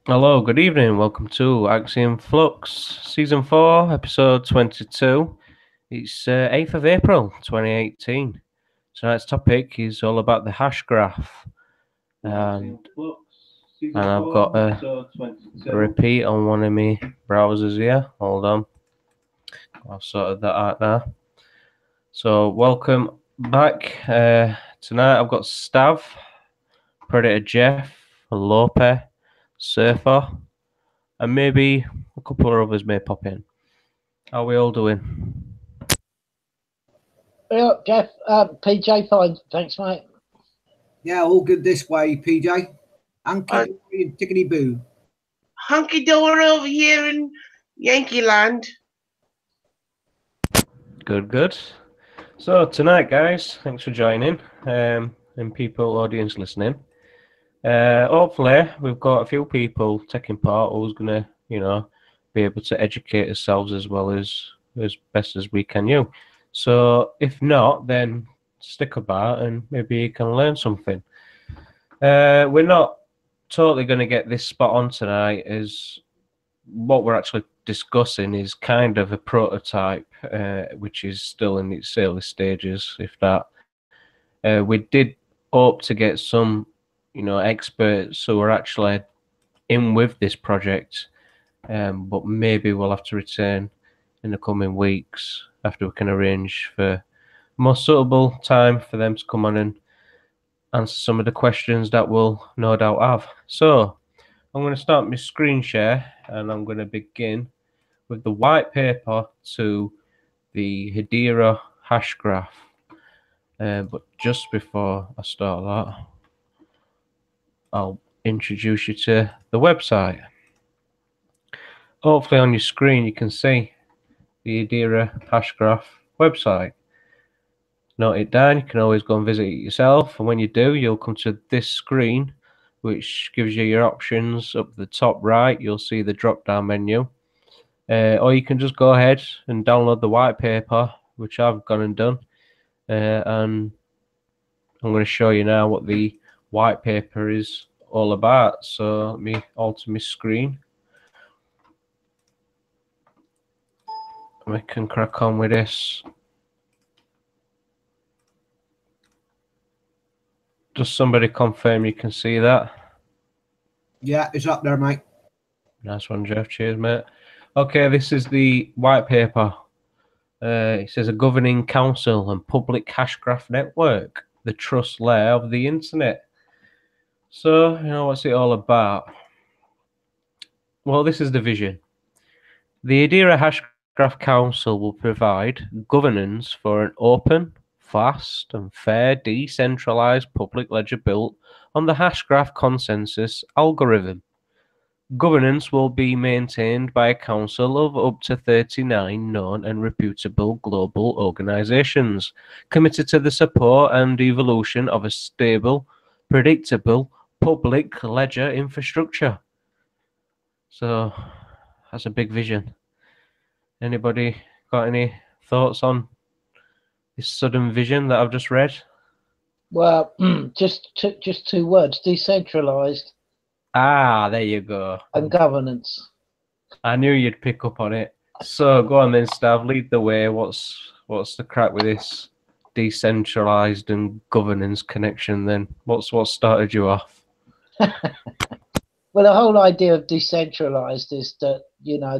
Hello, good evening. Welcome to Axiom Flux, Season 4, Episode 22. It's 8th of April 2018. Tonight's topic is all about the hash graph. And I've got a repeat on one of my browsers here. Hold on. I've sorted that out now. So, welcome back. Tonight I've got Stav, Predator Geoff, Lopi, Surfer, and maybe a couple of others may pop in. How are we all doing? Well, Geoff, PJ, fine. Thanks, mate. Yeah, all good this way, PJ. Hunky dory and tickety boo. Hunky dory over here in Yankee Land. Good. So tonight, guys, thanks for joining, and people, audience listening. Hopefully, we've got a few people taking part who's gonna, be able to educate ourselves as well as best as we can. So if not, then stick about and maybe you can learn something. We're not totally going to get this spot on tonight, as what we're actually discussing is kind of a prototype, which is still in its early stages, if that. We did hope to get some, experts who are actually in with this project, but maybe we'll have to return in the coming weeks after we can arrange for a more suitable time for them to come on and answer some of the questions that we'll no doubt have. So I'm going to start my screen share and I'm going to begin with the white paper to the Hedera hash graph. But just before I start that, I'll introduce you to the website. Hopefully on your screen you can see the Hedera HashGraph website. Note it down, you can always go and visit it yourself, and when you do, you'll come to this screen, which gives you your options. Up the top right, you'll see the drop-down menu. Or you can just go ahead and download the white paper, which I've gone and done. And I'm going to show you now what the white paper is all about. So let me alter my screen. We can crack on with this. Does somebody confirm you can see that? Yeah, it's up there, mate. Nice one, Geoff. Cheers, mate. Okay, this is the white paper. It says a governing council and public hash graph network, the trust layer of the internet. So, what's it all about? Well, this is the vision. The Hedera Hash Graph Council will provide governance for an open, fast, and fair decentralized public ledger built on the HashGraph consensus algorithm. Governance will be maintained by a council of up to 39 known and reputable global organizations committed to the support and evolution of a stable, predictable public ledger infrastructure. So that's a big vision. Anybody got any thoughts on this sudden vision that I've just read? Well, just two words: decentralized. There you go. And governance. I knew you'd pick up on it. So go on then, Stav. Lead the way. What's the crack with this decentralized and governance connection? Then what's what started you off? Well, the whole idea of decentralized is that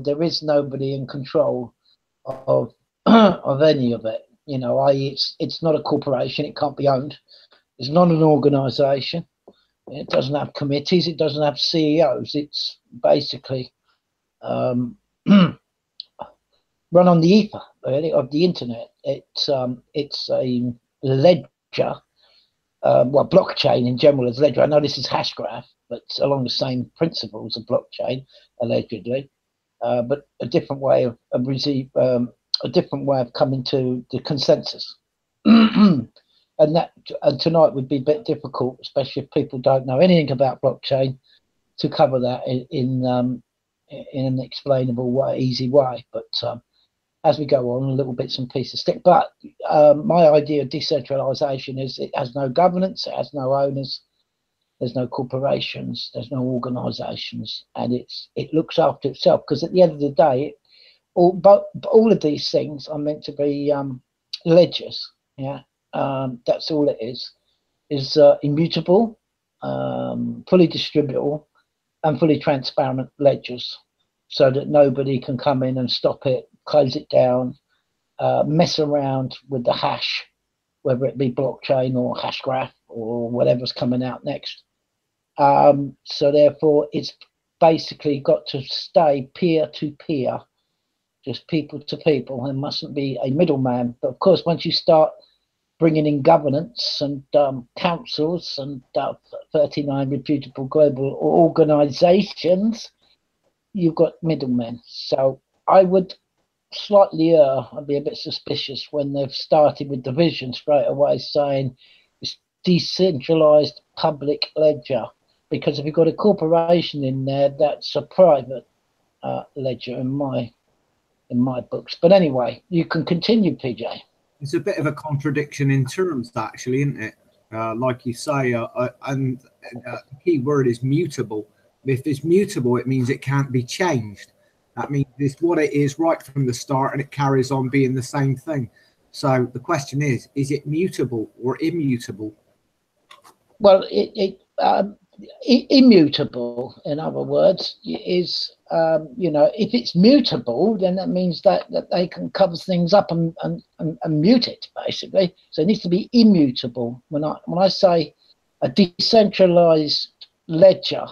there is nobody in control of of any of it. I.e., it's not a corporation. It can't be owned. It's not an organization. It doesn't have committees. It doesn't have CEOs. It's basically run on the ether, really, of the internet. It's a ledger, blockchain in general is ledger. I know this is HashGraph, but it's along the same principles of blockchain, allegedly, but a different way of coming to the consensus. And tonight would be a bit difficult, especially if people don't know anything about blockchain, to cover that in an explainable way, easy way. But as we go on, little bits and pieces stick. But my idea of decentralization is it has no governance, it has no owners, there's no corporations, there's no organisations, and it looks after itself. Because at the end of the day, all of these things are meant to be ledgers. Yeah, that's all it is immutable, fully distributable, and fully transparent ledgers, so that nobody can come in and stop it, close it down, mess around with the hash, whether it be blockchain or HASHGRAPH or whatever's coming out next. So therefore, it's basically got to stay peer-to-peer, just people to people, and mustn't be a middleman. But of course, once you start bringing in governance and councils and 39 reputable global organizations, you've got middlemen. So I would slightly I'd be a bit suspicious when they've started with the vision straight away, saying it's decentralized public ledger, because if you've got a corporation in there, that's a private ledger in my books. But anyway, you can continue, PJ. It's a bit of a contradiction in terms, actually, isn't it? Like you say, and the key word is mutable. If it's mutable, it means it can't be changed. That means it's what it is right from the start, and it carries on being the same thing. So the question is it mutable or immutable? Well, immutable, in other words, is if it's mutable, then that means that they can cover things up and mute it, basically. So it needs to be immutable. When I say a decentralized ledger,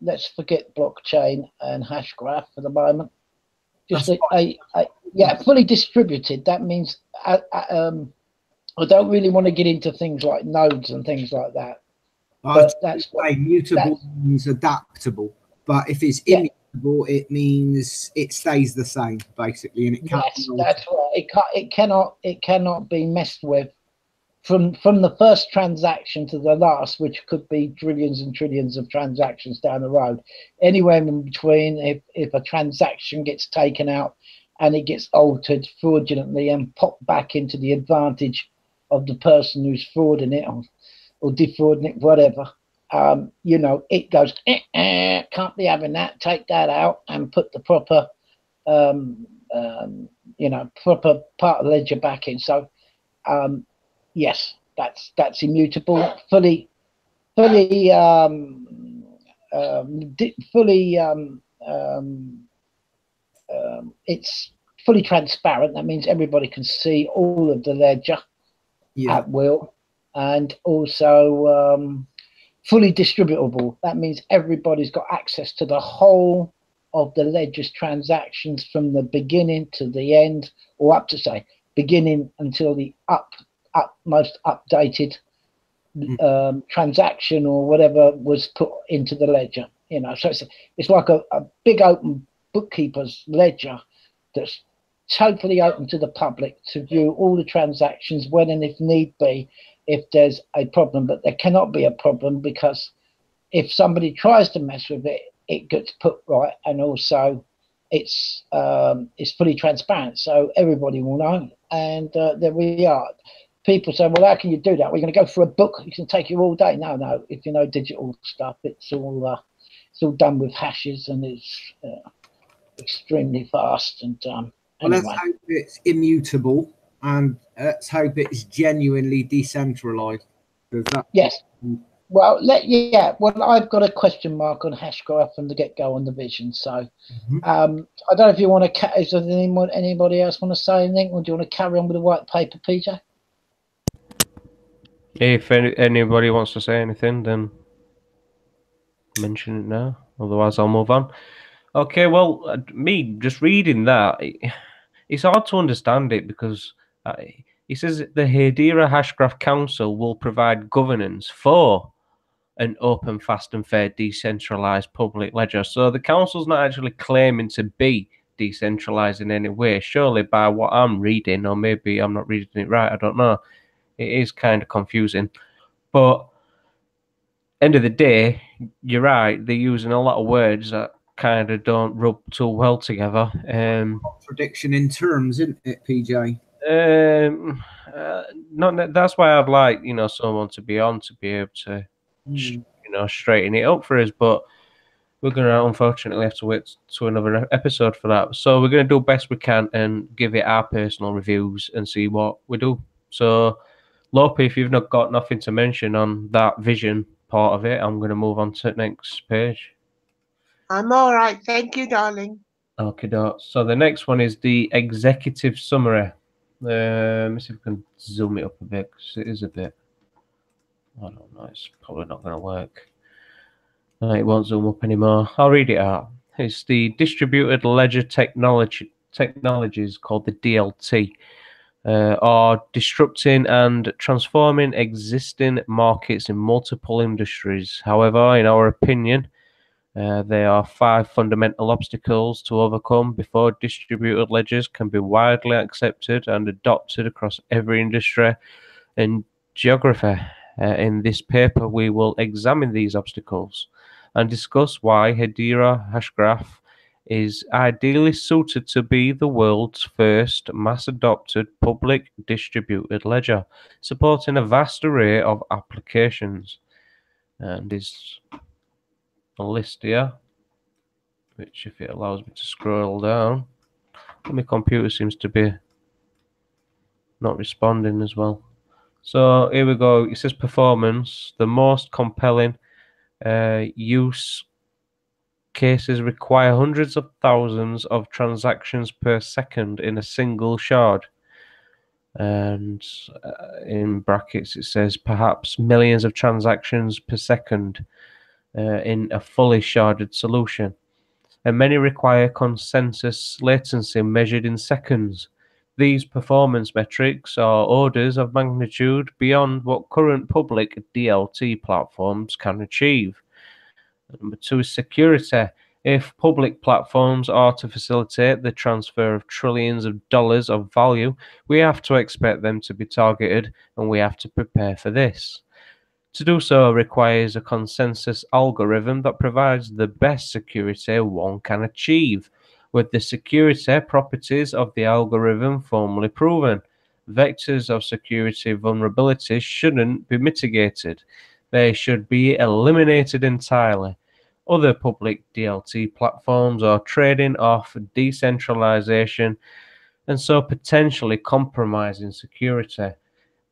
let's forget blockchain and HASHGRAPH for the moment. Just fully distributed. That means I don't really want to get into things like nodes and things like that. But that's what, mutable means adaptable. But if it's immutable, it means it stays the same, basically, and it can't. Yes, that's right. It cannot be messed with from the first transaction to the last, which could be trillions and trillions of transactions down the road. Anywhere in between, if a transaction gets taken out and it gets altered fraudulently and popped back into the advantage of the person who's frauding it or defrauding it, whatever, it goes, can't be having that, take that out and put the proper, proper part of the ledger back in. So, yes, that's immutable, it's fully transparent. That means everybody can see all of the ledger at will, and also fully distributable. That means everybody's got access to the whole of the ledger's transactions from the beginning to the end, or up to say beginning until the most updated transaction or whatever was put into the ledger. So it's like a big open bookkeeper's ledger that's totally open to the public to view all the transactions when and if need be, if there's a problem. But there cannot be a problem, because if somebody tries to mess with it, it gets put right, and also it's fully transparent, so everybody will know. And there we are. People say, well, how can you do that? We're going to go for a book. It can take you all day. No. If you know digital stuff, it's all done with hashes, and it's extremely fast. And well, anyway. let's hope it's immutable, and let's hope it's genuinely decentralized. Yes. Well, well, I've got a question mark on HASHGRAPH from the get-go on the vision. So I don't know if you want to. Is there anybody else want to say anything, or do you want to carry on with the white paper, PJ? If anybody wants to say anything, then mention it now. Otherwise, I'll move on. Okay, well, me just reading that, it's hard to understand it, because it says the Hedera HASHGRAPH Council will provide governance for an open, fast and fair decentralized public ledger. So the council's not actually claiming to be decentralized in any way, surely, by what I'm reading, or maybe I'm not reading it right, I don't know. It is kind of confusing. But end of the day, you're right, they're using a lot of words that kind of don't rub too well together. Contradiction in terms, isn't it, PJ? That's why I'd like, someone to be on to be able to, straighten it up for us. But we're going to unfortunately have to wait to another episode for that. So we're going to do best we can and give it our personal reviews and see what we do. So, Lopi, if you've not got nothing to mention on that vision part of it, I'm going to move on to the next page. I'm all right, thank you, darling. Okay, so the next one is the executive summary. Let me see if we can zoom it up a bit, because it is a bit... I don't know, it's probably not going to work. It won't zoom up anymore. I'll read it out. It's the distributed ledger technologies called the DLT, are disrupting and transforming existing markets in multiple industries. However, in our opinion, there are 5 fundamental obstacles to overcome before distributed ledgers can be widely accepted and adopted across every industry and geography. In this paper, we will examine these obstacles and discuss why Hedera HASHGRAPH is ideally suited to be the world's first mass-adopted public distributed ledger, supporting a vast array of applications. And is a list here, which if it allows me to scroll down, my computer seems to be not responding as well. So here we go. It says performance. The most compelling use cases require hundreds of thousands of transactions per second in a single shard. And in brackets it says perhaps millions of transactions per second in a fully sharded solution. And many require consensus latency measured in seconds. These performance metrics are orders of magnitude beyond what current public DLT platforms can achieve. Number 2 is security. If public platforms are to facilitate the transfer of trillions of dollars of value, we have to expect them to be targeted, and we have to prepare for this. To do so requires a consensus algorithm that provides the best security one can achieve, with the security properties of the algorithm formally proven. Vectors of security vulnerabilities shouldn't be mitigated. They should be eliminated entirely. Other public DLT platforms are trading off decentralization and so potentially compromising security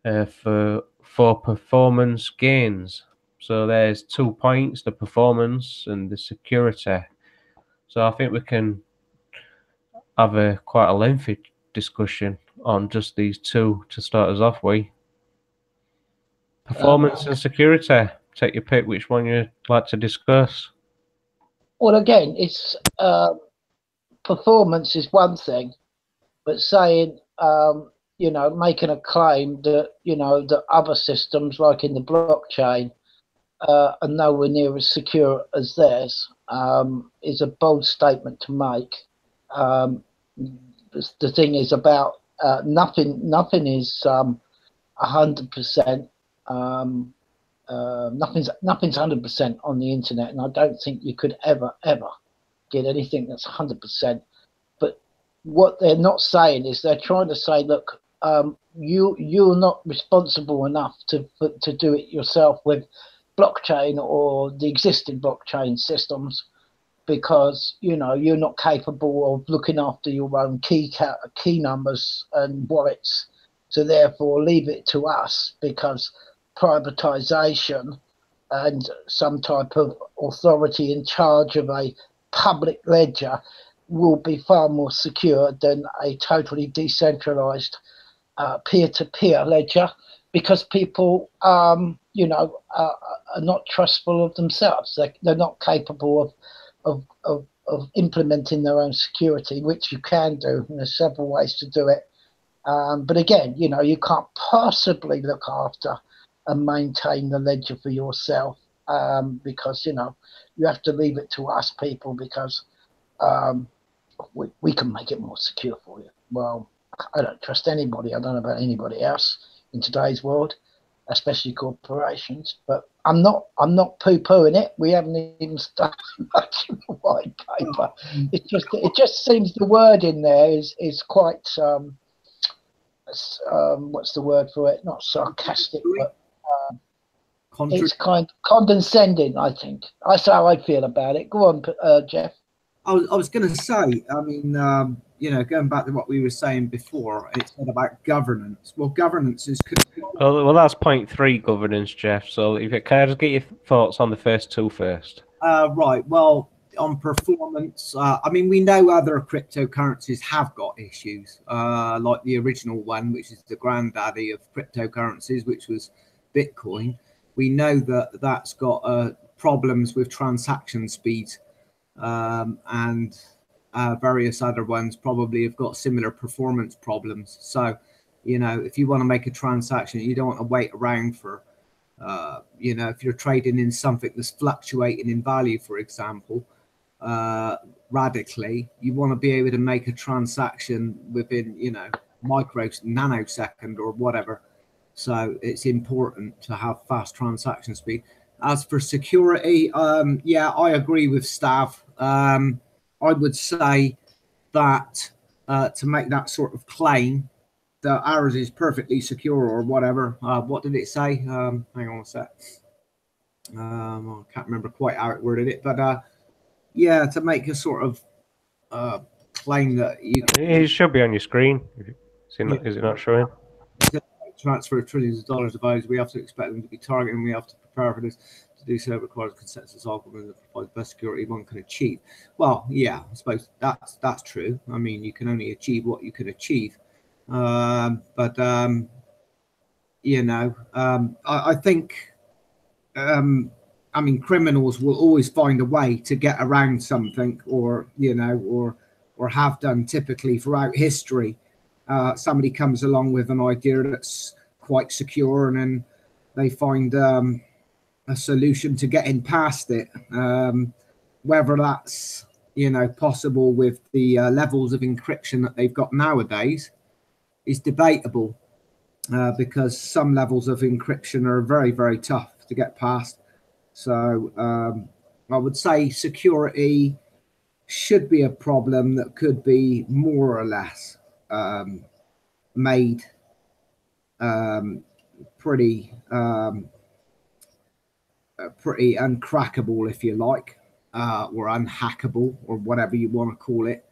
for performance gains. So there's 2 points, the performance and the security. So I think we can have quite a lengthy discussion on just these 2 to start us off with. Performance and security. Take your pick, which one you'd like to discuss. Well, again, it's performance is one thing, but saying making a claim that that other systems, like in the blockchain, are nowhere near as secure as theirs, is a bold statement to make. The thing is about nothing is 100%. Nothing's 100% on the internet, and I don't think you could ever get anything that's 100%. But what they're not saying is they're trying to say, look, you're not responsible enough to do it yourself with blockchain or the existing blockchain systems, because you're not capable of looking after your own key numbers and wallets. So therefore, leave it to us, because privatization and some type of authority in charge of a public ledger will be far more secure than a totally decentralized peer-to-peer ledger, because people are not trustful of themselves. They're not capable of implementing their own security, which you can do, and there's several ways to do it. But again, you can't possibly look after and maintain the ledger for yourself, because you have to leave it to us people, because we can make it more secure for you. Well, I don't trust anybody. I don't know about anybody else in today's world, especially corporations. But I'm not poo-pooing it. We haven't even started much in the white paper. It just seems the word in there is quite what's the word for it? Not sarcastic, but It's kind of condescending, I think. That's how I feel about it. Go on, Geoff. I was going to say, I mean, going back to what we were saying before, it's not about governance. Well, governance is. Well, that's point 3 governance, Geoff. So, can I just get your thoughts on the first 2 first? Right. Well, on performance, I mean, we know other cryptocurrencies have got issues, like the original one, which is the granddaddy of cryptocurrencies, which was Bitcoin. We know that that's got problems with transaction speeds, and various other ones probably have got similar performance problems. So, if you want to make a transaction, you don't want to wait around for, if you're trading in something that's fluctuating in value, for example, radically, you want to be able to make a transaction within, nanosecond or whatever. So it's important to have fast transaction speed. As for security, I agree with Stav. I would say that to make that sort of claim that ours is perfectly secure or whatever. What did it say? Hang on a sec. I can't remember quite how it worded it, but to make a sort of claim that you can. It should be on your screen. Is it not showing? Transfer trillions of dollars of values, we have to expect them to be targeting. We have to prepare for this. To do so requires consensus argument that provides the best security one can achieve. Well, yeah, I suppose that's true. I mean, you can only achieve what you can achieve. I think, I mean, criminals will always find a way to get around something, or have done typically throughout history. Somebody comes along with an idea that's quite secure, and then they find a solution to getting past it. Whether that's possible with the levels of encryption that they've got nowadays is debatable, because some levels of encryption are very, very tough to get past. So I would say security should be a problem that could be more or less made pretty uncrackable, if you like, or unhackable, or whatever you want to call it.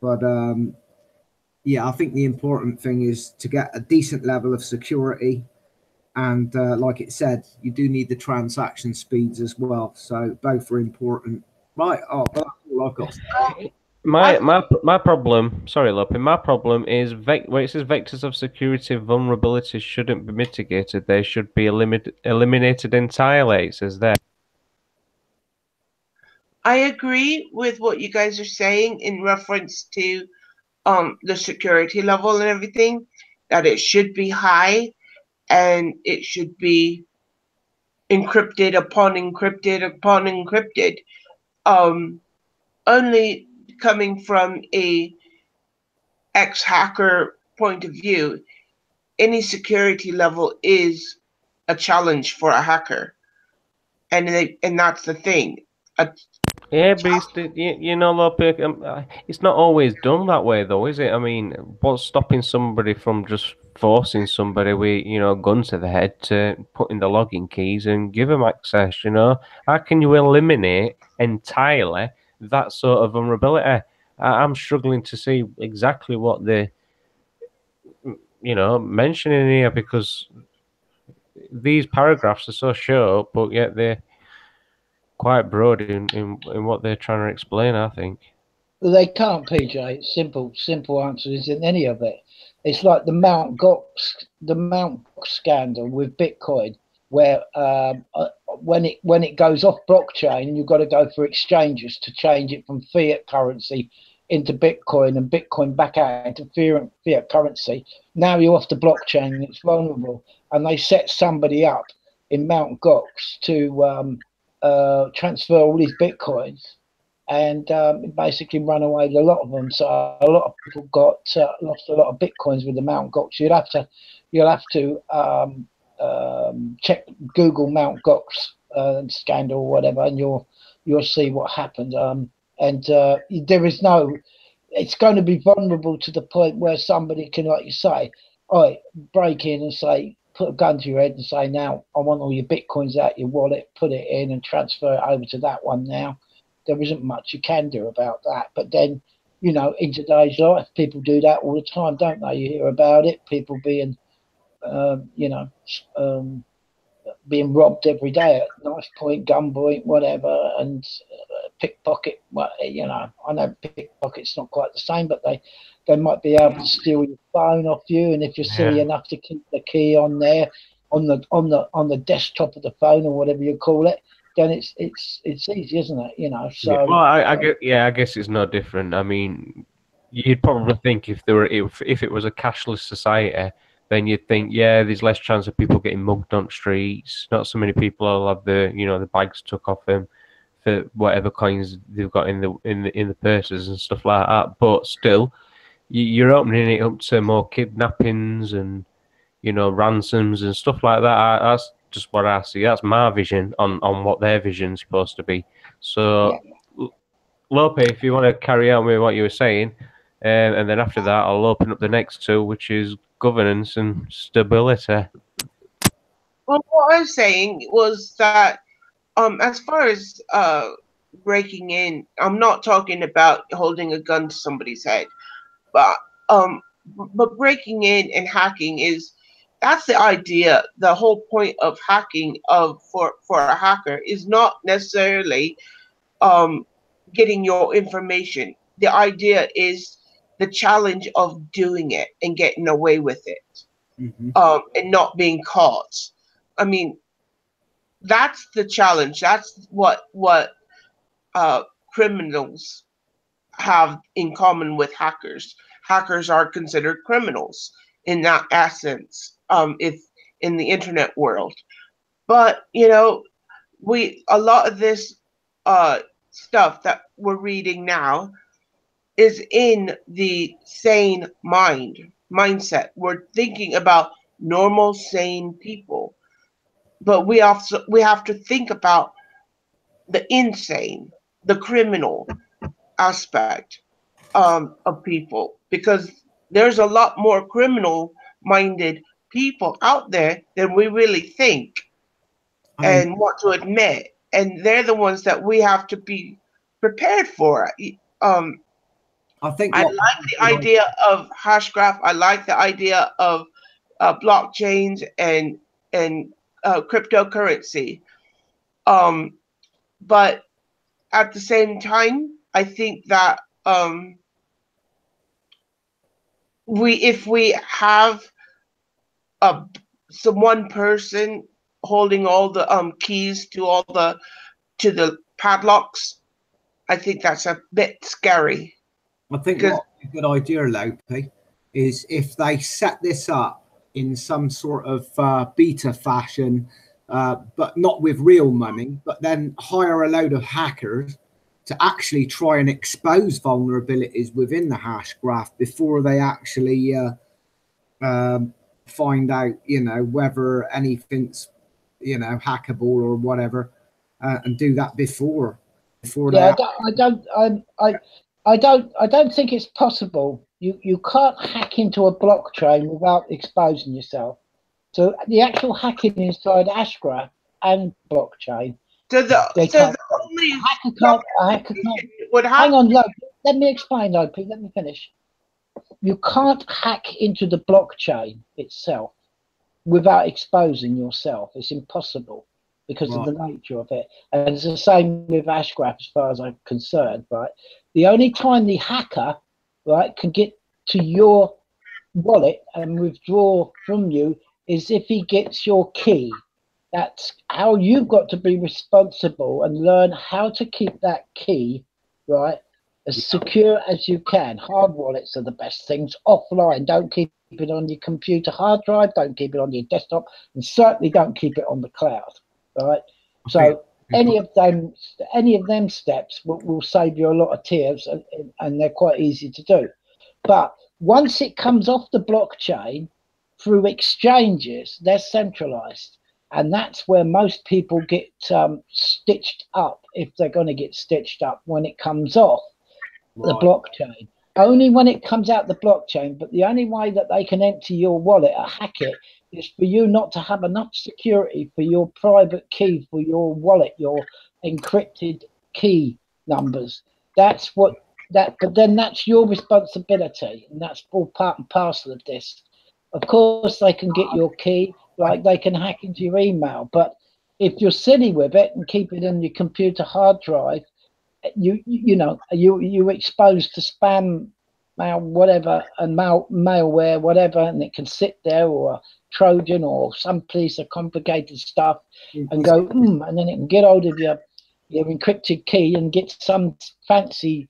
But I think the important thing is to get a decent level of security, and like it said, you do need the transaction speeds as well. So both are important. Right. Oh, that's all I've got. My problem, sorry, Lopi, my problem is where it says vectors of security vulnerabilities shouldn't be mitigated, they should be eliminated entirely, it says there. I agree with what you guys are saying in reference to the security level and everything, that it should be high and it should be encrypted upon encrypted upon encrypted. Only coming from a ex-hacker point of view, any security level is a challenge for a hacker, and that's the thing. Yeah, but Lopi, it's not always done that way, though, is it? I mean, what's stopping somebody from just forcing somebody with, a gun to the head to put in the login keys and give them access, How can you eliminate entirely that sort of vulnerability? I'm struggling to see exactly what they're, mentioning here, because these paragraphs are so short, but yet they're quite broad in what they're trying to explain, I think. They can't, PJ. Simple answer isn't any of it. It's like the Mt. Gox scandal with Bitcoin, where when it goes off blockchain, you've got to go for exchanges to change it from fiat currency into Bitcoin, and Bitcoin back out into fiat currency. Now you're off the blockchain and it's vulnerable, and they set somebody up in Mt. Gox to transfer all these Bitcoins, and basically run away with a lot of them. So a lot of people got lost a lot of Bitcoins with the Mt. Gox. You'll have to check Google Mt. Gox scandal or whatever, and you'll see what happened. And there is no. It's going to be vulnerable to the point where somebody can, like you say, break in and say, put a gun to your head and say, now I want all your bitcoins out your wallet, put it in and transfer it over to that one now. There isn't much you can do about that. But then, you know, in today's life, people do that all the time, don't they? You hear about it, people being, you know, being robbed every day at knife point, gunpoint, whatever, and pickpocket. Well, you know, I know pickpocket's not quite the same, but they might be able to steal your phone off you, and if you're silly enough to keep the key on there, on the desktop of the phone or whatever you call it, then it's easy, isn't it? You know, so Yeah, well, I guess it's no different. I mean, you'd probably think if it was a cashless society, then you'd think, yeah, there's less chance of people getting mugged on streets. Not so many people will have the bags took off them for whatever coins they've got in the purses and stuff like that. But still, you're opening it up to more kidnappings and ransoms and stuff like that. That's just what I see. That's my vision on what their vision's supposed to be. So, Lopi, if you want to carry on with what you were saying, and then after that, I'll open up the next two, which is governance and stability. Well, what I was saying was that, as far as breaking in, I'm not talking about holding a gun to somebody's head, but breaking in and hacking that's the idea. The whole point of hacking for a hacker is not necessarily getting your information. The idea is the challenge of doing it and getting away with it, and not being caught. I mean, that's the challenge. That's what criminals have in common with hackers. Hackers are considered criminals in that essence, if in the internet world. But a lot of this stuff that we're reading now is in the sane mindset. We're thinking about normal, sane people, but we have to think about the insane, the criminal aspect of people, because there's a lot more criminal-minded people out there than we really think and want to admit, and they're the ones that we have to be prepared for. I think I like the idea of HASHGRAPH. I like the idea of blockchains and cryptocurrency. But at the same time, I think that if we have one person holding all the keys to the padlocks, I think that's a bit scary. I think what a good idea, Lopi, is if they set this up in some sort of beta fashion, but not with real money, but then hire a load of hackers to actually try and expose vulnerabilities within the HASHGRAPH before they actually find out, whether anything's, hackable or whatever, and do that before. Yeah, I don't think it's possible. You can't hack into a blockchain without exposing yourself. So the actual hacking inside HASHGRAPH and blockchain. Hang on, Lopi. Let me explain, Lopi. Let me finish. You can't hack into the blockchain itself without exposing yourself. It's impossible because of the nature of it. And it's the same with HASHGRAPH as far as I'm concerned, right? The only time the hacker, right, can get to your wallet and withdraw from you is if he gets your key. That's how you've got to be responsible and learn how to keep that key, right, as secure as you can. Hard wallets are the best things. Offline, don't keep it on your computer hard drive, don't keep it on your desktop, and certainly don't keep it on the cloud, right? So any of them steps will save you a lot of tears, and they're quite easy to do. But once it comes off the blockchain through exchanges, they're centralized. And that's where most people get stitched up, if they're going to get stitched up, when it comes off the blockchain. Only when it comes out the blockchain, but the only way that they can empty your wallet or hack it is for you not to have enough security for your private key for your wallet, your encrypted key numbers. That's what that. But then that's your responsibility, and that's all part and parcel of this. Of course, they can get your key, like they can hack into your email. But if you're silly with it and keep it in your computer hard drive, you're exposed to spam mail, whatever, and malware, whatever, and it can sit there, or a Trojan, or some piece of complicated stuff, and go, and then it can get hold of your encrypted key and get some fancy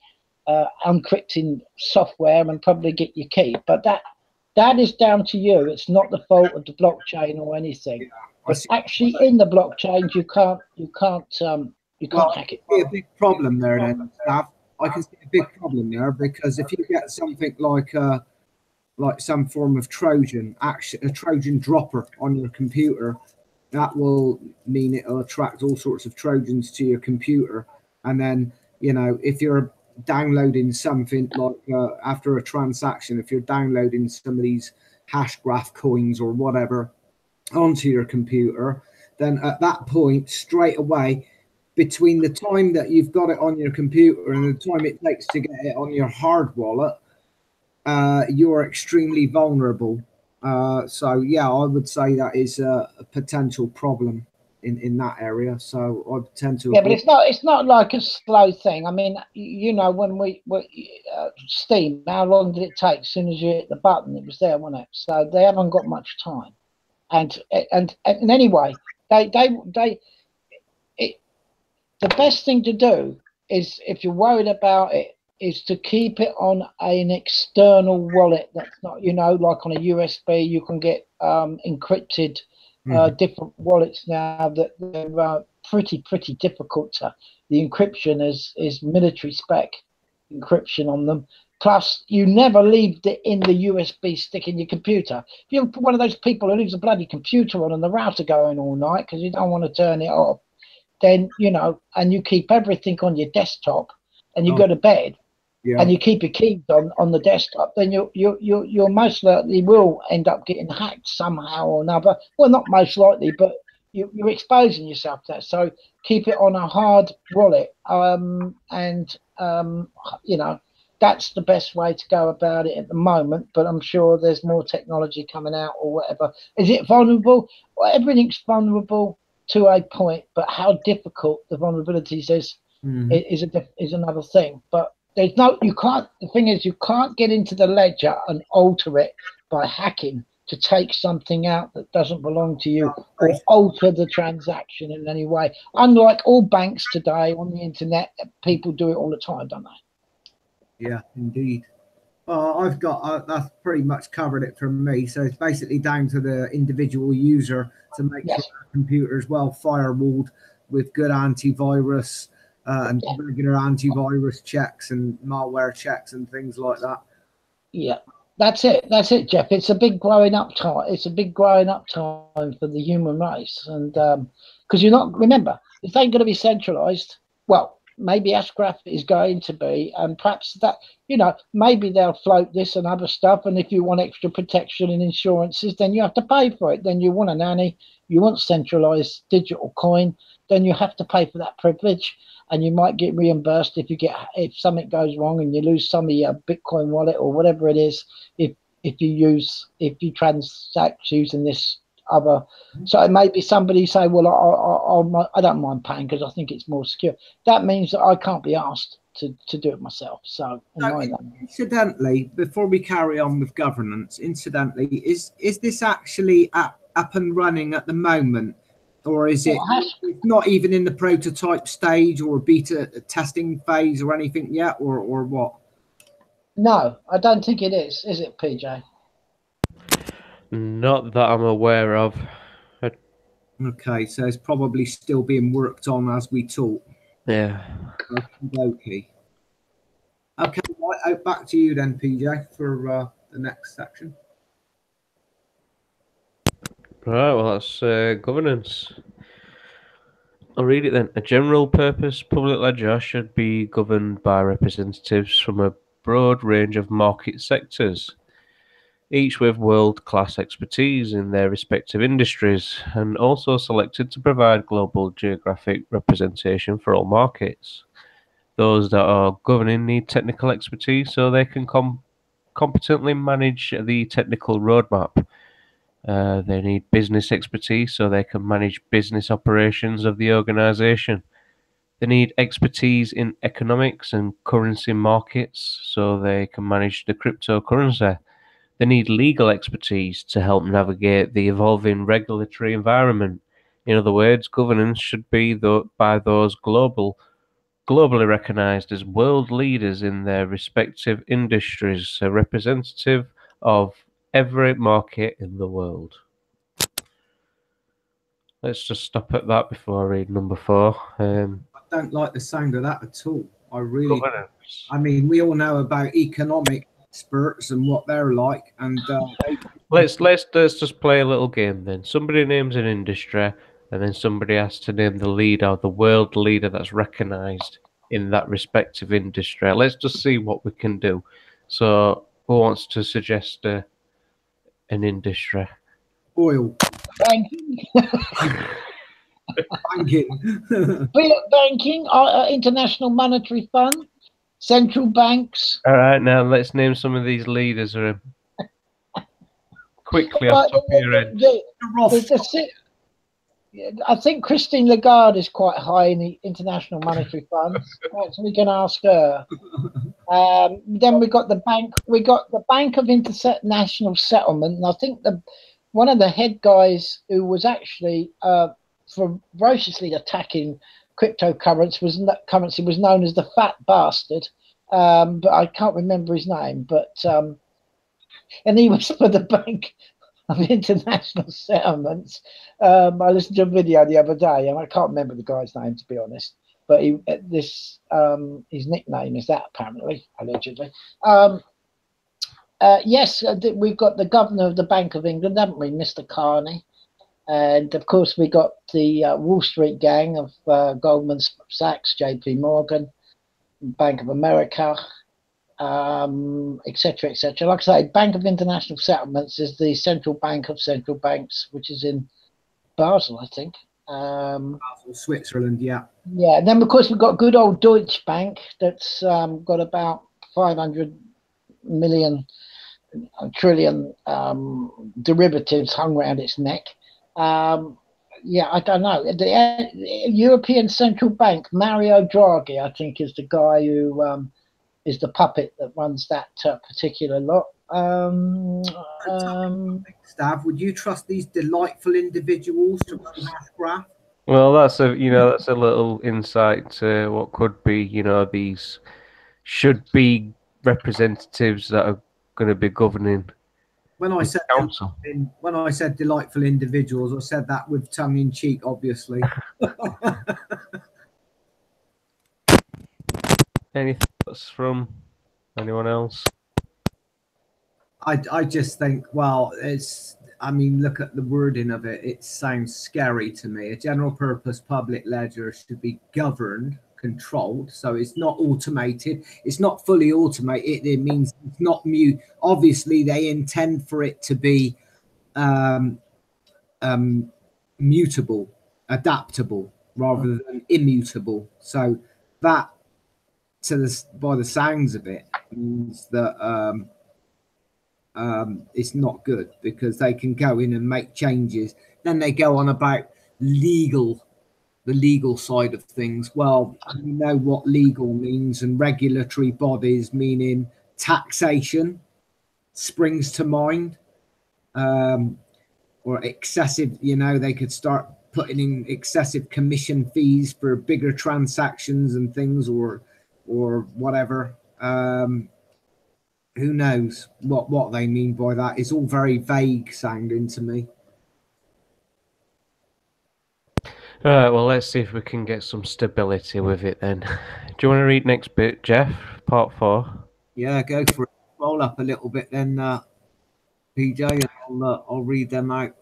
unencrypting software and probably get your key. But that is down to you. It's not the fault of the blockchain or anything. It's actually in the blockchain. You can't hack it. I see a big problem there then, Stav. I can see a big problem there, because if you get something like some form of Trojan, a Trojan dropper on your computer, that will mean it'll attract all sorts of Trojans to your computer. And then, if you're downloading something like after a transaction, if you're downloading some of these HASHGRAPH coins or whatever onto your computer, then at that point, straight away, between the time that you've got it on your computer and the time it takes to get it on your hard wallet, you're extremely vulnerable. So yeah, I would say that is a potential problem in that area. So I tend to but it's not like a slow thing. I mean, when we Steam, how long did it take? As soon as you hit the button, it was there, wasn't it? So they haven't got much time. And anyway, the best thing to do is, if you're worried about it, is to keep it on an external wallet that's not, like on a USB. You can get encrypted different wallets now that they're pretty difficult to. The encryption is military spec encryption on them. Plus, you never leave it in the USB stick in your computer. If you're one of those people who leaves a bloody computer on and the router going all night because you don't want to turn it off, then, and you keep everything on your desktop and you go to bed, and you keep your keys on the desktop, then you most likely will end up getting hacked somehow or another. Well, not most likely, but you're exposing yourself to that. So keep it on a hard wallet, that's the best way to go about it at the moment. But I'm sure there's more technology coming out or whatever. Is it vulnerable? Well, everything's vulnerable to a point, but how difficult the vulnerabilities is another thing. But you can't. The thing is, you can't get into the ledger and alter it by hacking to take something out that doesn't belong to you, or alter the transaction in any way. Unlike all banks today on the internet, people do it all the time, don't they? Yeah, indeed. Well, I've got that's pretty much covered it for me. So it's basically down to the individual user to make sure the computer is well firewalled with good antivirus and regular antivirus checks and malware checks and things like that. Yeah, that's it, Geoff. It's a big growing up time. It's a big growing up time for the human race, and because remember, it's ain't going to be centralized. Well, maybe HASHGRAPH is going to be, and perhaps that, maybe they'll float this and other stuff. And if you want extra protection and insurances, then you have to pay for it. Then you want a nanny, you want centralized digital coin, then you have to pay for that privilege, and you might get reimbursed if something goes wrong and you lose some of your Bitcoin wallet or whatever it is. If you transact using this other, so it may be somebody say, well, I don't mind paying because I think it's more secure. That means that I can't be asked to do it myself. So incidentally, before we carry on with governance, is this actually up and running at the moment, or is it not even in the prototype stage or beta testing phase or anything yet, or what? No, I don't think it is it, PJ? Not that I'm aware of. Okay, so it's probably still being worked on as we talk. Yeah. Okay. Okay, right, back to you then, PJ, for the next section. Right, well, that's governance. I'll read it then. A general purpose public ledger should be governed by representatives from a broad range of market sectors. each with world-class expertise in their respective industries, and also selected to provide global geographic representation for all markets. Those that are governing need technical expertise so they can competently manage the technical roadmap. They need business expertise so they can manage business operations of the organization. They need expertise in economics and currency markets so they can manage the cryptocurrency. They need legal expertise to help navigate the evolving regulatory environment. In other words, governance should be by those globally recognized as world leaders in their respective industries, a representative of every market in the world. Let's just stop at that before I read number 4. I don't like the sound of that at all. I really. Governance. I mean, we all know about economic experts and what they're like, and Let's just play a little game then. Somebody names an industry, and then somebody has to name the leader, the world leader that's recognized in that respective industry. Let's just see what we can do. So, who wants to suggest an industry? oil, Banking, banking. banking, International Monetary Fund, central banks. All right, now let's name some of these leaders. Quickly off the top of your head. I think Christine Lagarde is quite high in the International Monetary Fund. So we can ask her. Then we got the bank. We got the Bank of International Settlement, and I think one of the head guys who was actually ferociously attacking cryptocurrency was known as the Fat Bastard, but I can't remember his name. But and he was for the Bank of International Settlements. I listened to a video the other day, and I can't remember the guy's name, to be honest. But his nickname is that, apparently, allegedly. Yes, we've got the governor of the Bank of England, haven't we, Mr. Carney? And of course, we got the Wall Street gang of Goldman Sachs, JP Morgan, Bank of America, etc., etc. Like I say, Bank of International Settlements is the central bank of central banks, which is in Basel, I think. Basel, Switzerland, yeah. Yeah, and then of course we've got good old Deutsche Bank that's got about 500 million trillion derivatives hung around its neck. Yeah, I don't know. The European Central Bank, Mario Draghi, I think, is the guy who is the puppet that runs that particular lot. Stav, would you trust these delightful individuals to run HASHGRAPH? Well, that's a little insight to what could be, these should be representatives that are going to be governing. When I said council. When I said delightful individuals, I said that with tongue in cheek, obviously. Any thoughts from anyone else? I just think, well, look at the wording of it. It sounds scary to me. A general purpose public ledger should be governed, controlled. So it's not automated. It's not fully automated. It means it's not mute. Obviously, they intend for it to be mutable, adaptable, rather than immutable. So that, by the sounds of it, means that it's not good, because they can go in and make changes. Then they go on about the legal side of things. Well, we know what legal means, and regulatory bodies, meaning taxation, springs to mind, or excessive. They could start putting in excessive commission fees for bigger transactions and things, or whatever. Who knows what they mean by that? It's all very vague sounding to me. All right, well, let's see if we can get some stability with it then. Do you want to read next bit, Geoff? Part 4. Yeah, go for it. Roll up a little bit then, PJ, and I'll read them out.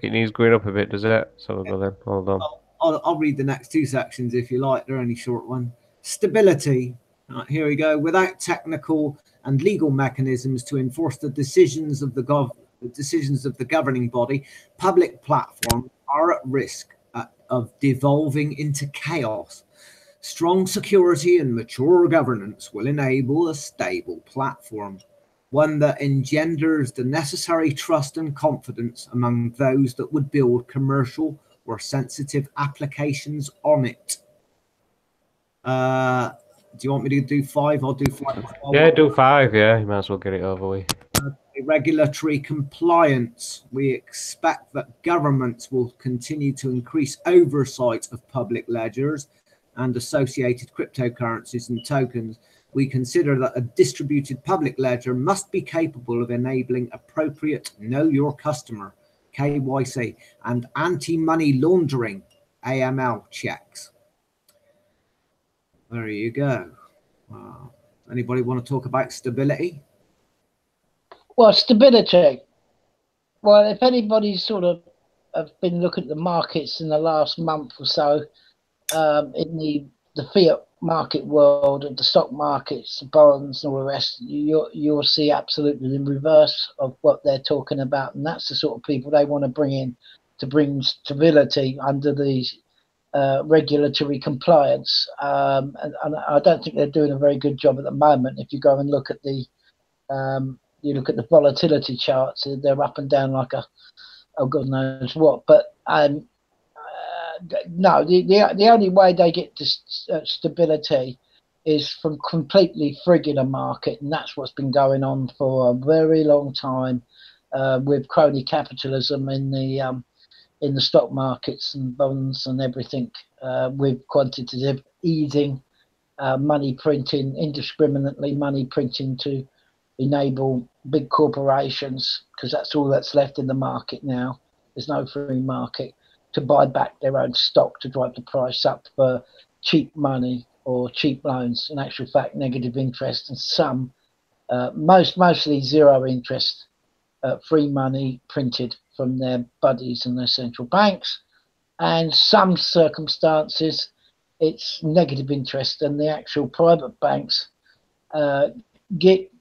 It needs going up a bit, does it? So we'll go then. Hold on. I'll read the next 2 sections if you like. They're only short one. Stability. Right, here we go. Without technical and legal mechanisms to enforce the decisions of the governing body, public platforms are at risk of devolving into chaos. Strong security and mature governance will enable a stable platform, one that engenders the necessary trust and confidence among those that would build commercial or sensitive applications on it. Do you want me to do 5? I'll do 5. Yeah, do 5. Yeah, you might as well get it over with. Regulatory compliance. We expect that governments will continue to increase oversight of public ledgers and associated cryptocurrencies and tokens. We consider that a distributed public ledger must be capable of enabling appropriate Know Your Customer, KYC, and anti-money laundering, AML, checks. There you go. Anybody want to talk about stability? Well, stability. Well, if anybody's sort of have been looking at the markets in the last month or so, in the fiat market world, of the stock markets, bonds, and all the rest, you'll see absolutely the reverse of what they're talking about, and that's the sort of people they want to bring in to bring stability under these regulatory compliance. And I don't think they're doing a very good job at the moment. If you go and look at the volatility charts, they're up and down like God knows what. But no, the only way they get to stability is from completely frigging a market, and that's what's been going on for a very long time with crony capitalism in the stock markets and bonds and everything, with quantitative easing, money printing, indiscriminately money printing to enable big corporations, because that's all that's left in the market now. There's no free market, to buy back their own stock to drive the price up for cheap money or cheap loans. In actual fact, negative interest, and some, mostly zero interest, free money printed from their buddies and their central banks. And some circumstances, it's negative interest, and the actual private banks get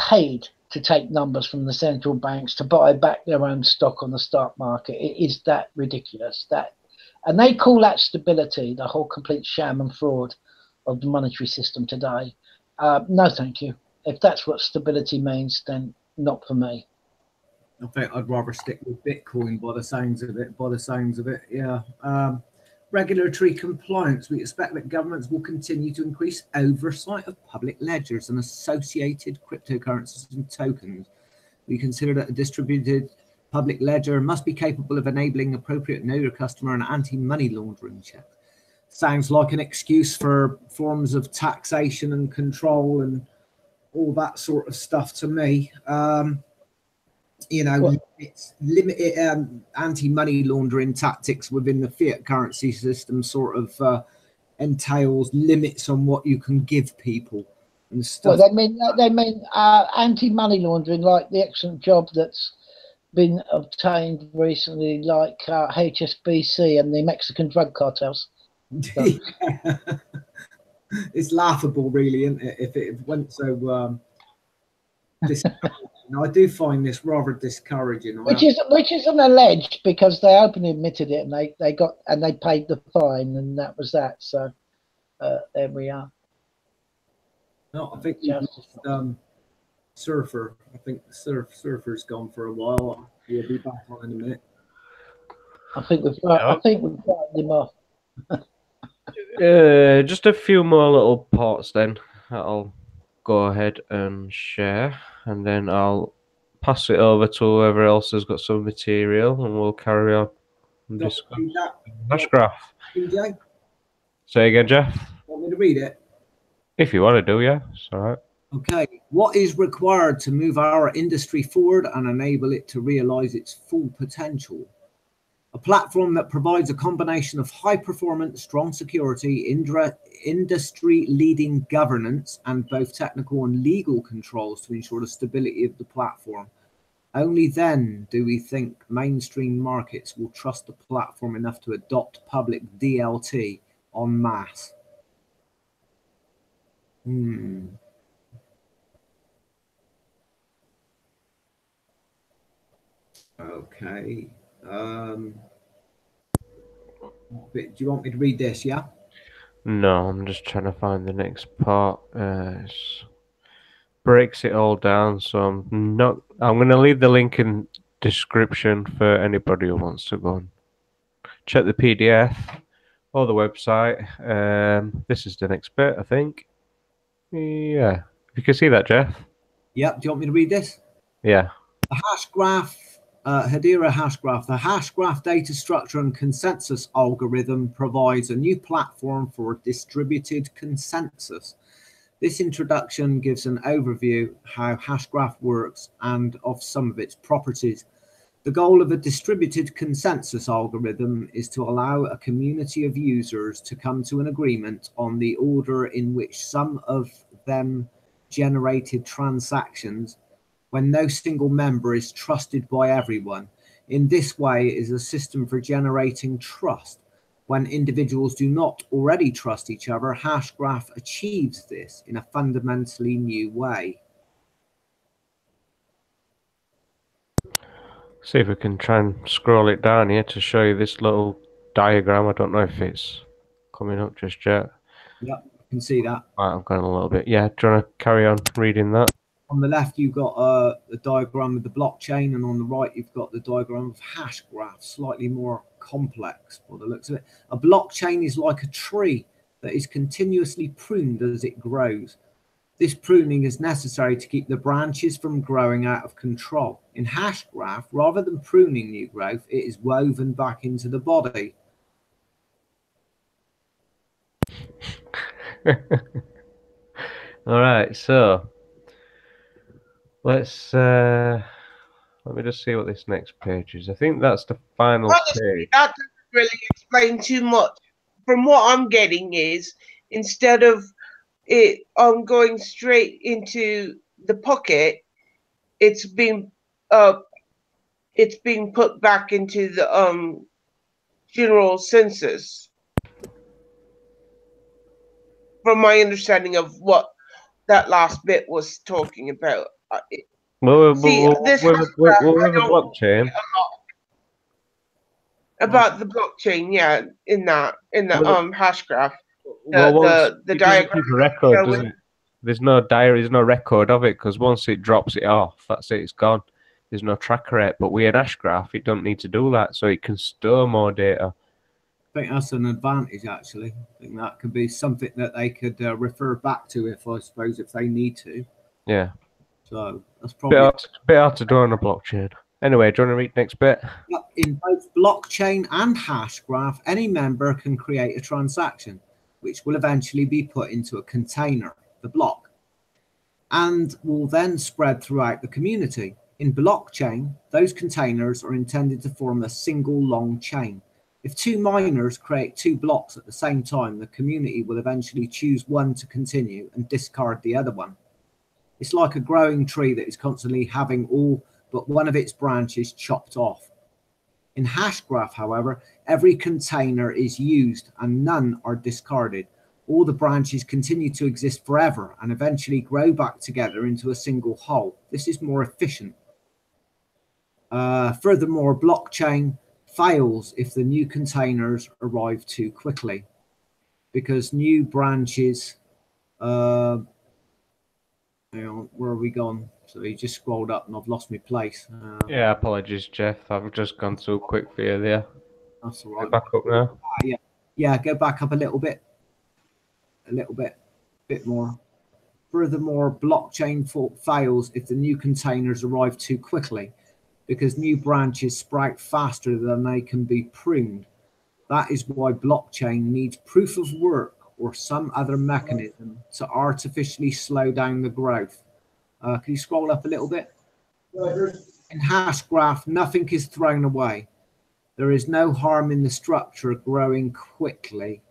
paid to take numbers from the central banks to buy back their own stock on the stock market. It is that ridiculous. And they call that stability, the whole complete sham and fraud of the monetary system today. No, thank you. If that's what stability means, then not for me. I think I'd rather stick with Bitcoin by the sounds of it. Yeah. Regulatory compliance. We expect that governments will continue to increase oversight of public ledgers and associated cryptocurrencies and tokens. We consider that a distributed public ledger must be capable of enabling appropriate Know Your Customer and anti-money laundering checks. Sounds like an excuse for forms of taxation and control and all that sort of stuff to me. It's limited anti-money laundering tactics within the fiat currency system sort of entails limits on what you can give people and stuff. Well, they mean anti-money laundering, like the excellent job that's been obtained recently, like HSBC and the Mexican drug cartels. So. Yeah. It's laughable, really, isn't it? If it went so. I do find this rather discouraging. Which is an alleged, because they openly admitted it, and they paid the fine, and that was that. So there we are. No, I think Surfer. I think Surfer's gone for a while. He'll be back on in a minute. I think we've frightened him off. Just a few more little parts then. I'll go ahead and share, and then I'll pass it over to whoever else has got some material, and we'll carry on and discuss HashGraph. DJ? Say again, Geoff? Want me to read it? If you want to do, yeah, it's all right. Okay. What is required to move our industry forward and enable it to realize its full potential? A platform that provides a combination of high performance, strong security, industry leading governance, and both technical and legal controls to ensure the stability of the platform. Only then do we think mainstream markets will trust the platform enough to adopt public DLT en masse. Okay. Do you want me to read this? Yeah. No, I'm just trying to find the next part. Breaks it all down, so I'm not. I'm going to leave the link in description for anybody who wants to go and check the PDF or the website. This is the next bit, I think. Yeah, you can see that, Geoff. Yep. Do you want me to read this? Yeah. The hash graph, Hedera hash graph. The hash graph data structure and consensus algorithm provides a new platform for distributed consensus. This introduction gives an overview how HashGraph works and of some of its properties. The goal of a distributed consensus algorithm is to allow a community of users to come to an agreement on the order in which some of them generated transactions when no single member is trusted by everyone. In this way, it is a system for generating trust. When individuals do not already trust each other, HashGraph achieves this in a fundamentally new way. See if we can try and scroll it down here to show you this little diagram. I don't know if it's coming up just yet. Yep, you can see that. Right, I've gone a little bit. Yeah, do you want to carry on reading that? On the left, you've got a diagram of the blockchain, and on the right, you've got the diagram of HashGraph, slightly more complex by the looks of it. A blockchain is like a tree that is continuously pruned as it grows. This pruning is necessary to keep the branches from growing out of control. In HashGraph, rather than pruning new growth, it is woven back into the body. All right, so let me just see what this next page is. I think that's the final Honestly, page. that doesn't really explain too much. From what I'm getting is, instead of it going straight into the pocket, it's being put back into the general census. From my understanding of what that last bit was talking about. See, this with I the don't blockchain. get a lot about the blockchain, yeah, in the hash graph. The It doesn't diagram keep a record, does showing. it? There's no diary, there's no record of it, because once it drops it off, that's it, it's gone. There's no tracker it. But with an HashGraph, it don't need to do that, so it can store more data. I think that's an advantage, actually. I think that could be something that they could refer back to, if they need to. Yeah. So that's probably Bit hard to do on a blockchain. Anyway, do you want to read next bit? in both blockchain and HashGraph, any member can create a transaction, which will eventually be put into a container, the block, and will then spread throughout the community. In blockchain, those containers are intended to form a single long chain. If two miners create two blocks at the same time, the community will eventually choose one to continue and discard the other one. It's like a growing tree that is constantly having all but one of its branches chopped off. In HashGraph, however, every container is used and none are discarded. All the branches continue to exist forever and eventually grow back together into a single whole. This is more efficient. Furthermore, blockchain fails if the new containers arrive too quickly, because new branches hang on, where have we gone? So you just scrolled up and I've lost my place. Yeah, apologies, Geoff. I've just gone too quick for you there. That's all right. Back up now. Yeah, go back up a little bit more. Furthermore, blockchain fails if the new containers arrive too quickly, because new branches sprout faster than they can be pruned. That is why blockchain needs proof of work or some other mechanism to artificially slow down the growth. Can you scroll up a little bit? In HashGraph, nothing is thrown away. There is no harm in the structure growing quickly.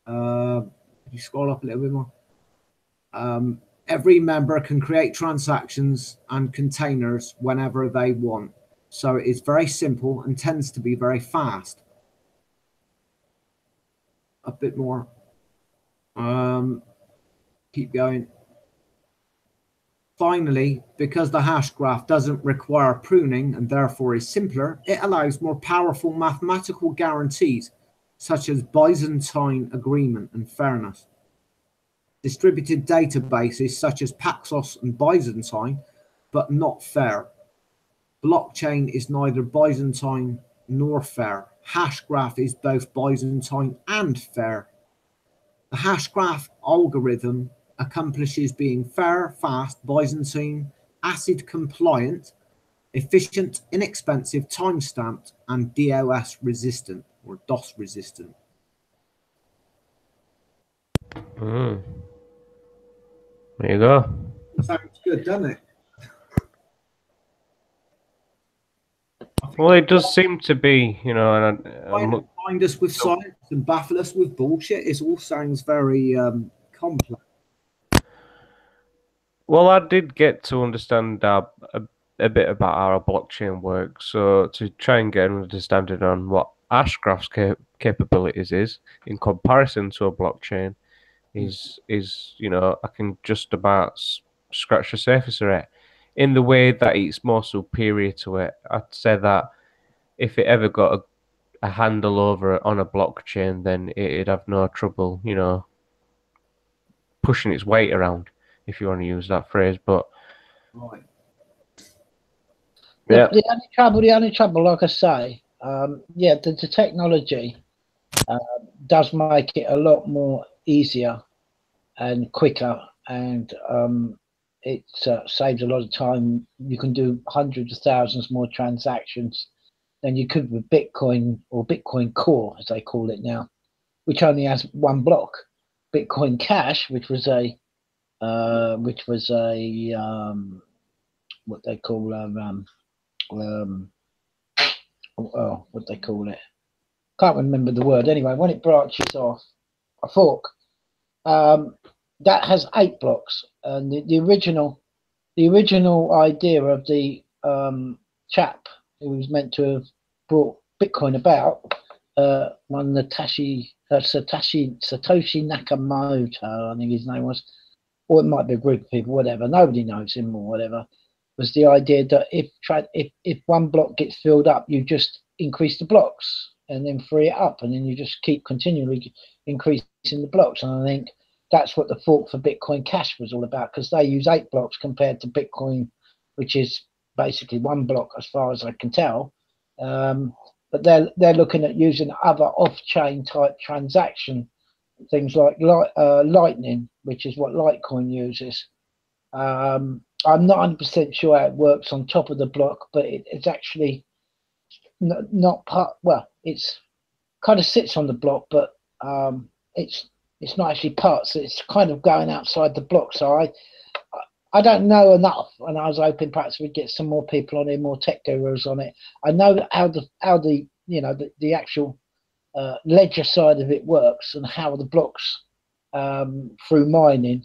Can you scroll up a little bit more? Every member can create transactions and containers whenever they want. So it is very simple and tends to be very fast. A bit more. Keep going. Finally, because the hash graph doesn't require pruning and therefore is simpler, it allows more powerful mathematical guarantees such as Byzantine agreement and fairness. Distributed databases such as Paxos and Byzantine, but not fair. Blockchain is neither Byzantine nor fair. HashGraph is both Byzantine and fair. The HashGraph algorithm accomplishes being fair, fast, Byzantine, ACID compliant, efficient, inexpensive, time-stamped, and DOS resistant or DOS resistant. There you go. Sounds good, doesn't it? Well, it does seem to be, you know, and Find us with science and baffle us with bullshit. It all sounds very complex. well, I did get to understand a bit about how a blockchain works. So to try and get an understanding on what HashGraph's capabilities is in comparison to a blockchain is you know, I can just about scratch the surface of it. In the way that it's more superior to it, I'd say that if it ever got a handle over on a blockchain, then it'd have no trouble, you know, pushing its weight around, if you want to use that phrase. But Right. yeah, The only trouble, like I say, yeah, the technology does make it a lot more easier and quicker, and it saves a lot of time. You can do hundreds of thousands more transactions than you could with Bitcoin, or Bitcoin Core, as they call it now, which only has one block. Bitcoin Cash, which was a what they call what they call it. Can't remember the word. Anyway, when it branches off, a fork. That has 8 blocks, and the original idea of the chap who was meant to have brought Bitcoin about, one Satoshi Nakamoto, I think his name was, or it might be a group of people, whatever. Nobody knows him or whatever. Was the idea that if one block gets filled up, you just increase the blocks and then free it up, and then you just keep continually increasing the blocks. And I think that's what the fork for Bitcoin Cash was all about, because they use 8 blocks compared to Bitcoin, which is basically 1 block as far as I can tell. But they're looking at using other off-chain type transaction things like Lightning, which is what Litecoin uses. I'm not 100% sure how it works on top of the block, but it's actually not part. Well, it's kind of sits on the block, but it's not actually part. So it's kind of going outside the block. So I don't know enough, and I was hoping perhaps we'd get some more people on here, more tech gurus on it. I know how the you know the actual ledger side of it works, and how the blocks through mining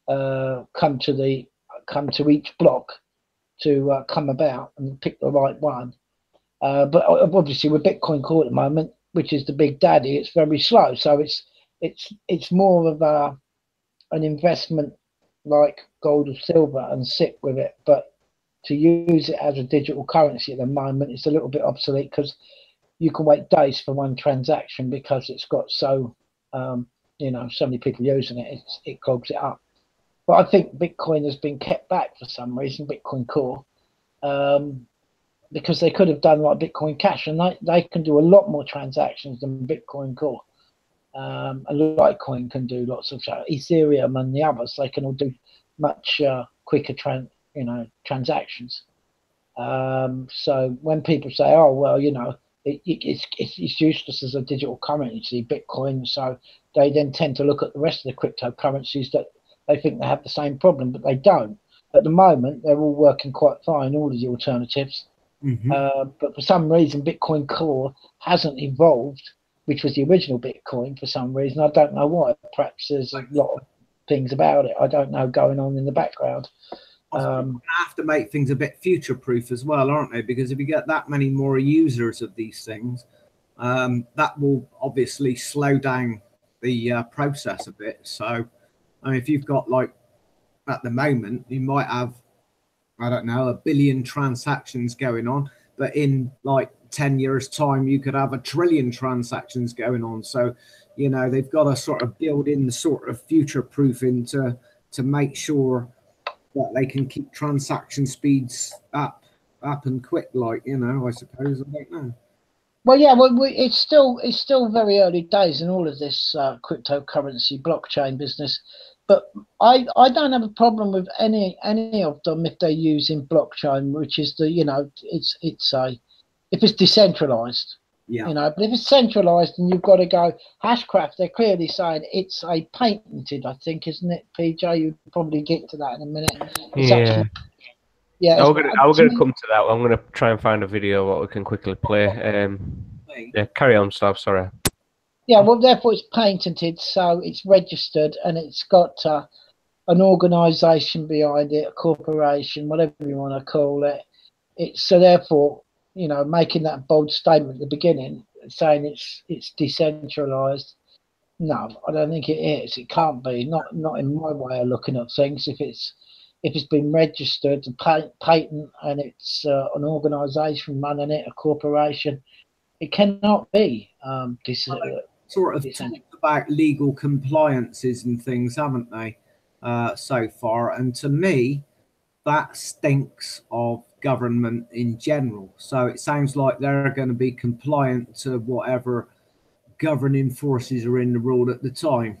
come to each block to come about and pick the right one. But obviously with Bitcoin Core at the moment, which is the big daddy, it's very slow. So it's more of an investment like gold or silver and sit with it. But to use it as a digital currency at the moment, it's a little bit obsolete, because you can wait days for one transaction, because it's got so you know, so many people using it, it clogs it up. But I think Bitcoin has been kept back for some reason, Bitcoin Core, because they could have done like Bitcoin Cash, and they can do a lot more transactions than Bitcoin Core. And Litecoin can do lots of Ethereum and the others. They can all do much quicker transactions. So when people say, "Oh well, you know, it's useless as a digital currency, Bitcoin," so they then tend to look at the rest of the cryptocurrencies that they think they have the same problem, but they don't. At the moment, they're all working quite fine, all of the alternatives. But for some reason, Bitcoin Core hasn't evolved, which was the original Bitcoin, for some reason. I don't know why. Perhaps there's a lot of things about it I don't know going on in the background. Have to make things a bit future-proof as well, aren't they? Because if you get that many more users of these things, that will obviously slow down the process a bit. So, I mean, if you've got like at the moment, you might have, I don't know, 1 billion transactions going on, but in like 10 years' time, you could have 1 trillion transactions going on. So, you know, they've got to sort of build in the sort of future proofing to make sure that they can keep transaction speeds up and quick, like, you know, I suppose. I don't know. Well, yeah, well, it's still very early days in all of this cryptocurrency blockchain business, but I don't have a problem with any of them if they're using blockchain, which is the, you know, it's a, if it's decentralized, Yeah. you know, but if it's centralized and you've got to go HASHGRAPH, they're clearly saying it's a patented, I think, isn't it, PJ? You'll probably get to that in a minute. It's Yeah. actually, yeah. I'm gonna come to that. I'm gonna try and find a video what we can quickly play. Yeah, carry on, Stav. Sorry. Yeah, well, therefore it's patented, so it's registered, and it's got an organisation behind it, a corporation, whatever you want to call it. It's so therefore, you know, making that bold statement at the beginning, saying it's decentralised. No, I don't think it is. It can't be. Not in my way of looking at things. If it's been registered, a patent, and it's an organisation running it, a corporation, it cannot be sort of talked about legal compliances and things, haven't they, so far? And to me, that stinks of government in general. So it sounds like they're going to be compliant to whatever governing forces are in the world at the time,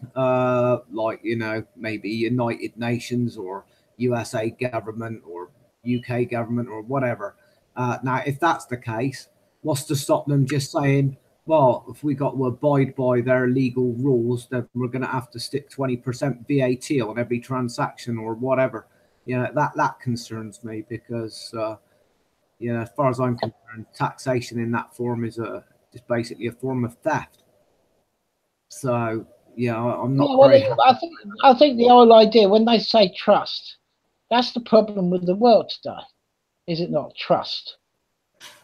like, you know, maybe United Nations or USA government or UK government or whatever. Now, if that's the case, what's to stop them just saying, well, if we got to abide by their legal rules, then we're going to have to stick 20% VAT on every transaction or whatever. You know, that concerns me because, you know, as far as I'm concerned, taxation in that form is just basically a form of theft. So, yeah, I'm not very happy. I think the whole idea, when they say trust, that's the problem with the world today, is it not? Trust.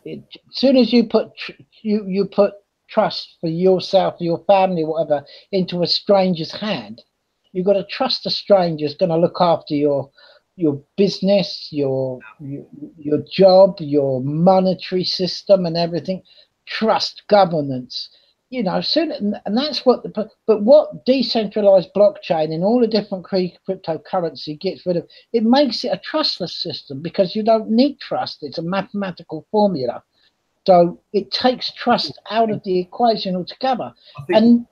As soon as you put you put trust for yourself, your family, whatever, into a stranger's hand, you've got to trust a stranger's going to look after your business, your job, your monetary system, and everything. Trust, governance, you know. Soon, and that's what. But what decentralized blockchain and all the different cryptocurrency gets rid of, it makes it a trustless system because you don't need trust. It's a mathematical formula. So it takes trust out of the equation altogether. And,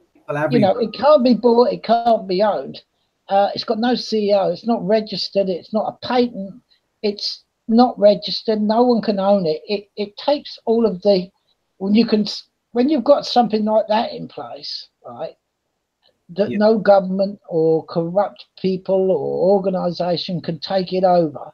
you know, it can't be bought, it can't be owned. It's got no CEO, it's not registered, it's not a patent, it's not registered, no one can own it. It takes all of the, when you've got something like that in place, right, that no government or corrupt people or organization can take it over.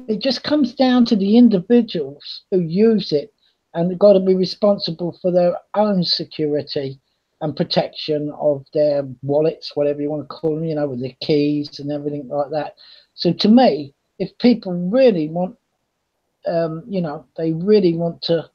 It just comes down to the individuals who use it, and they've got to be responsible for their own security and protection of their wallets, whatever you want to call them, you know, with their keys and everything like that. So to me, if people really want, you know, they really want to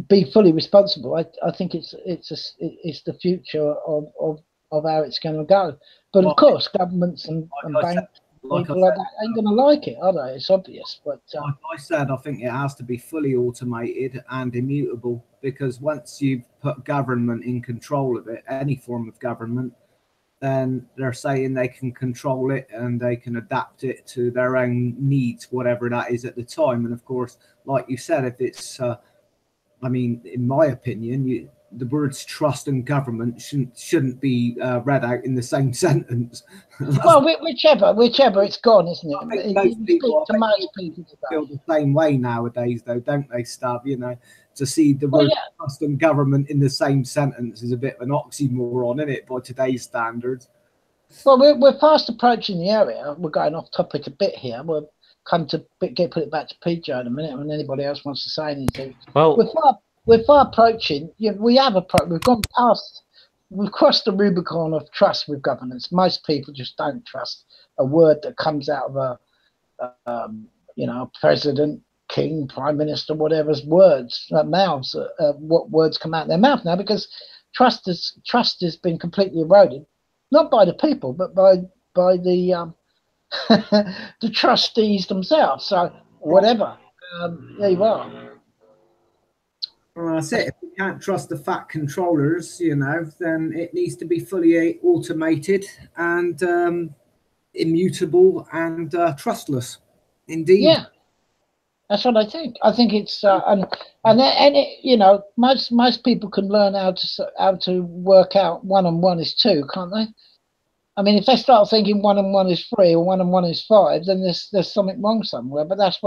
be fully responsible, I think it's the future of how it's going to go. But of course, governments and banks, people like that ain't going to like it, are they? It's obvious. But like I said, I think it has to be fully automated and immutable, because once you've put government in control of it, any form of government, then they're saying they can control it and they can adapt it to their own needs, whatever that is at the time. And of course, like you said, if it's, I mean, in my opinion, the words trust and government shouldn't be read out in the same sentence. Well, whichever, it's gone, isn't it? I think most people feel the same way nowadays, though, don't they, Stav? You know, to see the word trust and government in the same sentence is a bit of an oxymoron, isn't it, by today's standards? Well, we're fast approaching the area. We're going off topic a bit here. We'll come to put it back to PJ in a minute when anybody else wants to say anything. Well, we're far approaching. You know, we've gone past. We've crossed the Rubicon of trust with governance. Most people just don't trust a word that comes out of a, you know, president, king, prime minister, whatever's words, mouths. What words come out of their mouth now, because trust has been completely eroded not by the people, but by the the trustees themselves. So whatever, there you are. Well, that's it. If we can't trust the fat controllers, you know, then it needs to be fully automated and immutable and trustless. Indeed. Yeah, that's what I think. I think it's and it, you know, most people can learn how to work out 1 and 1 is 2, can't they? I mean, if they start thinking 1 and 1 is 3 or 1 and 1 is 5, then there's something wrong somewhere. But that's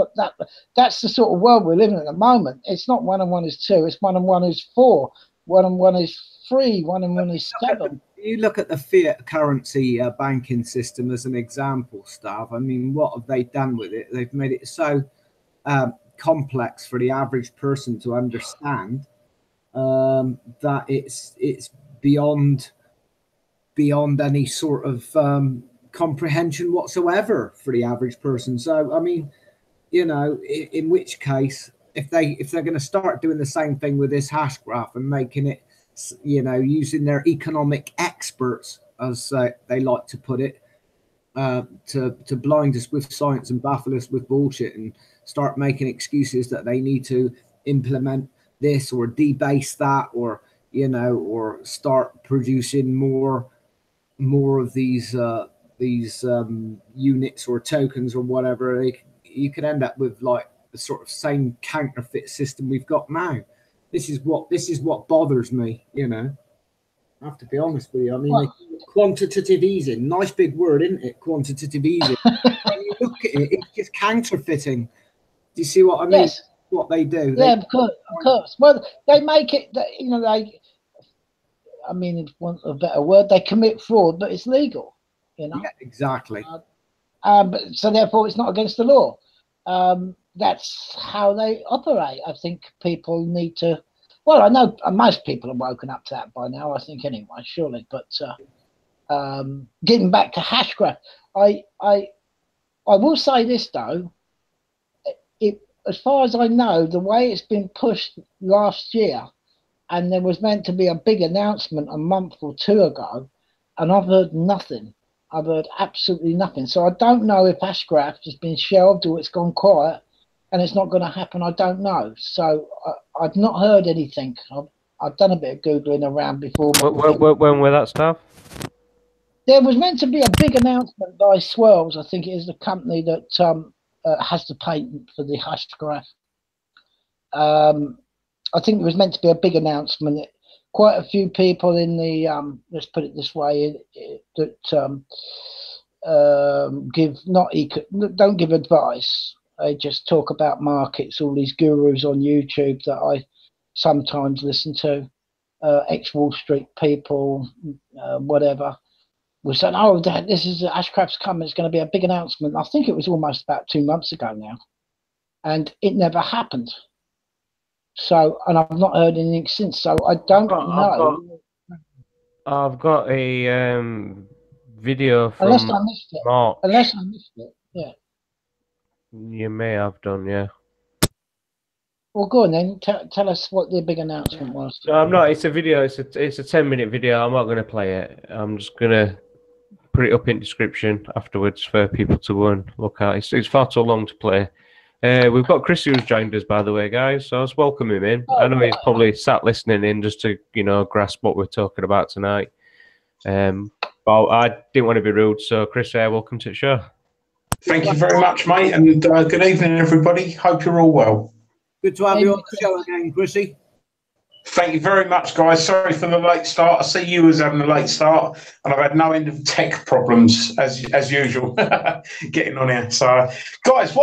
the sort of world we're living in at the moment. It's not 1 and 1 is 2. It's 1 and 1 is 4. 1 and 1 is 3. 1 and 1 is 7. You look at the fiat currency banking system as an example, Stav. I mean, what have they done with it? They've made it so complex for the average person to understand that it's beyond any sort of comprehension whatsoever for the average person. So, I mean, you know, in which case, if they're going to start doing the same thing with this hash graph and making it, you know, using their economic experts, as they like to put it, to blind us with science and baffle us with bullshit and start making excuses that they need to implement this or debase that, or, you know, or start producing more of these units or tokens or whatever, you could end up with like the sort of same counterfeit system we've got now. This is what bothers me, you know. I have to be honest with you. I mean, quantitative easing, nice big word, isn't it? Quantitative easing. When you look at it, it's just counterfeiting. Do you see what I mean? Yes. What they do? Yeah, of course. Well, they make it that, you know, I mean, if want a better word, they commit fraud, but it's legal, you know. Yeah, exactly. But so therefore, it's not against the law. That's how they operate. I think people need to. Well, I know most people have woken up to that by now. I think anyway, surely. But getting back to HashGraph, I will say this though. As far as I know, the way it's been pushed last year, and there was meant to be a big announcement a month or 2 ago, and I've heard nothing. I've heard absolutely nothing. So I don't know if HashGraph has been shelved or it's gone quiet and it's not going to happen. I don't know. So I've not heard anything. I've done a bit of Googling around before. When will that start? There was meant to be a big announcement by Swirls. I think it is the company that has the patent for the HashGraph. I think it was meant to be a big announcement. Quite a few people in the let's put it this way, that don't give advice. They just talk about markets. All these gurus on YouTube that I sometimes listen to, ex-Wall Street people, whatever, were saying, "Oh, this is HashGraph's coming. It's going to be a big announcement." I think it was almost about 2 months ago now, and it never happened. So, and I've not heard anything since. So I don't know. I've got a video from unless I missed it. March. Unless I missed it, yeah. You may have done, yeah. Well, go on then. Tell us what the big announcement was. No, I'm not. It's a video. It's a 10-minute video. I'm not going to play it. I'm just going to put it up in description afterwards for people to go and look at. It's far too long to play. We've got Chrisy who's joined us, by the way, guys. So let's welcome him in. I know he's probably sat listening in just to, you know, grasp what we're talking about tonight. But I didn't want to be rude, so Chrisy, welcome to the show. Thank you very much, mate, and good evening, everybody. Hope you're all well. Good to have you on the show again, Chrisy. Thank you very much, guys. Sorry for the late start. I see you was having a late start, and I've had no end of tech problems as usual getting on here. So, guys,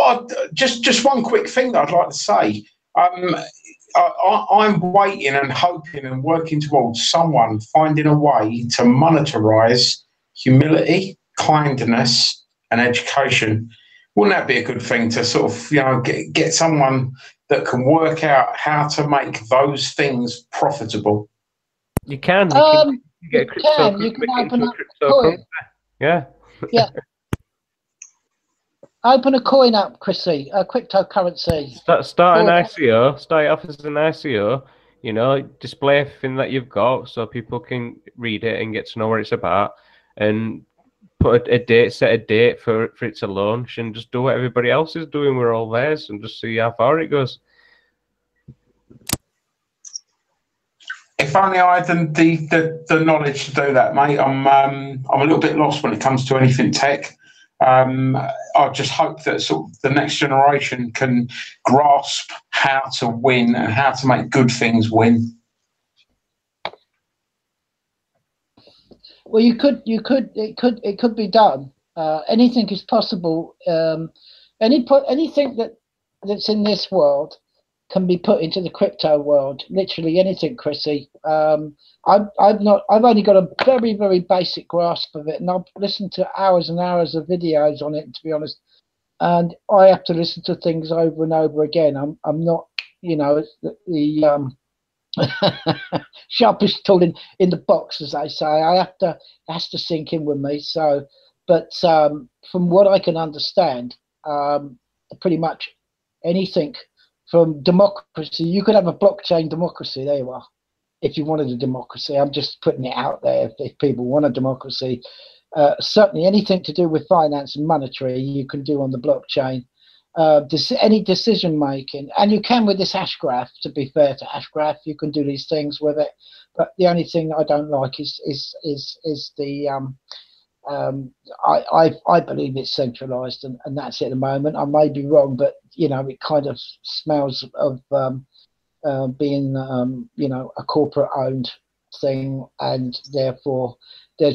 just one quick thing that I'd like to say. I'm waiting and hoping and working towards someone finding a way to monetize humility, kindness, and education. Wouldn't that be a good thing to sort of, you know, get someone that can work out how to make those things profitable? You can. You can get a crypto. You can open up a coin. Yeah. Yeah. Open a coin up, Chrisy. A cryptocurrency. Start an ICO. Start it off as an ICO. You know, display everything that you've got so people can read it and get to know what it's about. and put a date, set a date for it to launch, and just do what everybody else is doing. We're all theirs, and just see how far it goes. If only I had the knowledge to do that, mate. I'm a little bit lost when it comes to anything tech. I just hope that sort of the next generation can grasp how to win and how to make good things win. Well, it could be done. Anything is possible. Anything that's in this world can be put into the crypto world. Literally anything, Chrisy. I've only got a very, very basic grasp of it, and I've listened to hours and hours of videos on it, to be honest. And I have to listen to things over and over again. I'm not, you know, the sharpest tool in the box, as they say. It has to sink in with me. So, but from what I can understand, pretty much anything from democracy, you could have a blockchain democracy. There you are. If you wanted a democracy, I'm just putting it out there. If people want a democracy, certainly anything to do with finance and monetary, you can do on the blockchain. Any decision making, and you can with this HASHGRAPH. To be fair to HASHGRAPH, you can do these things with it. But the only thing I don't like is the I believe it's centralized, and that's it at the moment. I may be wrong, but you know, it kind of smells of being you know, a corporate owned thing, and therefore they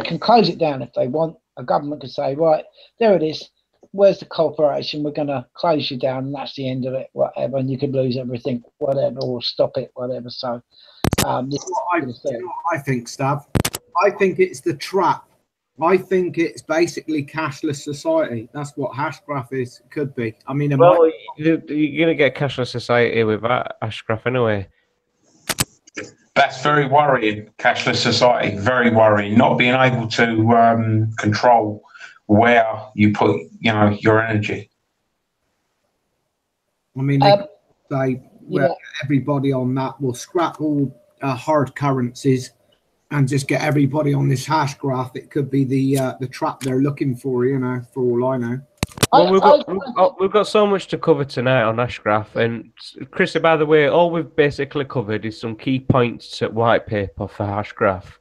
can close it down if they want. A government can say, right, there it is. Where's the corporation? We're going to close you down, and that's the end of it, whatever. And you could lose everything, whatever, or stop it, whatever. So, this is what I think, Stav. I think it's the trap. I think it's basically cashless society. That's what HASHGRAPH is. Could be. I mean, well, you're going to get cashless society with that HASHGRAPH anyway. That's very worrying. Cashless society, very worrying. Not being able to control where you put, you know, your energy. I mean, they say everybody on that will scrap all hard currencies and just get everybody on this HASHGRAPH. It could be the trap they're looking for, you know, for all I know. Well, we've got so much to cover tonight on HASHGRAPH, and Chrisy, by the way, all we've basically covered is some key points at white paper for HASHGRAPH.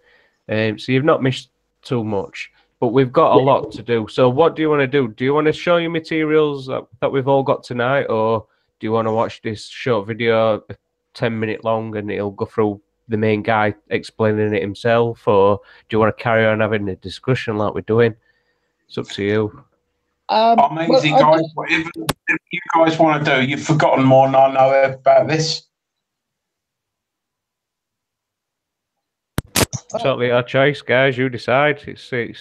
So you've not missed too much, but we've got a lot to do. So what do you want to do? Do you want to show your materials that we've all got tonight, or do you want to watch this short video, 10-minute long, and it'll go through the main guy explaining it himself, or do you want to carry on having a discussion like we're doing? It's up to you. Amazing, guys. Whatever you guys want to do, you've forgotten more than I know about this. Totally our choice, guys. You decide. It's you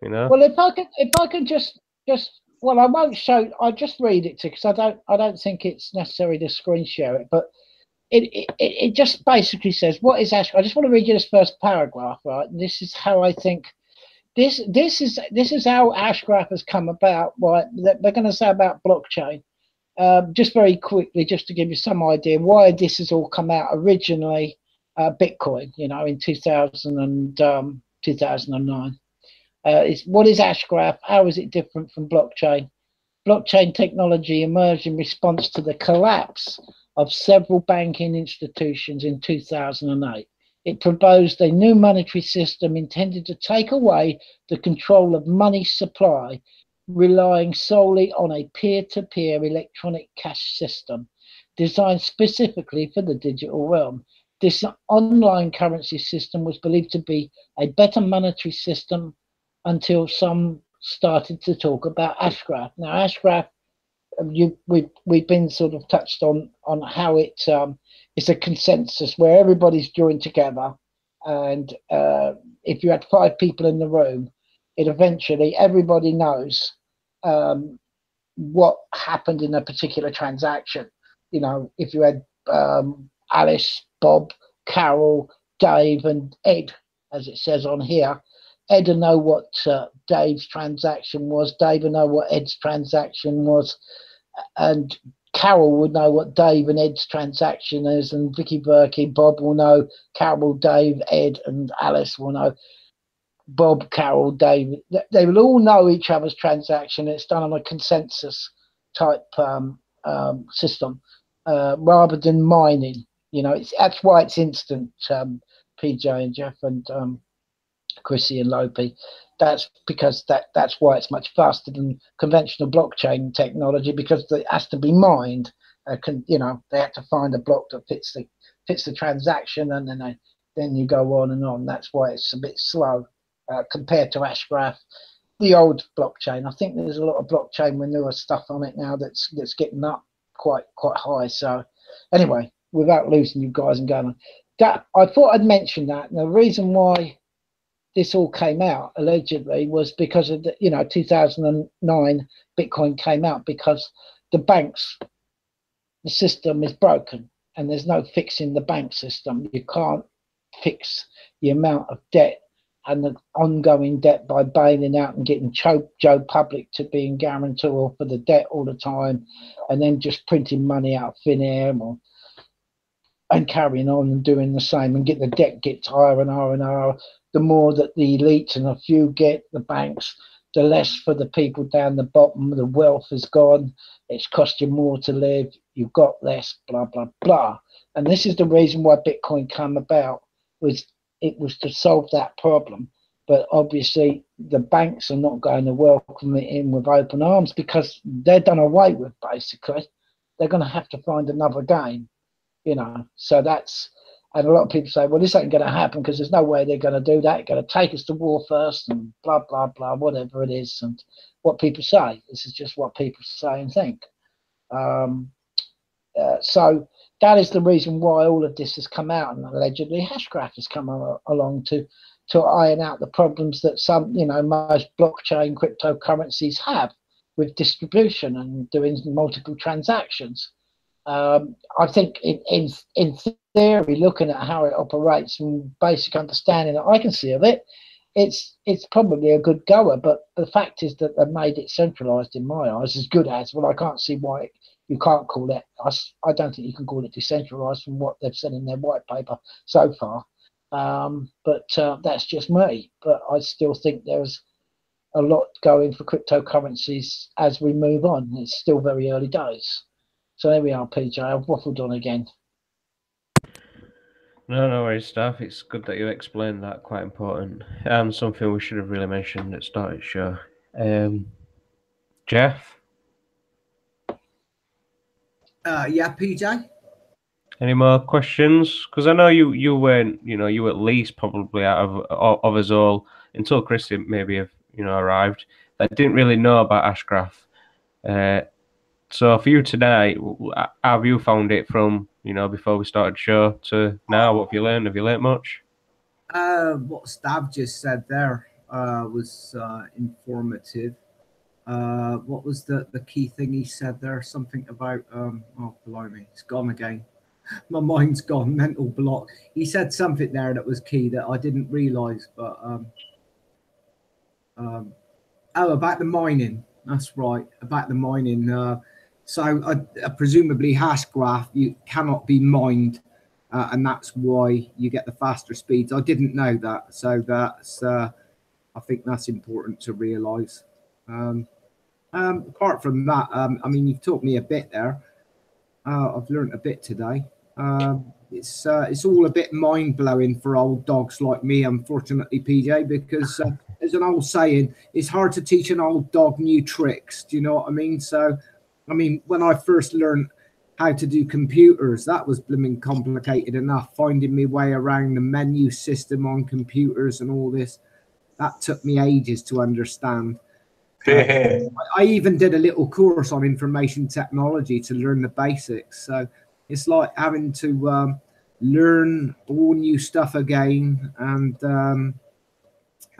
know. Well, if I can just well, I won't show. I'll just read it to because I don't think it's necessary to screen share it, but it just basically says what is HASHGRAPH. I just want to read you this first paragraph, right? And this is how I think. This is how HASHGRAPH has come about. Right, they're going to say about blockchain. Just very quickly, just to give you some idea why this has all come out originally. Bitcoin, you know, in 2009. What is HASHGRAPH? How is it different from blockchain? Blockchain technology emerged in response to the collapse of several banking institutions in 2008. It proposed a new monetary system intended to take away the control of money supply, relying solely on a peer-to-peer electronic cash system designed specifically for the digital realm. This online currency system was believed to be a better monetary system until some started to talk about HASHGRAPH. Now, HASHGRAPh, we've been sort of touched on how it's a consensus where everybody's joined together, and if you had 5 people in the room, it eventually everybody knows what happened in a particular transaction. You know, if you had Alice, Bob, Carol, Dave, and Ed, as it says on here, Ed will know what Dave's transaction was, Dave will know what Ed's transaction was, and Carol would know what Dave and Ed's transaction is, and Vicky Berkey, Bob will know Carol, Dave, Ed, and Alice will know Bob, Carol, Dave. They will all know each other's transaction. It's done on a consensus type system rather than mining. You know, that's why it's instant, PJ and Geoff and Chrisy and Lopi. That's because that's why it's much faster than conventional blockchain technology, because it has to be mined. You know, they have to find a block that fits the transaction, and then you go on and on. That's why it's a bit slow compared to HASHGRAPH, the old blockchain. I think there's a lot of blockchain with newer stuff on it now that's getting up quite high. So anyway, without losing you guys and going on, that I thought I'd mention that. And the reason why this all came out allegedly was because of the 2009 Bitcoin came out, because the banks, the system is broken and there's no fixing the bank system. You can't fix the amount of debt and the ongoing debt by bailing out and getting Joe Public to being guarantor for the debt all the time, and then just printing money out of thin air and carrying on and doing the same, and the debt gets higher and higher and higher. The more that the elites and a few get, the banks, the less for the people down the bottom. The wealth is gone. It's cost you more to live. You've got less, blah, blah, blah. And this is the reason why Bitcoin came about, it was to solve that problem. But obviously the banks are not going to welcome it in with open arms, because they're done away with, basically. They're going to have to find another game, So that's, and a lot of people say, well, this ain't going to happen because there's no way they're going to do that. They're going to take us to war first and blah, blah, blah, whatever it is. And what people say, this is just what people say and think. So that is the reason why all of this has come out, and allegedly HASHGRAPH has come along to iron out the problems that some, most blockchain cryptocurrencies have with distribution and doing multiple transactions. I think in theory, looking at how it operates and basic understanding that I can see of it, it's probably a good goer. But the fact is that they've made it centralized in my eyes, as good as. Well, I can't see why you can't call it. I don't think you can call it decentralized from what they've said in their white paper so far. But that's just me. But I still think there's a lot going for cryptocurrencies as we move on. It's still very early days. So there we are, PJ. I've waffled on again. No worries, Stav. It's good that you explained that. Quite important, and something we should have really mentioned at the start of the show. Geoff? Yeah, PJ? Any more questions? Because I know you weren't, you at least probably out of us all, until Chrisy maybe have, arrived, that didn't really know about HASHGRAPH. So for you tonight, how have you found it from, before we started the show to now? What have you learned? Have you learned much? What Stav just said there was informative. What was the key thing he said there? Something about, oh, blimey, it's gone again. My mind's gone, mental block. He said something there that was key that I didn't realise, but oh, about the mining. That's right, about the mining. So presumably HASHGRAPH, you cannot be mined, and that's why you get the faster speeds. I didn't know that, so that's I think that's important to realise. Apart from that, I mean, you've taught me a bit there. I've learned a bit today. It's all a bit mind-blowing for old dogs like me, unfortunately, PJ, because there's an old saying, it's hard to teach an old dog new tricks. Do you know what I mean? So, I mean, when I first learned how to do computers, that was blooming complicated enough. Finding my way around the menu system on computers and all this, that took me ages to understand. I even did a little course on information technology to learn the basics. So it's like having to learn all new stuff again.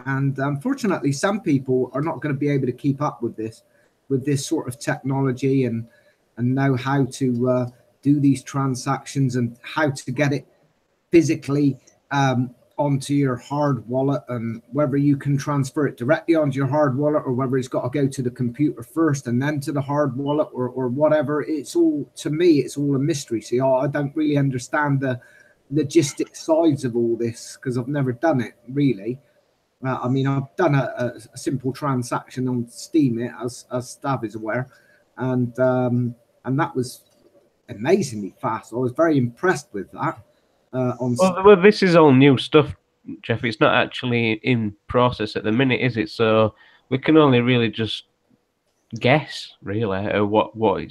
And unfortunately, some people are not going to be able to keep up with this sort of technology and know how to do these transactions and how to get it physically on onto your hard wallet, and whether you can transfer it directly onto your hard wallet or whether it's got to go to the computer first and then to the hard wallet or whatever, it's all, to me, it's all a mystery. See, I don't really understand the logistic sides of all this because I've never done it really. I mean, I've done a simple transaction on Steam, as Stav is aware, and that was amazingly fast. I was very impressed with that. Well, this is all new stuff, Geoff. It's not actually in process at the minute, is it? So we can only really just guess, really,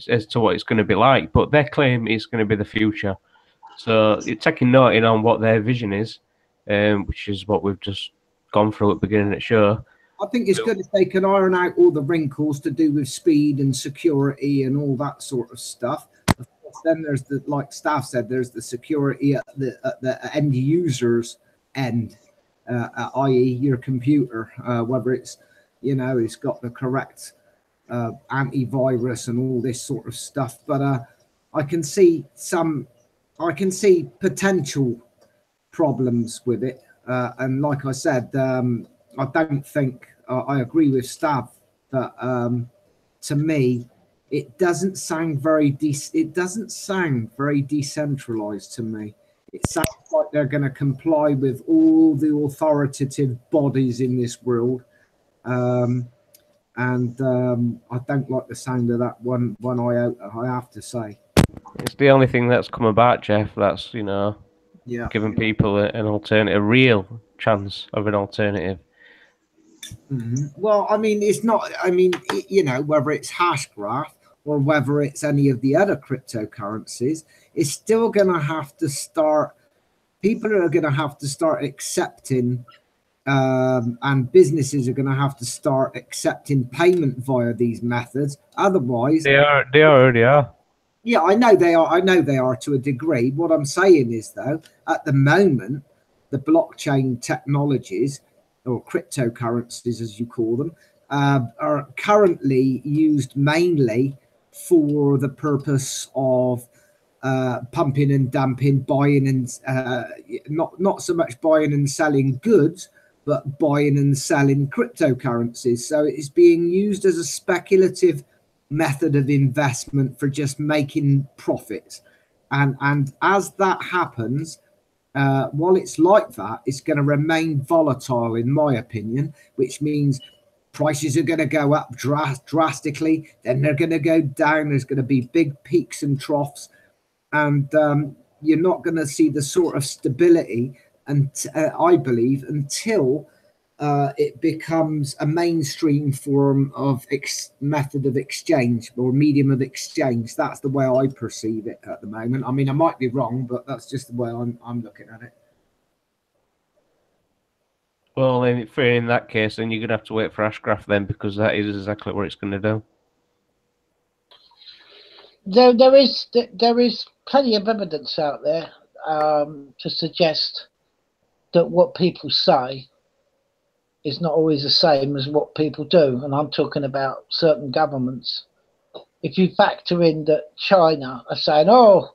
as to what it's going to be like. But their claim is going to be the future. So you're taking note in on what their vision is, which is what we've just gone through at the beginning of the show. I think it's good if they can iron out all the wrinkles to do with speed and security and all that sort of stuff. Of course, then there's the, like Stav said, there's the security at the end user's end, i.e. your computer, whether it's, you know, it's got the correct antivirus and all this sort of stuff. But I can see potential problems with it. And like I said, I don't think I agree with Stav that to me it doesn't sound very decentralized to me. It sounds like they're going to comply with all the authoritative bodies in this world, and I don't like the sound of that one iota, I have to say. It's the only thing that's come about, Geoff. That's, you know, giving people an alternative, a real chance of an alternative. Well, I mean, it's not, I mean, you know, whether it's HASHGRAPH or whether it's any of the other cryptocurrencies, it's still going to have to start, people are going to have to start accepting, and businesses are going to have to start accepting payment via these methods. Otherwise, they already are. Yeah, I know they are. I know they are to a degree. What I'm saying is, though, at the moment, the blockchain technologies, or cryptocurrencies as you call them, are currently used mainly for the purpose of pumping and dumping, buying and not so much buying and selling goods, but buying and selling cryptocurrencies. So it's being used as a speculative method of investment for just making profits. And as that happens, while it's like that, it's going to remain volatile, in my opinion, which means prices are going to go up drastically, then they're going to go down. There's going to be big peaks and troughs, and you're not going to see the sort of stability, and I believe, until it becomes a mainstream form of method of exchange or medium of exchange. That's the way I perceive it at the moment. I mean, I might be wrong, but that's just the way I'm looking at it. Well, in that case, then you're going to have to wait for HASHGRAPH then, because that is exactly what it's going to do. There is plenty of evidence out there to suggest that what people say is not always the same as what people do, and I'm talking about certain governments. If you factor in that China are saying, "Oh,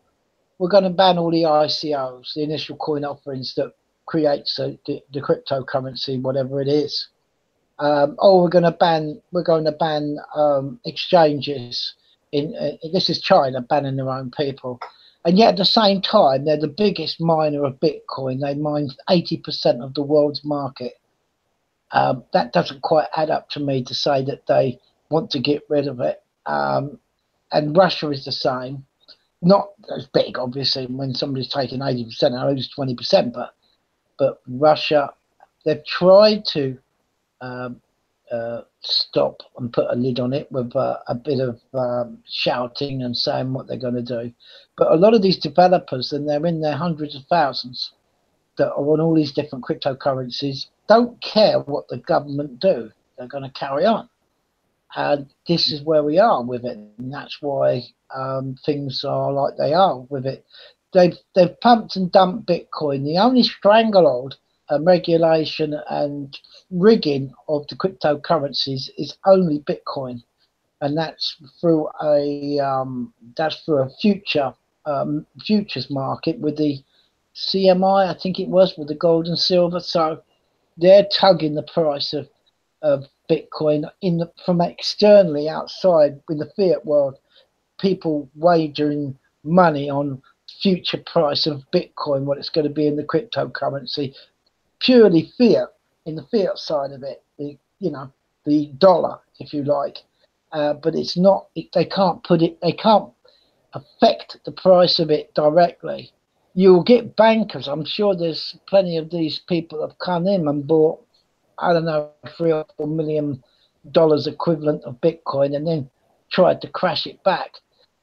we're going to ban all the ICOs, the initial coin offerings that creates the cryptocurrency, whatever it is," we're going to ban exchanges. This is China banning their own people, and yet at the same time they're the biggest miner of Bitcoin. They mine 80% of the world's market. That doesn't quite add up to me to say that they want to get rid of it. And Russia is the same. Not as big, obviously, when somebody's taking 80%, I lose 20%, but Russia, they've tried to stop and put a lid on it with a bit of shouting and saying what they're going to do. But a lot of these developers, and they're in their hundreds of thousands, that are on all these different cryptocurrencies, don't care what the government do. They're going to carry on. And this is where we are with it. And that's why things are like they are with it. They've pumped and dumped Bitcoin. The only stranglehold regulation and rigging of the cryptocurrencies is only Bitcoin. And that's through a futures market with the CMI, I think it was, with the gold and silver. So they're tugging the price of Bitcoin from externally outside with the fiat world. People wagering money on future price of Bitcoin, what it's going to be in the cryptocurrency, purely fiat, in the fiat side of it, the dollar, if you like. But it's not, they can't affect the price of it directly. You'll get bankers. I'm sure there's plenty of these people that have come in and bought, I don't know, $3 or $4 million equivalent of Bitcoin and then tried to crash it back.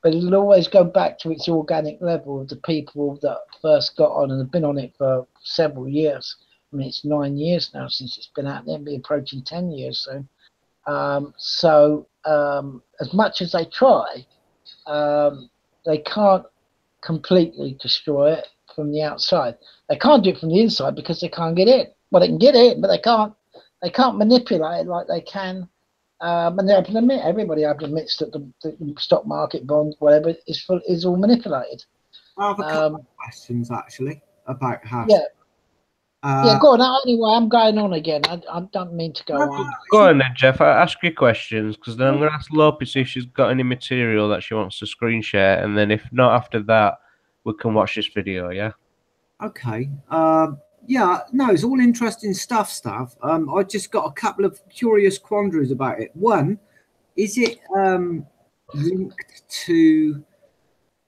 But it'll always go back to its organic level of the people that first got on and have been on it for several years. I mean, it's 9 years now since it's been out there, it'll be approaching 10 years soon. As much as they try, they can't completely destroy it from the outside. They can't do it from the inside because they can't get in. Well, they can get in, but they can't manipulate it like they can. And they open admit, everybody admits that the stock market, bonds, whatever, is all manipulated. I have a couple of questions actually about hash. Yeah, go on. Anyway, I'm going on again. I don't mean to go on. Go on then, Geoff. Ask your questions, because then I'm going to ask Lopi see if she's got any material that she wants to screen share, and then if not, after that, we can watch this video, yeah? Okay. Yeah, no, it's all interesting stuff, Stav. I just got a couple of curious quandaries about it. One, is it linked to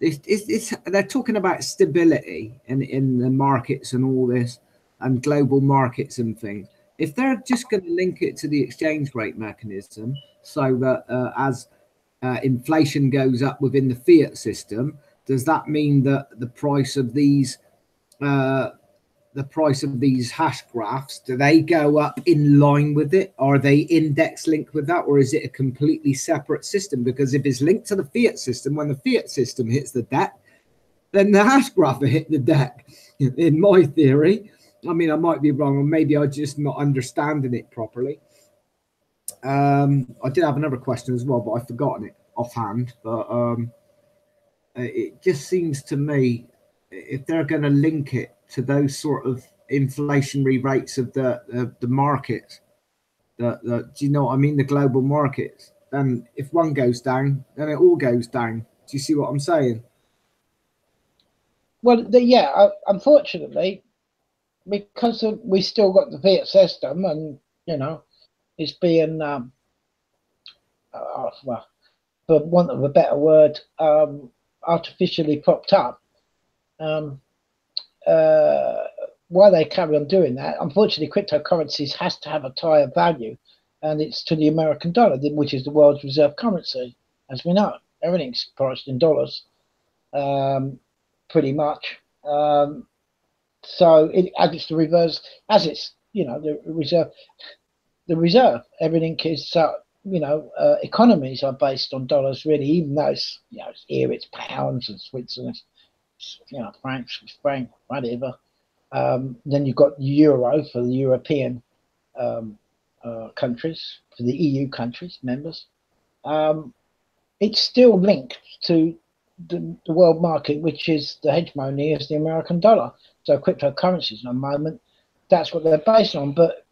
this? They're talking about stability in the markets and all this, and global markets and things. If they're just going to link it to the exchange rate mechanism, so that as inflation goes up within the fiat system, does that mean that the price of these hash graphs, do they go up in line with it? Are they index linked with that, or is it a completely separate system? Because if it's linked to the fiat system, when the fiat system hits the deck, then the hash graph will hit the deck. In my theory, I mean, I might be wrong, or maybe I'm just not understanding it properly. I did have another question as well, but I've forgotten it offhand. But it just seems to me, if they're going to link it to those sort of inflationary rates of the market, do you know what I mean? The global markets. Then if one goes down, then it all goes down. Do you see what I'm saying? Well, unfortunately, because we still got the fiat system, and it's being well, for want of a better word, artificially propped up. Why they carry on doing that? Unfortunately, cryptocurrencies has to have a tie of value, and it's to the American dollar, which is the world's reserve currency, as we know. Everything's priced in dollars, pretty much. So as it's the reverse, as it's the reserve. Everything is economies are based on dollars, really. Even though it's here it's pounds and Switzerland, francs, franc, whatever. Then you've got euro for the European countries, for the EU countries, members. It's still linked to the world market, which is the hegemony is the American dollar. So cryptocurrencies at the moment, that's what they're based on. But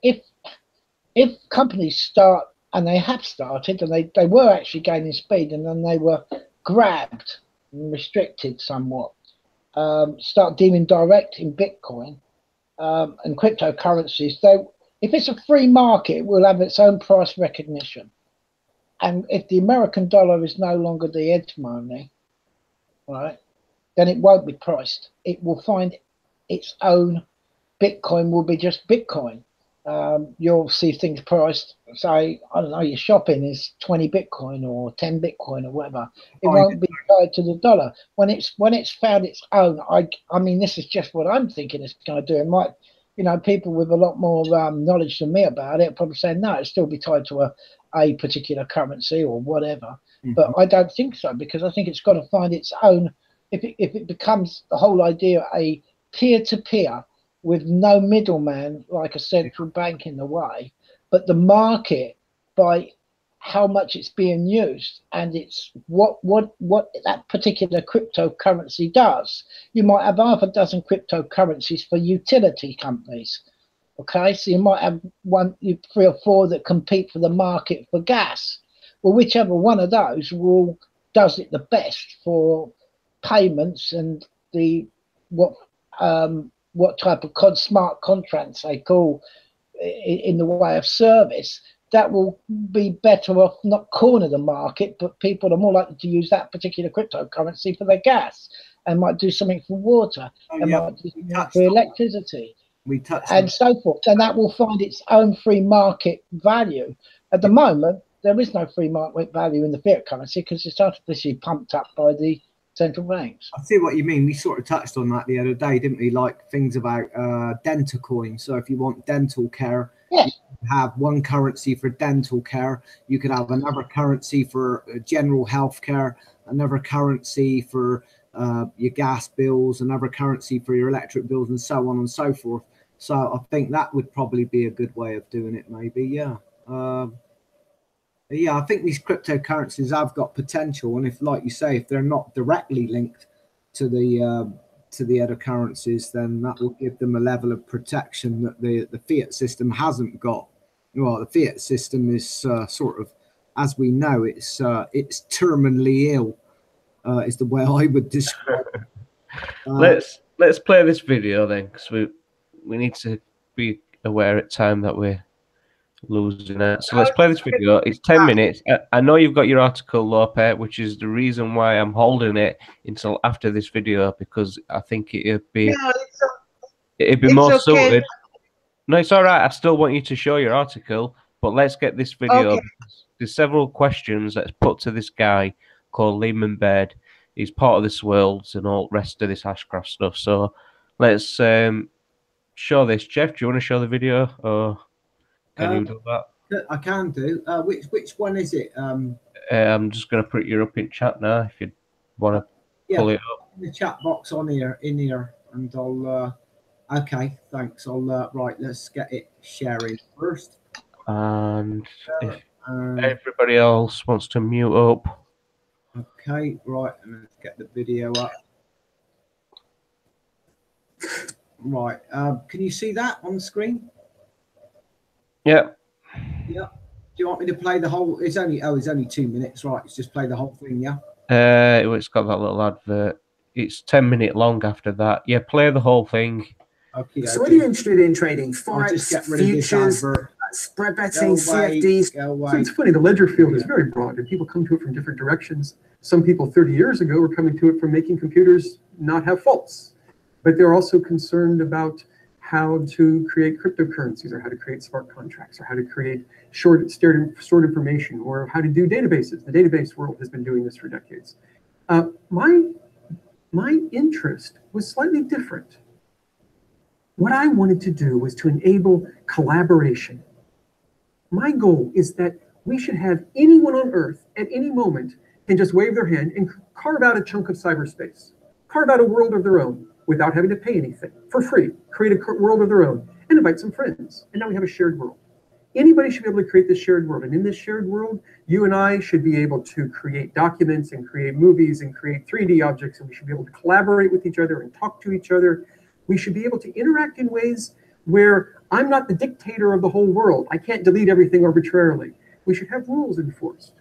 if companies start, and they have started, and they were actually gaining speed, and then they were grabbed and restricted somewhat, start dealing direct in Bitcoin and cryptocurrencies. If it's a free market, it will have its own price recognition. And if the American dollar is no longer the hegemony, right, then it won't be priced. It will find its own. Bitcoin will be just Bitcoin. You'll see things priced, say, I don't know, your shopping is 20 Bitcoin or 10 Bitcoin or whatever. It won't be tied to the dollar. When it's found its own, I mean, this is just what I'm thinking it's going to do. It might, people with a lot more knowledge than me about it probably say, no, it'll still be tied to a particular currency or whatever. Mm-hmm. But I don't think so, because I think it's got to find its own. If it becomes the whole idea a peer-to-peer with no middleman, like a central bank in the way, but the market by how much it's being used, and it's what that particular cryptocurrency does. You might have half a dozen cryptocurrencies for utility companies. Okay, so you might have 3 or 4 that compete for the market for gas. Well, whichever one of those does it the best for payments and what type of smart contracts they call in the way of service, that will be better off, not corner the market, but people are more likely to use that particular cryptocurrency for their gas, and might do something for water, and might do something for electricity, and so forth. And that will find its own free market value. At the moment, there is no free market value in the fiat currency because it's artificially pumped up by the central banks. I see what you mean. We sort of touched on that the other day, didn't we? Like things about dental coins. So if you want dental care, yes, you have one currency for dental care. You could have another currency for general health care, another currency for your gas bills, another currency for your electric bills, and so on and so forth. So I think that would probably be a good way of doing it, maybe. Yeah. Yeah, I think these cryptocurrencies have got potential, and if, like you say, if they're not directly linked to the other currencies, then that will give them a level of protection that the fiat system hasn't got. Well, the fiat system is sort of, as we know, it's terminally ill, is the way I would describe it. Let's play this video then, because we need to be aware at time that we're losing it. So let's play this video. It's 10 minutes. I know you've got your article, Lopi, which is the reason why I'm holding it until after this video, because I think it'd be more suited. No, it's all right. I still want you to show your article, but let's get this video. Okay. There's several questions that's put to this guy called Lehman Baird. He's part of this world and all the rest of this HASHGRAPH stuff. So let's show this. Geoff, do you want to show the video, or can you do that? I can do. Which one is it? I'm just going to put you up in chat now if you want to pull it up. In the chat box in here, and I'll. Okay, thanks. I'll right. Let's get it sharing first. And if everybody else wants to mute up. Okay, right, and let's get the video up. Right, can you see that on the screen? Yeah. Yeah. Do you want me to play the whole? It's only 2 minutes, right? It's just play the whole thing, yeah. It's got that little advert. It's 10-minute long after that. Yeah, play the whole thing. Okay. So whether you're interested in trading forex, futures, spread betting, CFDs, so it's funny, the ledger field is very broad and people come to it from different directions. Some people 30 years ago were coming to it from making computers not have faults, but they're also concerned about how to create cryptocurrencies, or how to create smart contracts, or how to create stored information, or how to do databases. The database world has been doing this for decades. My interest was slightly different. What I wanted to do was to enable collaboration. My goal is that we should have anyone on Earth at any moment can just wave their hand and carve out a chunk of cyberspace, carve out a world of their own without having to pay anything, for free, create a world of their own, and invite some friends. And now we have a shared world. Anybody should be able to create this shared world. And in this shared world, you and I should be able to create documents and create movies and create 3D objects, and we should be able to collaborate with each other and talk to each other. We should be able to interact in ways where I'm not the dictator of the whole world. I can't delete everything arbitrarily. We should have rules enforced.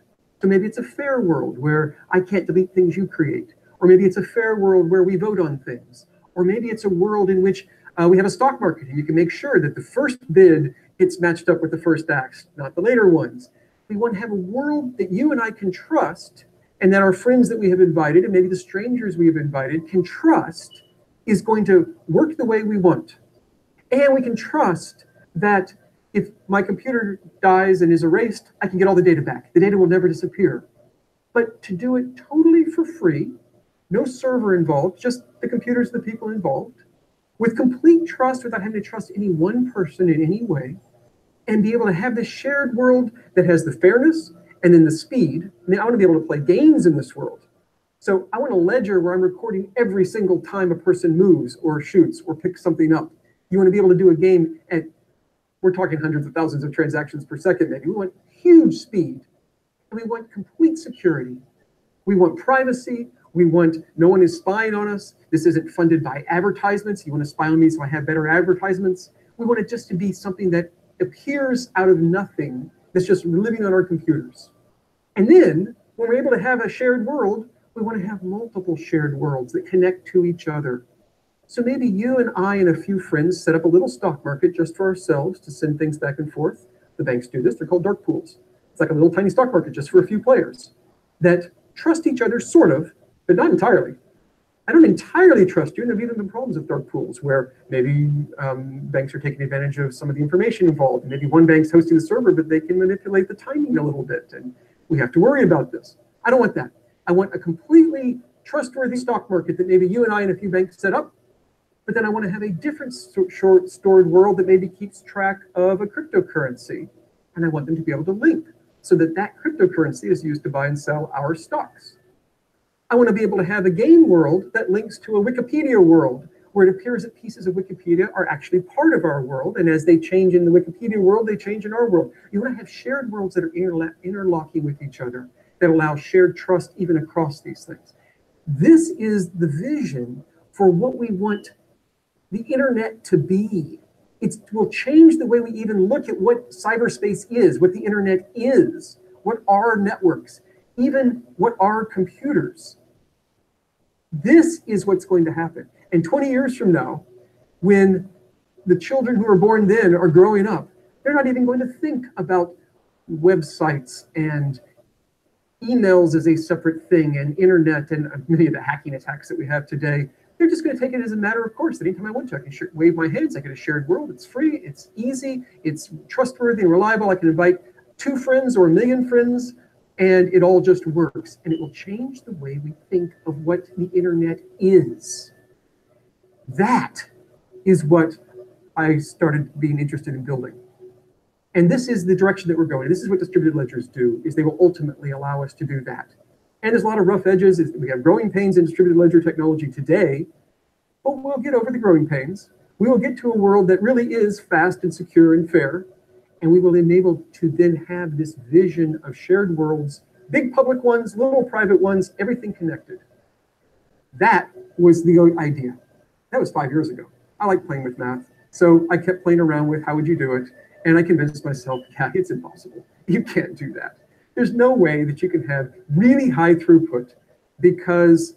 So maybe it's a fair world where I can't delete things you create. Or maybe it's a fair world where we vote on things. Or maybe it's a world in which we have a stock market and you can make sure that the first bid gets matched up with the first act, not the later ones. We want to have a world that you and I can trust, and that our friends that we have invited, and maybe the strangers we have invited, can trust is going to work the way we want. And we can trust that if my computer dies and is erased, I can get all the data back. The data will never disappear. But to do it totally for free, no server involved, just the computers of the people involved, with complete trust without having to trust any one person in any way, and be able to have this shared world that has the fairness and then the speed. I mean, I want to be able to play games in this world. So I want a ledger where I'm recording every single time a person moves or shoots or picks something up. You want to be able to do a game at, we're talking hundreds of thousands of transactions per second, maybe. We want huge speed. And we want complete security. We want privacy. We want no one is spying on us. This isn't funded by advertisements. You want to spy on me so I have better advertisements. We want it just to be something that appears out of nothing, that's just living on our computers. And then when we're able to have a shared world, we want to have multiple shared worlds that connect to each other. So maybe you and I and a few friends set up a little stock market just for ourselves to send things back and forth. The banks do this. They're called dark pools. It's like a little tiny stock market just for a few players that trust each other, sort of, but not entirely. I don't entirely trust you, and there have even been problems with dark pools where maybe banks are taking advantage of some of the information involved. And maybe one bank's hosting the server, but they can manipulate the timing a little bit, and we have to worry about this. I don't want that. I want a completely trustworthy stock market that maybe you and I and a few banks set up, but then I want to have a different stored world that maybe keeps track of a cryptocurrency, and I want them to be able to link so that that cryptocurrency is used to buy and sell our stocks. I want to be able to have a game world that links to a Wikipedia world where it appears that pieces of Wikipedia are actually part of our world. And as they change in the Wikipedia world, they change in our world. You want to have shared worlds that are interlocking with each other, that allow shared trust even across these things. This is the vision for what we want the internet to be. It will change the way we even look at what cyberspace is, what the internet is, what are networks, even what are computers. This is what's going to happen. And 20 years from now, when the children who are born then are growing up, they're not even going to think about websites and emails as a separate thing and internet and many of the hacking attacks that we have today. They're just going to take it as a matter of course. That anytime I want to, I can wave my hands. I get a shared world. It's free. It's easy. It's trustworthy and reliable. I can invite 2 friends or 1 million friends, and it all just works. And it will change the way we think of what the internet is. That is what I started being interested in building. And this is the direction that we're going. This is what distributed ledgers do, is they will ultimately allow us to do that. And there's a lot of rough edges. We have growing pains in distributed ledger technology today, but we'll get over the growing pains. We will get to a world that really is fast and secure and fair, and we will enable to then have this vision of shared worlds, big public ones, little private ones, everything connected. That was the idea. That was 5 years ago. I like playing with math, so I kept playing around with how would you do it, and I convinced myself, yeah, it's impossible. You can't do that. There's no way that you can have really high throughput because,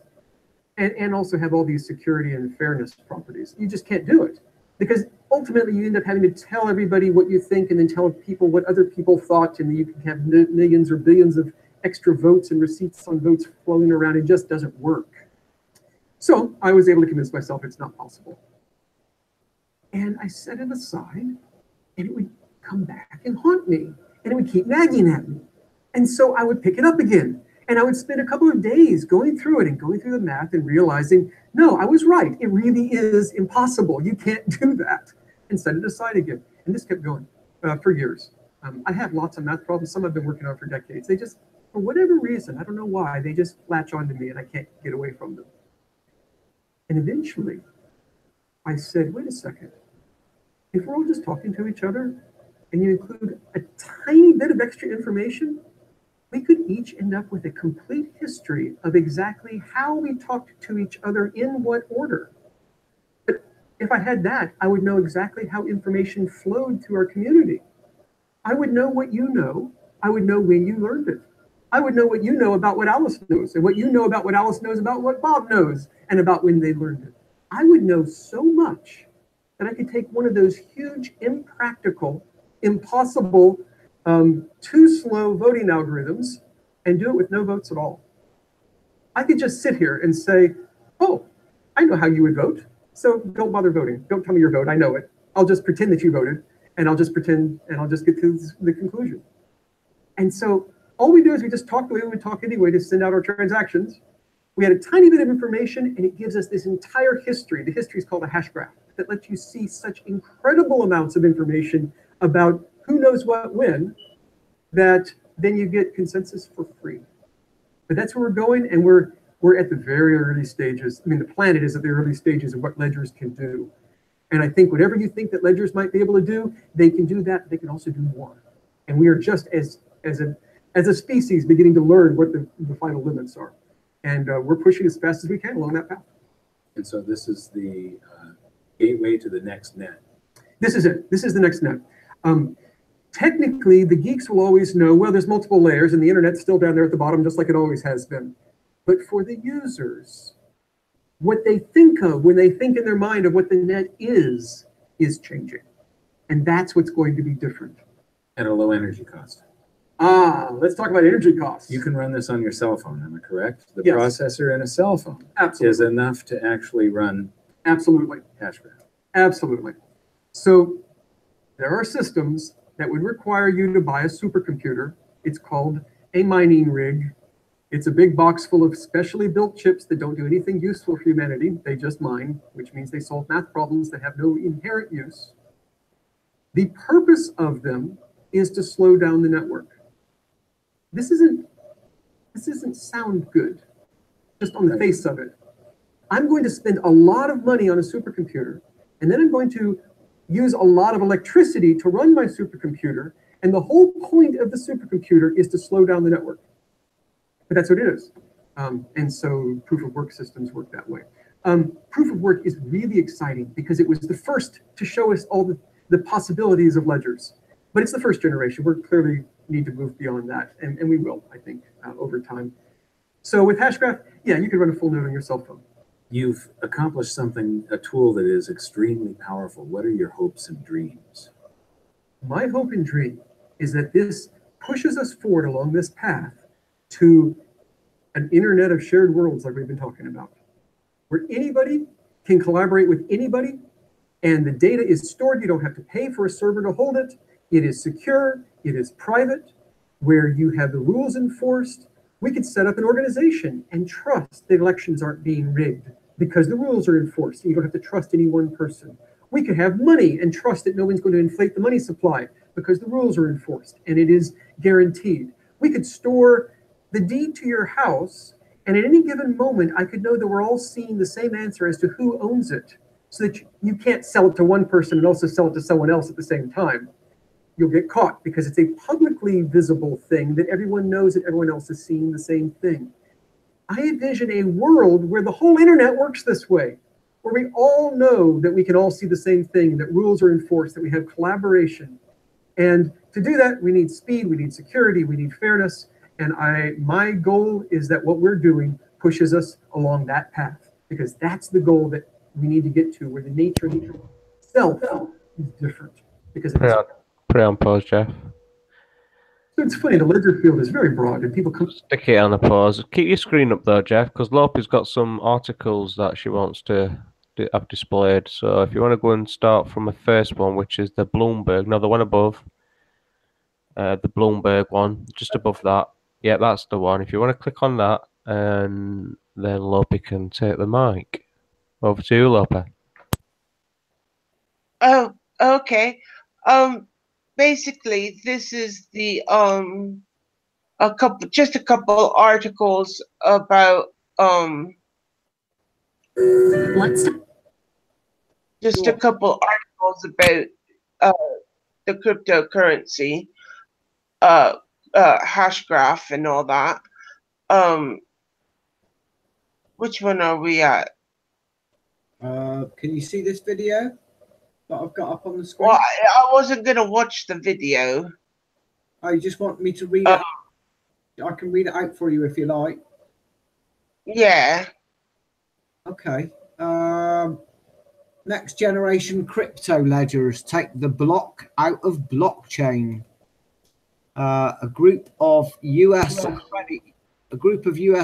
and also have all these security and fairness properties. You just can't do it because ultimately you end up having to tell everybody what you think and then tell people what other people thought, and you can have millions or billions of extra votes and receipts on votes flowing around. It just doesn't work. So I was able to convince myself it's not possible. And I set it aside, and it would come back and haunt me, and it would keep nagging at me. And so I would pick it up again, and I would spend a couple of days going through it and going through the math and realizing, no, I was right. It really is impossible. You can't do that. And set it aside again. And this kept going for years. I have lots of math problems. Some I've been working on for decades. They just, for whatever reason, I don't know why, they just latch onto me and I can't get away from them. And eventually I said, wait a second. If we're all just talking to each other and you include a tiny bit of extra information, we could each end up with a complete history of exactly how we talked to each other in what order. But if I had that, I would know exactly how information flowed through our community. I would know what you know. I would know when you learned it. I would know what you know about what Alice knows, and what you know about what Alice knows about what Bob knows, and about when they learned it. I would know so much that I could take one of those huge, impractical, impossible, too slow voting algorithms and do it with no votes at all. I could just sit here and say, oh, I know how you would vote, so don't bother voting. Don't tell me your vote, I know it. I'll just pretend that you voted, and I'll just pretend, and I'll just get to the conclusion. And so all we do is we just talk the way we would talk anyway to send out our transactions. We had a tiny bit of information, and it gives us this entire history. The history is called a hash graph that lets you see such incredible amounts of information about who knows what when, that then you get consensus for free. But that's where we're going, and we're at the very early stages. I mean, the planet is at the early stages of what ledgers can do. And I think whatever you think that ledgers might be able to do, they can do that, but they can also do more. And we are just as as a species beginning to learn what the final limits are. And we're pushing as fast as we can along that path. And so this is the gateway to the next net. This is it. This is the next net. Technically, the geeks will always know, well, there's multiple layers and the internet's still down there at the bottom, just like it always has been. But for the users, what they think of when they think in their mind of what the net is changing. And that's what's going to be different. At a low energy cost. Let's talk about energy costs. You can run this on your cell phone, am I correct? The Yes. processor in a cell phone is enough to actually run Absolutely. HashGraph. Absolutely. So there are systems that would require you to buy a supercomputer. It's called a mining rig. It's a big box full of specially built chips that don't do anything useful for humanity. They just mine, which means they solve math problems that have no inherent use. The purpose of them is to slow down the network. This doesn't sound good, just on the face of it. I'm going to spend a lot of money on a supercomputer, and then I'm going to use a lot of electricity to run my supercomputer, and the whole point of the supercomputer is to slow down the network. But that's what it is. And so proof of work systems work that way. Proof of work is really exciting because it was the first to show us all the possibilities of ledgers. But it's the first generation. We're clearly need to move beyond that, and we will, I think, over time. So with HashGraph, yeah, you can run a full node on your cell phone. You've accomplished something, a tool that is extremely powerful. What are your hopes and dreams? My hope and dream is that this pushes us forward along this path to an internet of shared worlds like we've been talking about, where anybody can collaborate with anybody, and the data is stored. You don't have to pay for a server to hold it. It is secure, it is private, where you have the rules enforced. We could set up an organization and trust the elections aren't being rigged because the rules are enforced. You don't have to trust any one person. We could have money and trust that no one's going to inflate the money supply because the rules are enforced and it is guaranteed. We could store the deed to your house, and at any given moment, I could know that we're all seeing the same answer as to who owns it, so that you can't sell it to one person and also sell it to someone else at the same time. You'll get caught because it's a publicly visible thing that everyone knows that everyone else is seeing the same thing. I envision a world where the whole internet works this way, where we all know that we can all see the same thing, that rules are enforced, that we have collaboration. And to do that, we need speed, we need security, we need fairness. And my goal is that what we're doing pushes us along that path, because that's the goal that we need to get to, where the nature of itself is different. Because Put it on pause, Geoff. So it's funny, the ledger field is very broad, and people come. Stick it on a pause. Keep your screen up though, Geoff, because Lopi's got some articles that she wants to have displayed. So if you want to go and start from the first one, which is the Bloomberg, no, the one above, the Bloomberg one, just above that. Yeah, that's the one. If you want to click on that, and then Lopi can take the mic. Over to you, Lopi. Oh, okay. Basically, this is the a couple articles about just a couple articles about the cryptocurrency, HashGraph and all that. Which one are we at? Can you see this video that I've got up on the screen? Well, I wasn't going to watch the video. Oh, you just want me to read it? I can read it out for you if you like. Yeah. Okay. Next generation crypto ledgers take the block out of blockchain. A group of US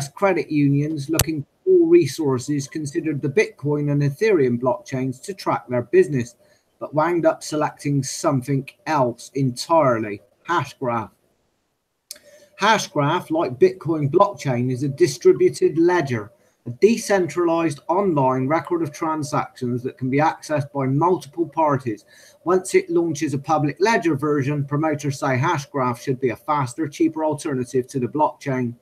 credit unions looking for resources considered the Bitcoin and Ethereum blockchains to track their business, but wound up selecting something else entirely: HashGraph. HashGraph, like Bitcoin blockchain, is a distributed ledger, a decentralized online record of transactions that can be accessed by multiple parties. Once it launches a public ledger version, promoters say HashGraph should be a faster, cheaper alternative to the blockchain.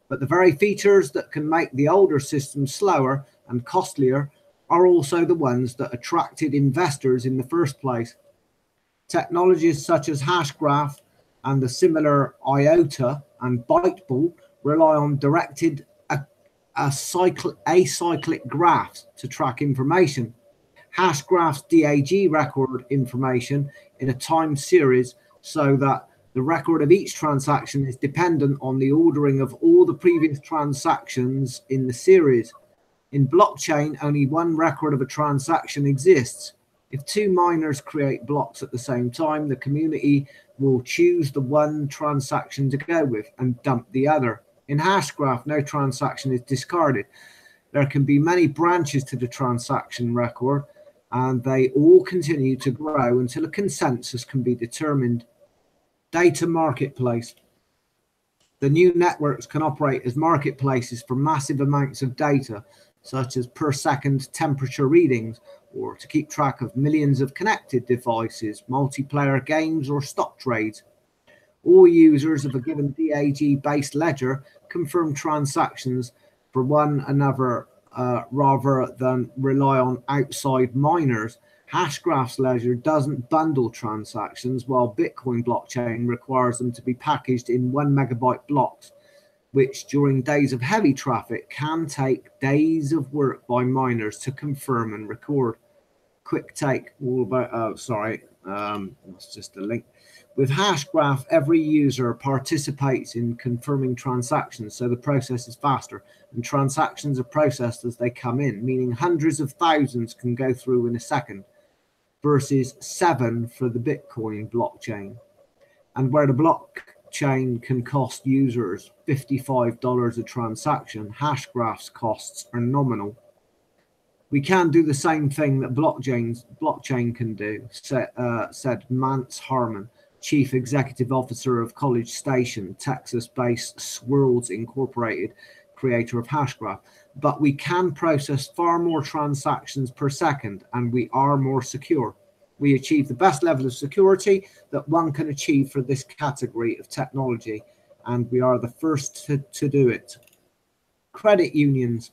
But the very features that can make the older system slower and costlier are also the ones that attracted investors in the first place. Technologies such as HashGraph and the similar IOTA and Byteball rely on directed acyclic graphs to track information. HashGraphs DAG record information in a time series so that the record of each transaction is dependent on the ordering of all the previous transactions in the series. In blockchain, only one record of a transaction exists. If two miners create blocks at the same time, the community will choose the one transaction to go with and dump the other. In HashGraph, no transaction is discarded. There can be many branches to the transaction record, and they all continue to grow until a consensus can be determined. Data marketplace. The new networks can operate as marketplaces for massive amounts of data, such as per second temperature readings, or to keep track of millions of connected devices, multiplayer games, or stock trades. All users of a given DAG-based ledger confirm transactions for one another rather than rely on outside miners. HashGraph's ledger doesn't bundle transactions, while Bitcoin blockchain requires them to be packaged in 1 megabyte blocks, which during days of heavy traffic can take days of work by miners to confirm and record. Quick take, all about, that's just a link. With HashGraph, every user participates in confirming transactions, so the process is faster, and transactions are processed as they come in, meaning hundreds of thousands can go through in a second, versus 7 for the Bitcoin blockchain. And where the blockchain can cost users $55 a transaction, HashGraph's costs are nominal. We can do the same thing that blockchain can do, said Mance Harmon, Chief Executive Officer of College Station, Texas-based Swirls Incorporated, creator of HashGraph. But we can process far more transactions per second, and we are more secure. We achieve the best level of security that one can achieve for this category of technology, and we are the first to do it. Credit unions.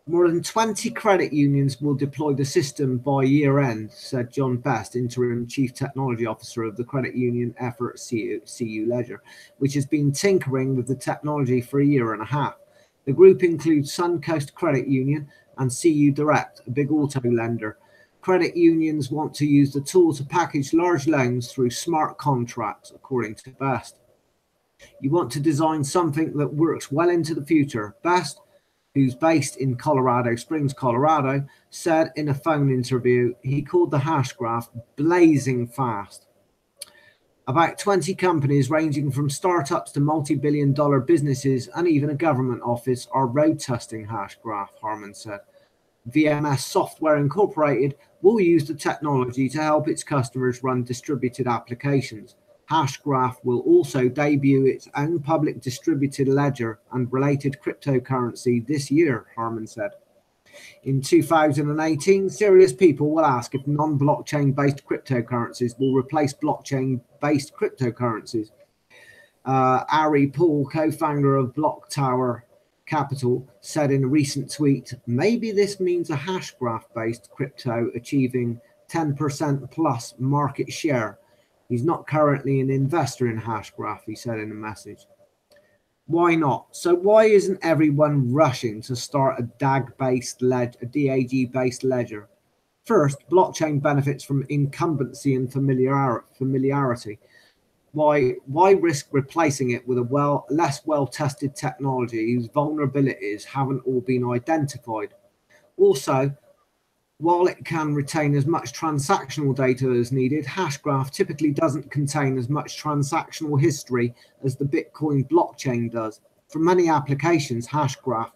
More than 20 credit unions will deploy the system by year end, said John Best, Interim Chief Technology Officer of the credit union effort CU Ledger, which has been tinkering with the technology for a year and a half. The group includes Suncoast Credit Union and CU Direct, a big auto lender. Credit unions want to use the tool to package large loans through smart contracts, according to Best. You want to design something that works well into the future. Best, who's based in Colorado Springs, Colorado, said in a phone interview he called the HashGraph blazing fast. About 20 companies ranging from startups to multi-billion-dollar businesses and even a government office are road testing HashGraph, Harmon said. VMS Software Incorporated will use the technology to help its customers run distributed applications. HashGraph will also debut its own public distributed ledger and related cryptocurrency this year, Harmon said. In 2018, serious people will ask if non-blockchain-based cryptocurrencies will replace blockchain-based cryptocurrencies. Ari Paul, co-founder of Block Tower Capital, said in a recent tweet, maybe this means a HashGraph-based crypto achieving 10% plus market share. He's not currently an investor in HashGraph, he said in a message. Why not? So why isn't everyone rushing to start a DAG-based ledger, a DAG-based ledger? First, blockchain benefits from incumbency and familiarity. Why risk replacing it with a less well-tested technology whose vulnerabilities haven't all been identified? Also, while it can retain as much transactional data as needed, HashGraph typically doesn't contain as much transactional history as the Bitcoin blockchain does. For many applications, HashGraph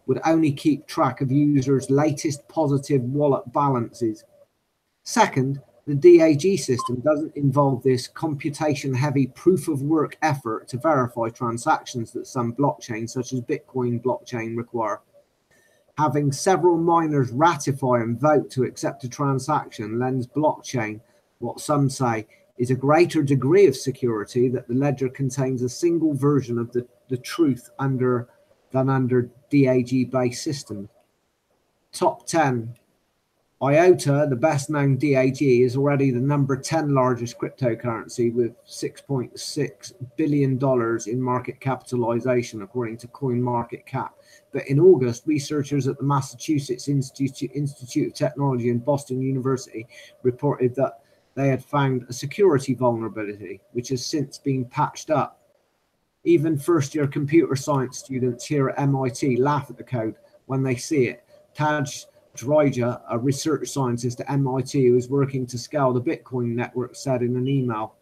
would only keep track of users' latest positive wallet balances. Second, the DAG system doesn't involve this computation-heavy proof-of-work effort to verify transactions that some blockchains, such as Bitcoin blockchain, require. Having several miners ratify and vote to accept a transaction lends blockchain, what some say, is a greater degree of security that the ledger contains a single version of the truth than under DAG-based systems. Top 10. IOTA, the best known DAG, is already the number 10 largest cryptocurrency with $6.6 billion in market capitalization, according to CoinMarketCap. But in August, researchers at the Massachusetts Institute of Technology and Boston University reported that they had found a security vulnerability, which has since been patched up. Even first-year computer science students here at MIT laugh at the code when they see it. Taj Dryja, a research scientist at MIT who is working to scale the Bitcoin network, said in an email,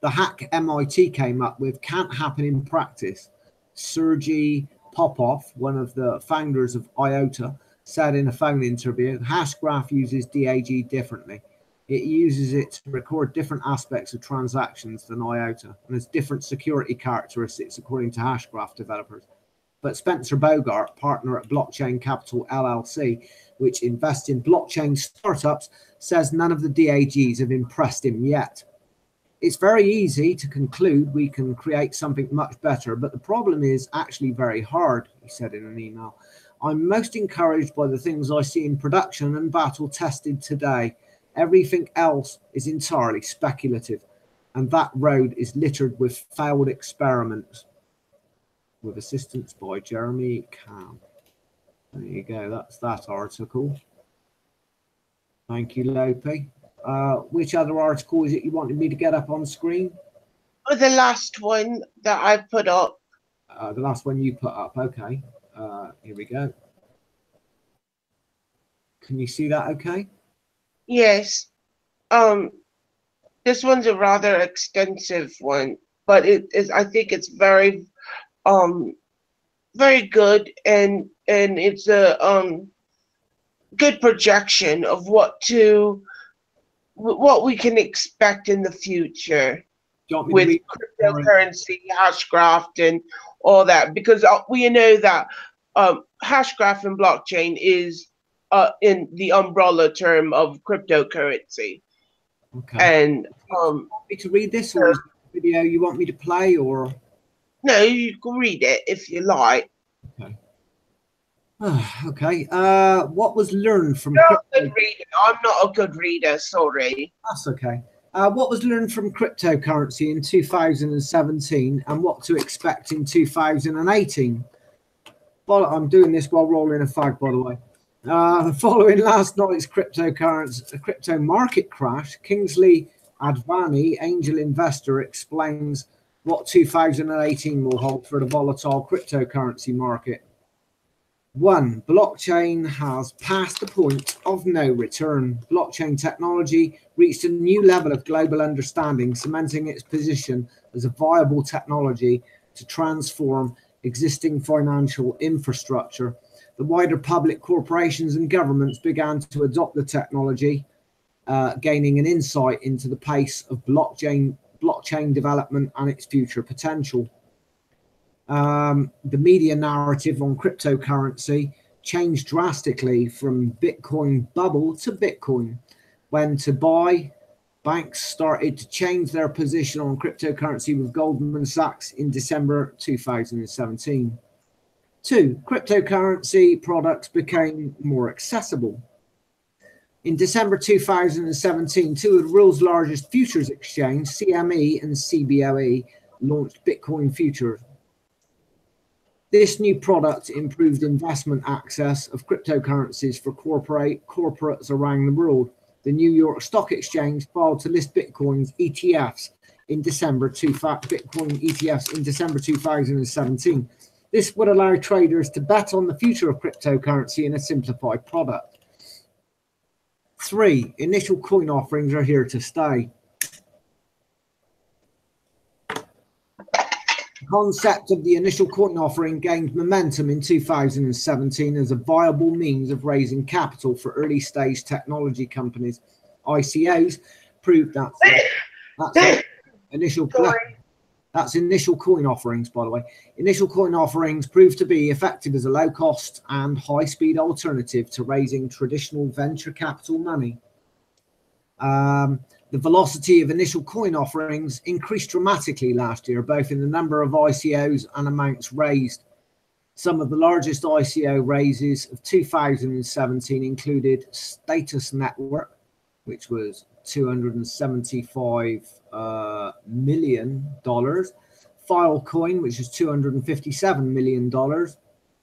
"The hack MIT came up with can't happen in practice." Sergey Popov, one of the founders of IOTA, said in a phone interview, HashGraph uses DAG differently. It uses it to record different aspects of transactions than IOTA and has different security characteristics according to HashGraph developers. But Spencer Bogart, partner at Blockchain Capital LLC, which invests in blockchain startups, says none of the DAGs have impressed him yet. It's very easy to conclude we can create something much better, but the problem is actually very hard, he said in an email. I'm most encouraged by the things I see in production and battle tested today. Everything else is entirely speculative, and that road is littered with failed experiments. With assistance by Jeremy Cam. There you go, that's that article. Thank you, Lopi. Which other article is it you wanted me to get up on screen? Oh, the last one that I put up. The last one you put up, okay. Here we go. Can you see that okay? Yes. This one's a rather extensive one, but it is, I think it's very very good, and it's a good projection of what we can expect in the future with cryptocurrency, HashGraph, and all that, because we know that HashGraph and blockchain is in the umbrella term of cryptocurrency. Okay. And you want me to read this, or is it a video you want me to play, or? No, you can read it if you like. Okay. Okay. What was learned from? I'm not a good reader. Sorry. That's okay. What was learned from cryptocurrency in 2017, and what to expect in 2018? Well, I'm doing this while rolling a fag, by the way. Following last night's crypto market crash, Kingsley Advani, angel investor, explains what 2018 will hold for the volatile cryptocurrency market. 1. Blockchain has passed the point of no return. Blockchain technology reached a new level of global understanding, cementing its position as a viable technology to transform existing financial infrastructure. The wider public, corporations and governments began to adopt the technology, gaining an insight into the pace of blockchain development and its future potential. The media narrative on cryptocurrency changed drastically from Bitcoin bubble to Bitcoin. When to buy, banks started to change their position on cryptocurrency with Goldman Sachs in December 2017. 2. Cryptocurrency products became more accessible. In December 2017, two of the world's largest futures exchange, CME and CBOE, launched Bitcoin futures. This new product improved investment access of cryptocurrencies for corporates around the world. The New York Stock Exchange filed to list Bitcoin ETFs in December 2017. This would allow traders to bet on the future of cryptocurrency in a simplified product. 3. Initial coin offerings are here to stay. The concept of the initial coin offering gained momentum in 2017 as a viable means of raising capital for early stage technology companies. ICOs proved that's initial coin offerings, by the way. Initial coin offerings proved to be effective as a low cost and high speed alternative to raising traditional venture capital money. The velocity of initial coin offerings increased dramatically last year, both in the number of ICOs and amounts raised. Some of the largest ICO raises of 2017 included Status Network, which was $275 million, Filecoin, which is $257 million,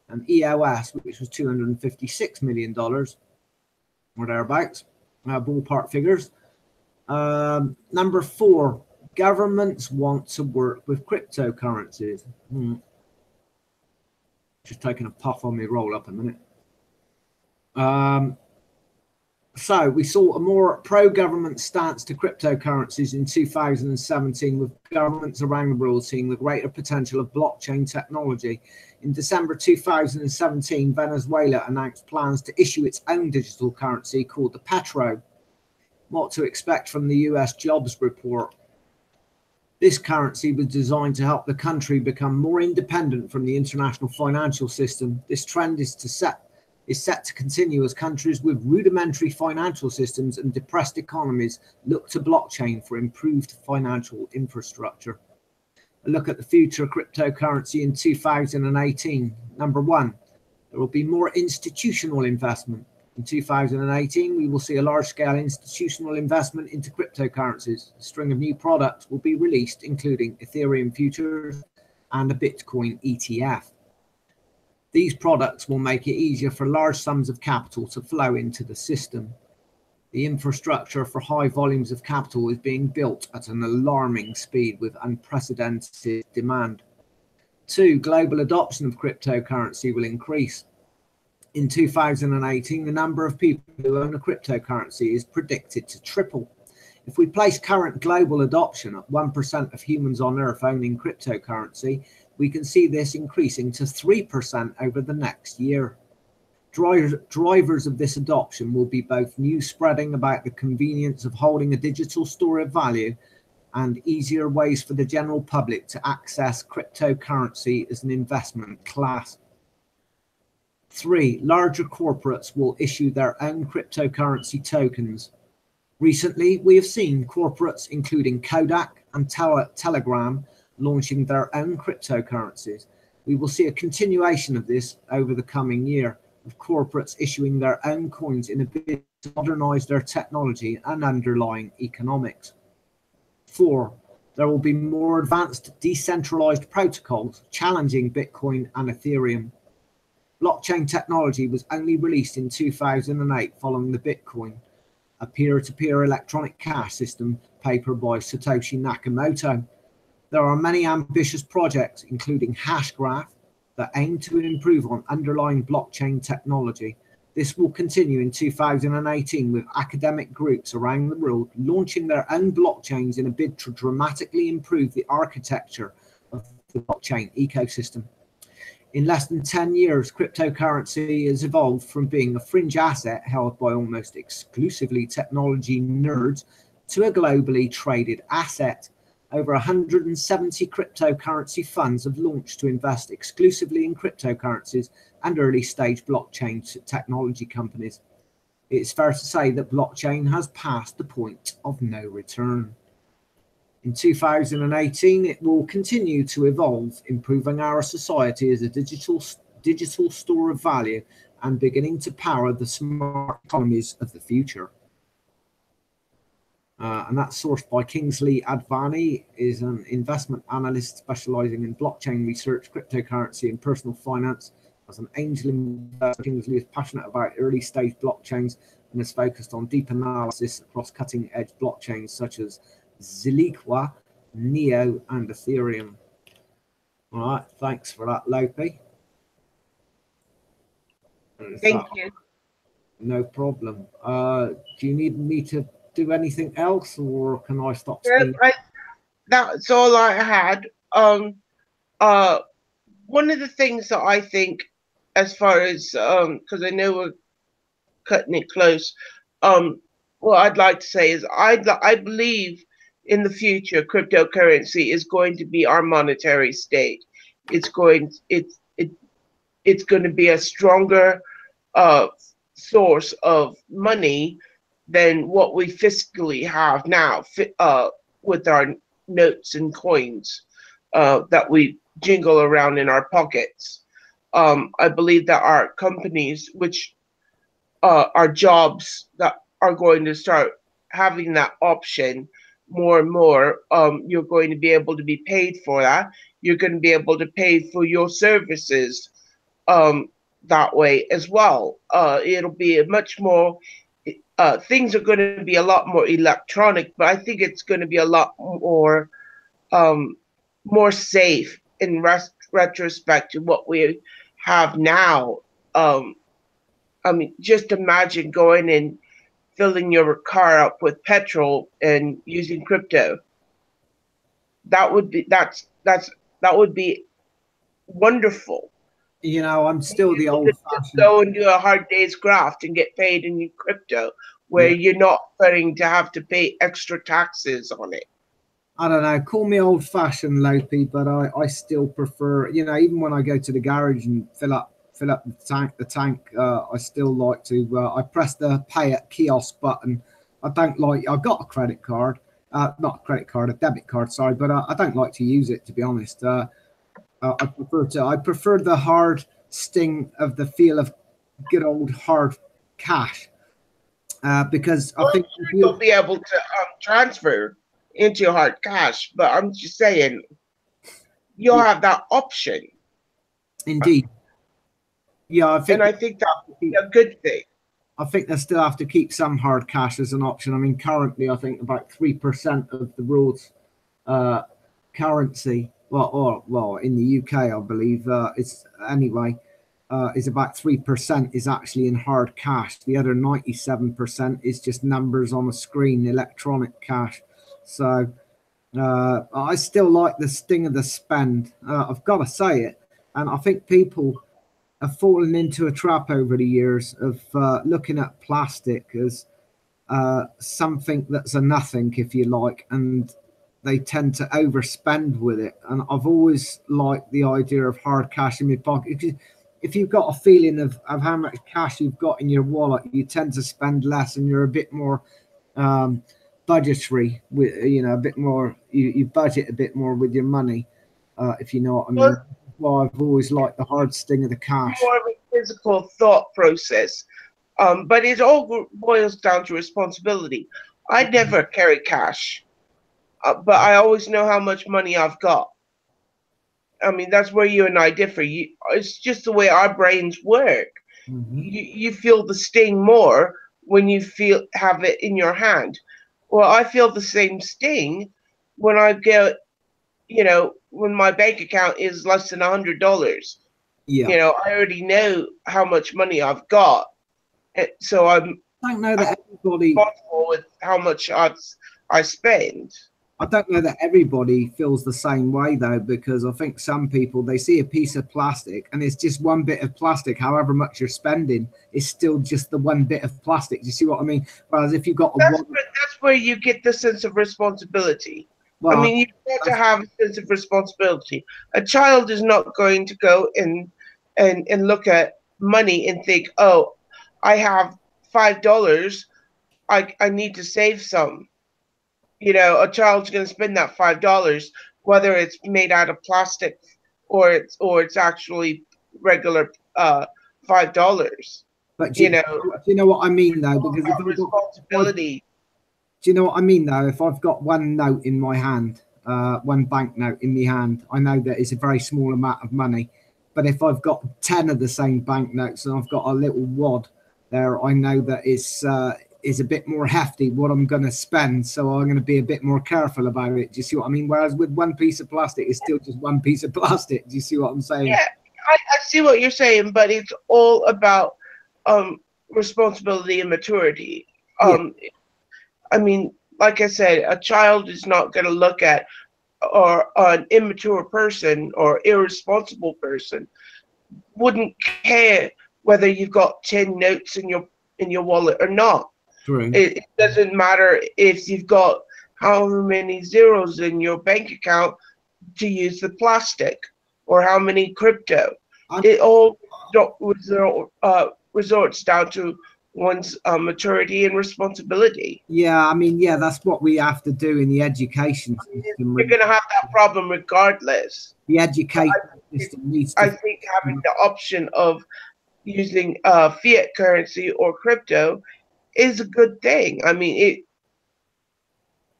and EOS, which was $256 million, or thereabouts, ballpark figures. Number 4, governments want to work with cryptocurrencies. Just taking a puff on me roll up a minute. So we saw a more pro-government stance to cryptocurrencies in 2017, with governments around the world seeing the greater potential of blockchain technology. In December 2017, Venezuela announced plans to issue its own digital currency called the Petro. What to expect from the US jobs report. This currency was designed to help the country become more independent from the international financial system. This trend is set to continue as countries with rudimentary financial systems and depressed economies look to blockchain for improved financial infrastructure. A look at the future of cryptocurrency in 2018. Number 1, there will be more institutional investment. In 2018, we will see a large-scale institutional investment into cryptocurrencies. A string of new products will be released, including Ethereum futures and a Bitcoin ETF. These products will make it easier for large sums of capital to flow into the system. The infrastructure for high volumes of capital is being built at an alarming speed with unprecedented demand. 2, global adoption of cryptocurrency will increase. In 2018, the number of people who own a cryptocurrency is predicted to triple. If we place current global adoption at 1% of humans on Earth owning cryptocurrency, we can see this increasing to 3% over the next year. Drivers of this adoption will be both news spreading about the convenience of holding a digital store of value and easier ways for the general public to access cryptocurrency as an investment class. 3, larger corporates will issue their own cryptocurrency tokens. Recently, we have seen corporates including Kodak and Telegram launching their own cryptocurrencies. We will see a continuation of this over the coming year, with corporates issuing their own coins in a bid to modernize their technology and underlying economics. 4, there will be more advanced decentralized protocols challenging Bitcoin and Ethereum. Blockchain technology was only released in 2008 following the Bitcoin, a peer-to-peer electronic cash system papered by Satoshi Nakamoto. There are many ambitious projects, including HASHGRAPH, that aim to improve on underlying blockchain technology. This will continue in 2018 with academic groups around the world launching their own blockchains in a bid to dramatically improve the architecture of the blockchain ecosystem. In less than 10 years, cryptocurrency has evolved from being a fringe asset held by almost exclusively technology nerds to a globally traded asset. Over 170 cryptocurrency funds have launched to invest exclusively in cryptocurrencies and early-stage blockchain technology companies. It's fair to say that blockchain has passed the point of no return. In 2018, it will continue to evolve, improving our society as a digital store of value and beginning to power the smart economies of the future. And that's sourced by Kingsley Advani, is an investment analyst specializing in blockchain research, cryptocurrency, and personal finance. As an angel investor, Kingsley is passionate about early stage blockchains and is focused on deep analysis across cutting edge blockchains such as Ziliqua, Neo, and Ethereum. All right, thanks for that, Lopi. Thank you. No problem. Do you need me to do anything else, or can I stop Yeah, speaking? that's all I had. One of the things that I think, as far as because I know we're cutting it close, what I'd like to say is I believe in the future cryptocurrency is going to be our monetary state. It's going to be a stronger source of money than what we fiscally have now with our notes and coins that we jingle around in our pockets. I believe there are companies which are jobs that are going to start having that option more and more. You're going to be able to be paid for that. You're going to be able to pay for your services that way as well. It'll be a much more, things are going to be a lot more electronic, but I think it's going to be a lot more more safe in retrospect to what we have now. I mean, just imagine going and filling your car up with petrol and using crypto. That would be that would be wonderful. You know, I'm still the old fashioned. Go and do a hard day's graft and get paid in crypto, where you're not going to have to pay extra taxes on it. I don't know, call me old fashioned, Lopi, but I still prefer, you know, even when I go to the garage and fill up the tank, I still like to, I press the pay at kiosk button. I don't like, I've got a credit card, not a credit card, a debit card, sorry, but I don't like to use it, to be honest. I prefer the hard sting of the feel of good old hard cash, because I think you'll be able to transfer into hard cash, but I'm just saying you'll have that option. Indeed. Yeah, I think that would be a good thing. I think they still have to keep some hard cash as an option. I mean, currently, I think about 3% of the world's currency, well, in the UK, I believe, it's anyway, is about 3% is actually in hard cash. The other 97% is just numbers on a screen, electronic cash. So I still like the sting of the spend. I've got to say it. And I think people have fallen into a trap over the years of looking at plastic as something that's a nothing, if you like, and they tend to overspend with it. And I've always liked the idea of hard cash in my pocket. If you've got a feeling of how much cash you've got in your wallet, you tend to spend less and you're a bit more budgetary, with, you know, a bit more, you budget a bit more with your money, if you know what I mean. Well, I've always liked the hard sting of the cash. More of a physical thought process, but it all boils down to responsibility. I never carry cash, but I always know how much money I've got. I mean, that's where you and I differ. It's just the way our brains work. Mm-hmm. You feel the sting more when you have it in your hand. Well, I feel the same sting when I get, you know, when my bank account is less than $100. Yeah. You know, I already know how much money I've got, so I don't know that everybody responsible with how much I spend. I don't know that everybody feels the same way, though, because I think some people, they see a piece of plastic and it's just one bit of plastic. However much you're spending, it's still just the one bit of plastic. Do you see what I mean? Whereas if you've got that's where you get the sense of responsibility. Well, I mean, you've got to have a sense of responsibility. A child is not going to go and look at money and think, oh, I have $5. I need to save some. You know, a child's going to spend that $5, whether it's made out of plastic or it's actually regular $5. But do you know what I mean, though? Because if responsibility. Do you know what I mean, though? If I've got one note in my hand, one banknote in my hand, I know that it's a very small amount of money. But if I've got 10 of the same banknotes and I've got a little wad there, I know that it's is a bit more hefty what I'm going to spend, so I'm going to be a bit more careful about it. Do you see what I mean? Whereas with one piece of plastic, it's still just one piece of plastic. Do you see what I'm saying? Yeah, I see what you're saying, but it's all about responsibility and maturity. I mean, like I said, a child is not going to look at, or an immature person or irresponsible person wouldn't care whether you've got 10 notes in your wallet or not. It doesn't matter if you've got however many zeros in your bank account to use the plastic, or how many crypto. It all resorts down to one's maturity and responsibility. Yeah, I mean, yeah, that's what we have to do in the education system. You're going to have that problem regardless. the education system needs to. I think having the option of using fiat currency or crypto is a good thing. I mean,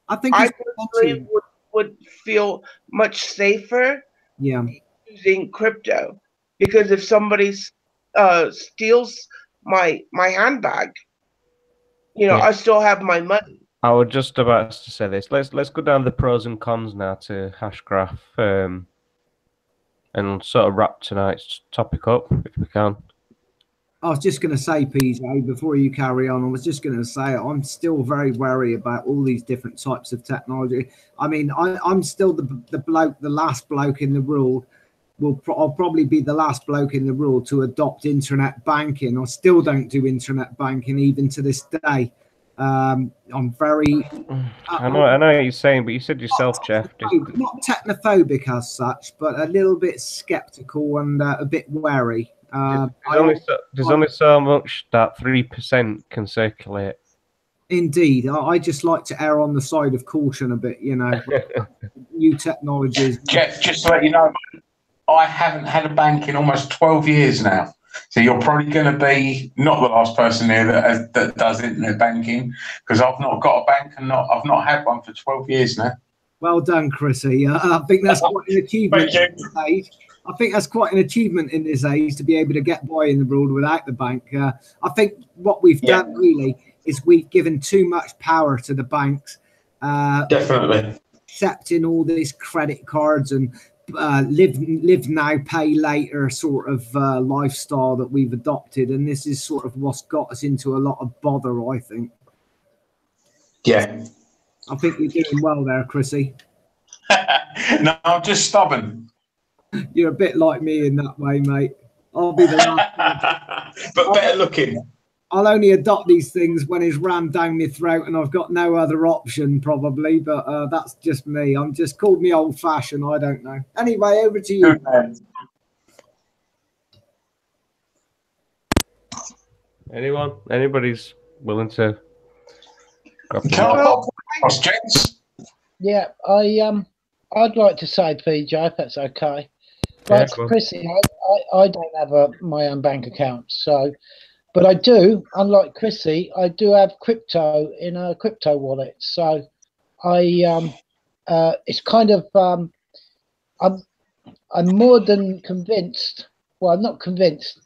I think I it's personally would feel much safer using crypto, because if somebody steals my handbag, you know, I still have my money. I was just about to say this. Let's go down the pros and cons now to HASHGRAPH, and sort of wrap tonight's topic up if we can. I was just going to say, PJ, before you carry on, I was just going to say I'm still very wary about all these different types of technology. I mean, I'm still the last bloke in the world. I'll probably be the last bloke in the world to adopt internet banking. I still don't do internet banking even to this day. I'm very. I know what you're saying, but you said yourself, Geoff. Not technophobic as such, but a little bit skeptical and a bit wary. There's only so much that 3% can circulate. Indeed, I just like to err on the side of caution a bit, you know. New technologies. Just to let you know, I haven't had a bank in almost 12 years now. So you're probably going to be not the last person here that does internet banking, because I've not got a bank and I've not had one for 12 years now. Well done, Chrisy. I think that's quite an achievement. I think that's quite an achievement in this age to be able to get by in the world without the bank. I think what we've done really is we've given too much power to the banks. Definitely. Accepting all these credit cards and live now, pay later sort of lifestyle that we've adopted. And this is sort of what's got us into a lot of bother, I think. Yeah. I think you're doing well there, Chrisy. No, I'm just stubborn. You're a bit like me in that way, mate. I'll be the last. But better looking. I'll only adopt these things when it's rammed down my throat and I've got no other option, probably. But that's just me. I'm just called me old-fashioned. I don't know. Anyway, over to you. Anybody's willing to grab gents? Yeah, I'd like to say, PJ, if that's okay. Like Chrisy, I don't have my own bank account, so, but I do. Unlike Chrisy, I do have crypto in a crypto wallet. So, it's kind of I'm more than convinced. Well, I'm not convinced.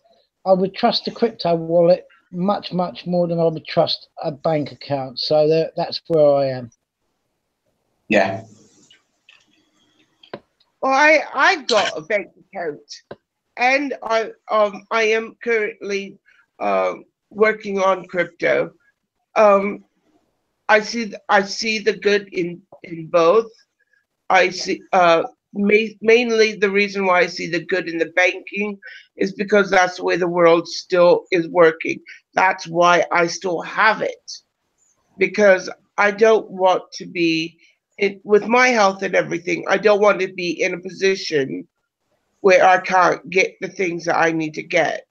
I would trust a crypto wallet much more than I would trust a bank account. So that's where I am. Yeah. Well, I got a bank account, and I am currently working on crypto. I see the good in both. I see mainly the reason why I see the good in the banking is because that's the way the world still is working. That's why I still have it, because I don't want to be with my health and everything. I don't want to be in a position where I can't get the things that I need to get,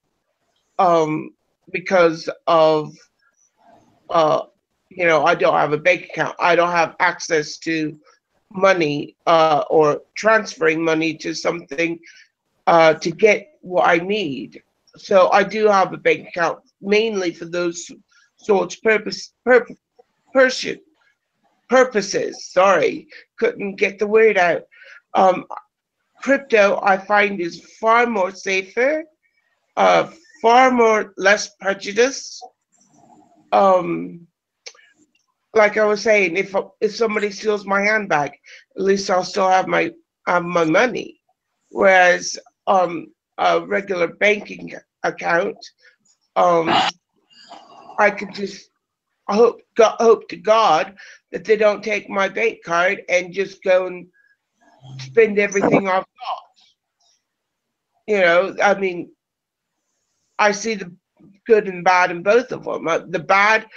because of you know, I don't have a bank account. I don't have access to money or transferring money to something to get what I need. So I do have a bank account mainly for those sorts purposes. Sorry, couldn't get the word out. Crypto, I find, is far more safer, far more less prejudice. Like I was saying, if somebody steals my handbag, at least I'll still have my money. Whereas a regular banking account, I could just hope to God that they don't take my bank card and just go and spend everything I've got. You know, I mean, I see the good and bad in both of them. The bad,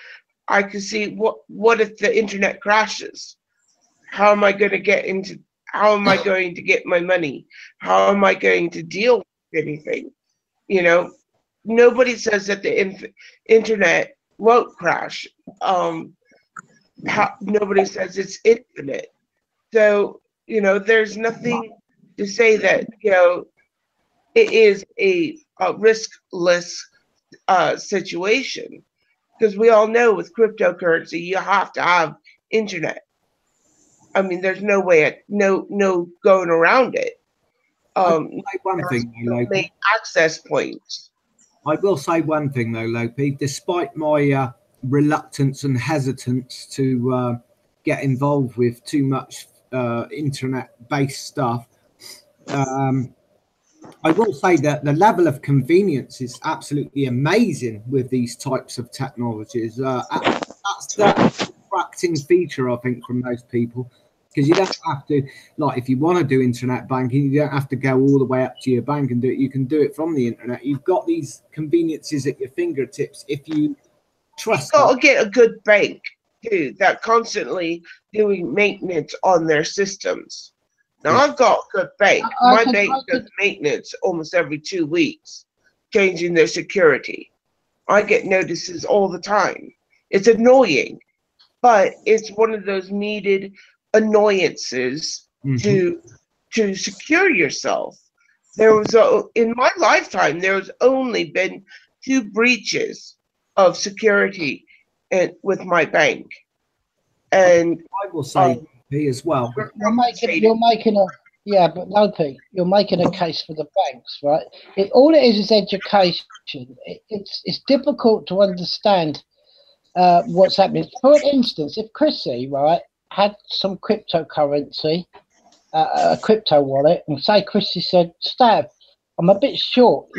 I can see what if the internet crashes? How am I going to get my money? How am I going to deal with anything? You know, nobody says that the internet won't crash. Nobody says it's infinite. So, you know, there's nothing to say that, you know, it is a riskless situation, because we all know with cryptocurrency you have to have internet. I mean, there's no way, no going around it. One thing, main access points. I will say one thing though, Lopi. Despite my reluctance and hesitance to get involved with too much internet-based stuff, I will say that the level of convenience is absolutely amazing with these types of technologies. That's the attracting feature, I think, from most people, because you don't have to, like, if you want to do internet banking, you don't have to go all the way up to your bank and do it. You can do it from the internet. You've got these conveniences at your fingertips if you trust. You've got to get a good bank too, that constantly doing maintenance on their systems. Now, I've got a good bank. My bank does maintenance almost every 2 weeks, changing their security. I get notices all the time. It's annoying, but it's one of those needed annoyances to secure yourself. There was in my lifetime, there has only been 2 breaches of security with my bank, and I will say as well. You're making a Lopi, you're making a case for the banks, right? All it is education. It's difficult to understand what's happening. For instance, if Chrisy, right, had some cryptocurrency, a crypto wallet, and say Chrisy said, Stav, I'm a bit short.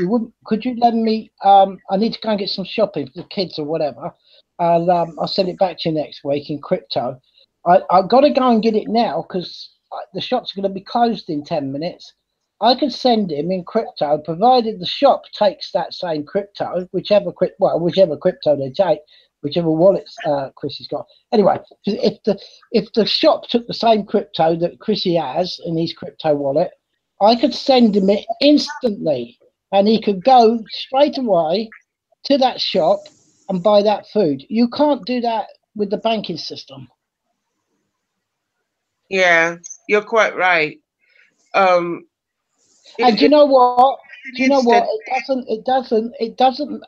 Could you lend me? I need to go and get some shopping for the kids or whatever. I'll send it back to you next week in crypto. I've got to go and get it now because the shop's going to be closed in 10 minutes. I can send him in crypto, provided the shop takes that same crypto, whichever crypto they take, whichever wallets Chrissy's got. Anyway, if the shop took the same crypto that Chrisy has in his crypto wallet, I could send him it instantly, and he could go straight away to that shop and buy that food. You can't do that with the banking system. Yeah, you're quite right. And you know what? It doesn't.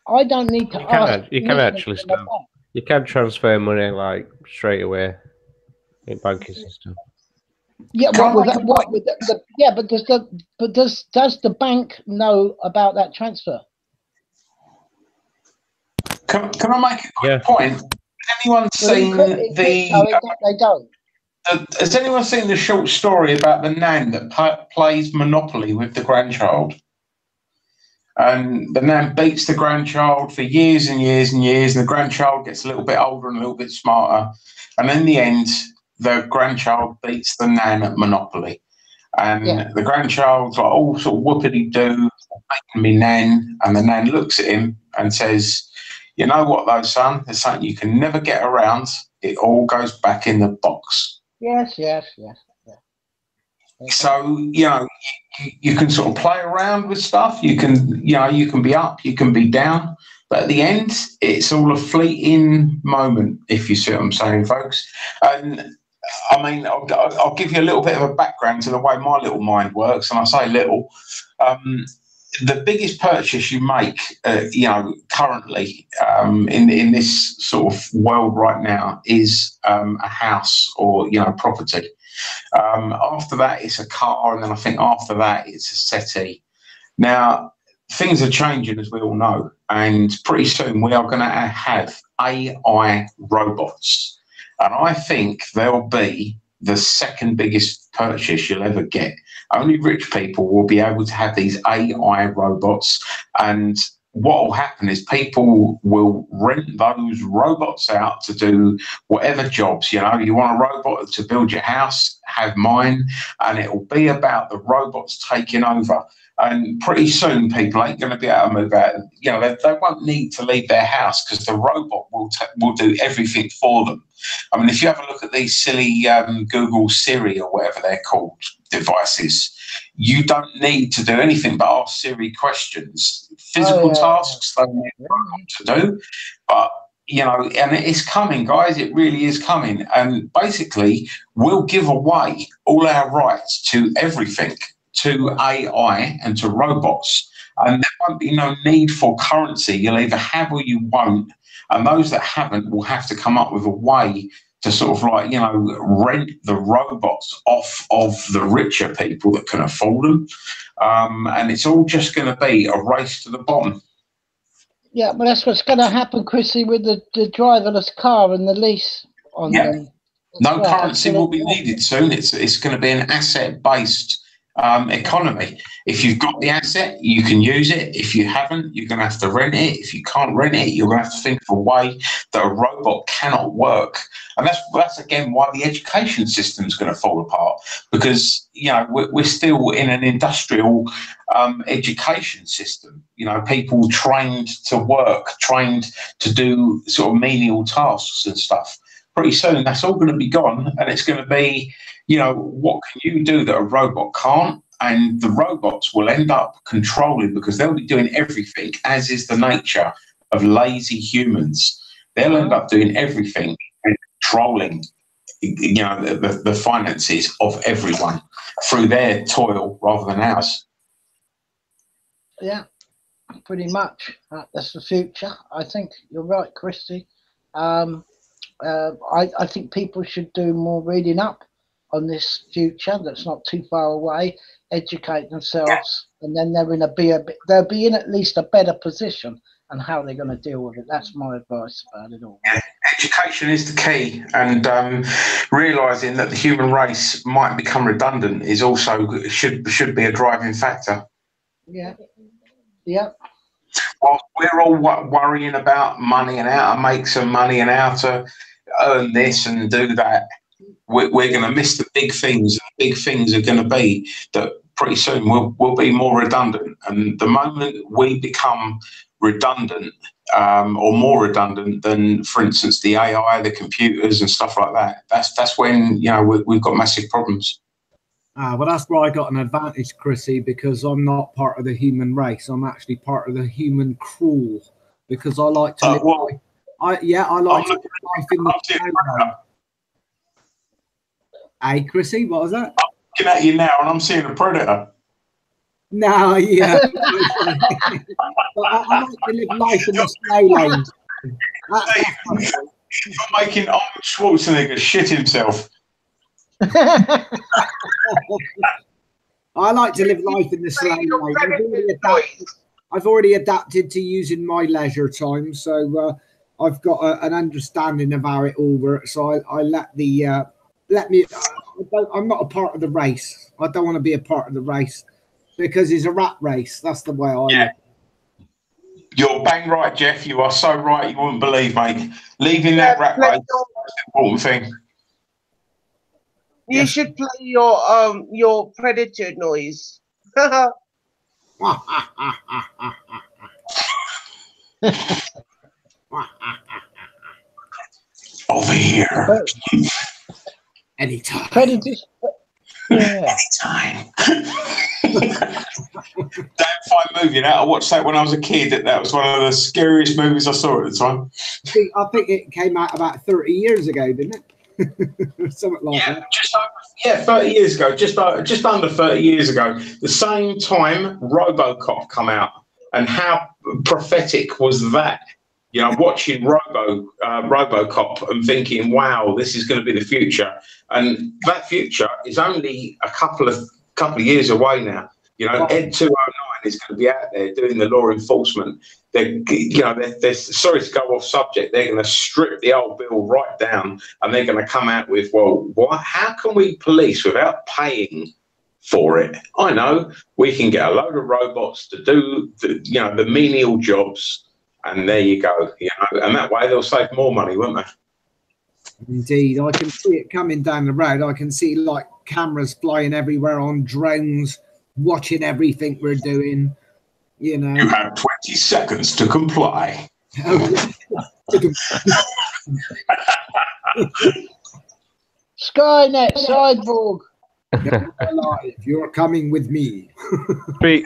I don't need to ask. You can actually start. You can transfer money like straight away in banking system. Yeah, but does the bank know about that transfer? Can I make a quick point? Has anyone seen they don't. Has anyone seen the short story about the nan that plays Monopoly with the grandchild? And the nan beats the grandchild for years and years and years, and the grandchild gets a little bit older and a little bit smarter. And in the end, the grandchild beats the nan at Monopoly. And the grandchild's like, all sort of whoopity-doo, beating me nan. And the nan looks at him and says, you know what, though, son? There's something you can never get around. It all goes back in the box. Yes. So, you know, you can sort of play around with stuff. You can be up, you can be down. But at the end, it's all a fleeting moment, if you see what I'm saying, folks. And I mean, I'll give you a little bit of a background to the way my little mind works. And I say little. The biggest purchase you make, currently in this sort of world right now is a house or, property. After that, it's a car. And then I think after that, it's a settee. Now, things are changing, as we all know. And pretty soon we are going to have AI robots. And I think they'll be the second biggest purchase you'll ever get. Only rich people will be able to have these AI robots. And what will happen is people will rent those robots out to do whatever jobs. You want a robot to build your house, have mine, and it will be about the robots taking over. And pretty soon people ain't going to be able to move out. They won't need to leave their house because the robot will do everything for them. I mean, if you have a look at these silly Google Siri or whatever they're called devices, you don't need to do anything but ask Siri questions. Physical tasks they need to do, but you know, and it's coming, guys. It really is coming. And basically, we'll give away all our rights to everything, to AI and to robots. And there won't be no need for currency. You'll either have or you won't. And those that haven't will have to come up with a way to sort of like, you know, rent the robots off of the richer people that can afford them. And it's all just going to be a race to the bottom. Yeah, but that's what's going to happen, Chrissy, with the driverless car and the lease on them. No currency will be needed soon. It's going to be an asset-based economy. If you've got the asset, you can use it. If you haven't, you're going to have to rent it. If you can't rent it, you're going to have to think of a way that a robot cannot work. And that's again why the education system is going to fall apart, because you know we're still in an industrial education system. You know, people trained to work, trained to do sort of menial tasks and stuff. Pretty soon, that's all going to be gone, and it's going to be, you know, what can you do that a robot can't? And the robots will end up controlling, because they'll be doing everything, as is the nature of lazy humans. They'll end up doing everything and controlling, you know, the finances of everyone through their toil rather than ours. Yeah, pretty much. That's the future. I think you're right, Christy. I think people should do more reading up on this future that's not too far away, educate themselves, and then they'll be in at least a better position on how they're going to deal with it. That's my advice about it all. Yeah, education is the key, and realising that the human race might become redundant is also should be a driving factor. Yeah. Yeah. While we're all worrying about money and how to make some money and how to earn this and do that, we're going to miss the big things. Big things are going to be that pretty soon we'll be more redundant. And the moment we become redundant or more redundant than, for instance, the AI, the computers and stuff like that, that's when, you know, we've got massive problems. Well, that's where I got an advantage, Chrissy, because I'm not part of the human race. I'm actually part of the human crawl, because I like to live. I like to live life in the snow. Hey, Chrissy, what was that? I'm looking at you now, and I'm seeing a predator. No, yeah. But I like to live life in the snow lane. You're making Arnold Schwarzenegger shit himself. I like to live life in the snow lane. I've already adapted to using my leisure time, so I've got an understanding of how it all works. So I I'm not a part of the race. I don't want to be a part of the race, because it's a rat race. That's the way I look. You're bang right, Geoff. You are so right. You wouldn't believe, mate. Leaving that rat race is the most important thing. You should play your predator noise. Over here. Anytime. Predators. Yeah. Anytime. That fine movie. I watched that when I was a kid. That was one of the scariest movies I saw at the time. I think it came out about 30 years ago, didn't it? Something like that. 30 years ago, just under 30 years ago, the same time RoboCop come out, and how prophetic was that? You know, watching RoboCop and thinking, wow, this is going to be the future, and that future is only a couple of years away now. You know, Ed 209 is going to be out there doing the law enforcement. They're sorry to go off subject. They're going to strip the old bill right down, and they're going to come out with, well, how can we police without paying for it? I know we can get a load of robots to do the menial jobs, and there you go. You know, and that way they'll save more money, won't they? Indeed, I can see it coming down the road. I can see like cameras flying everywhere on drones, watching everything we're doing. You know, you have 20 seconds to comply. Skynet, Cyborg. You're alive. You're coming with me.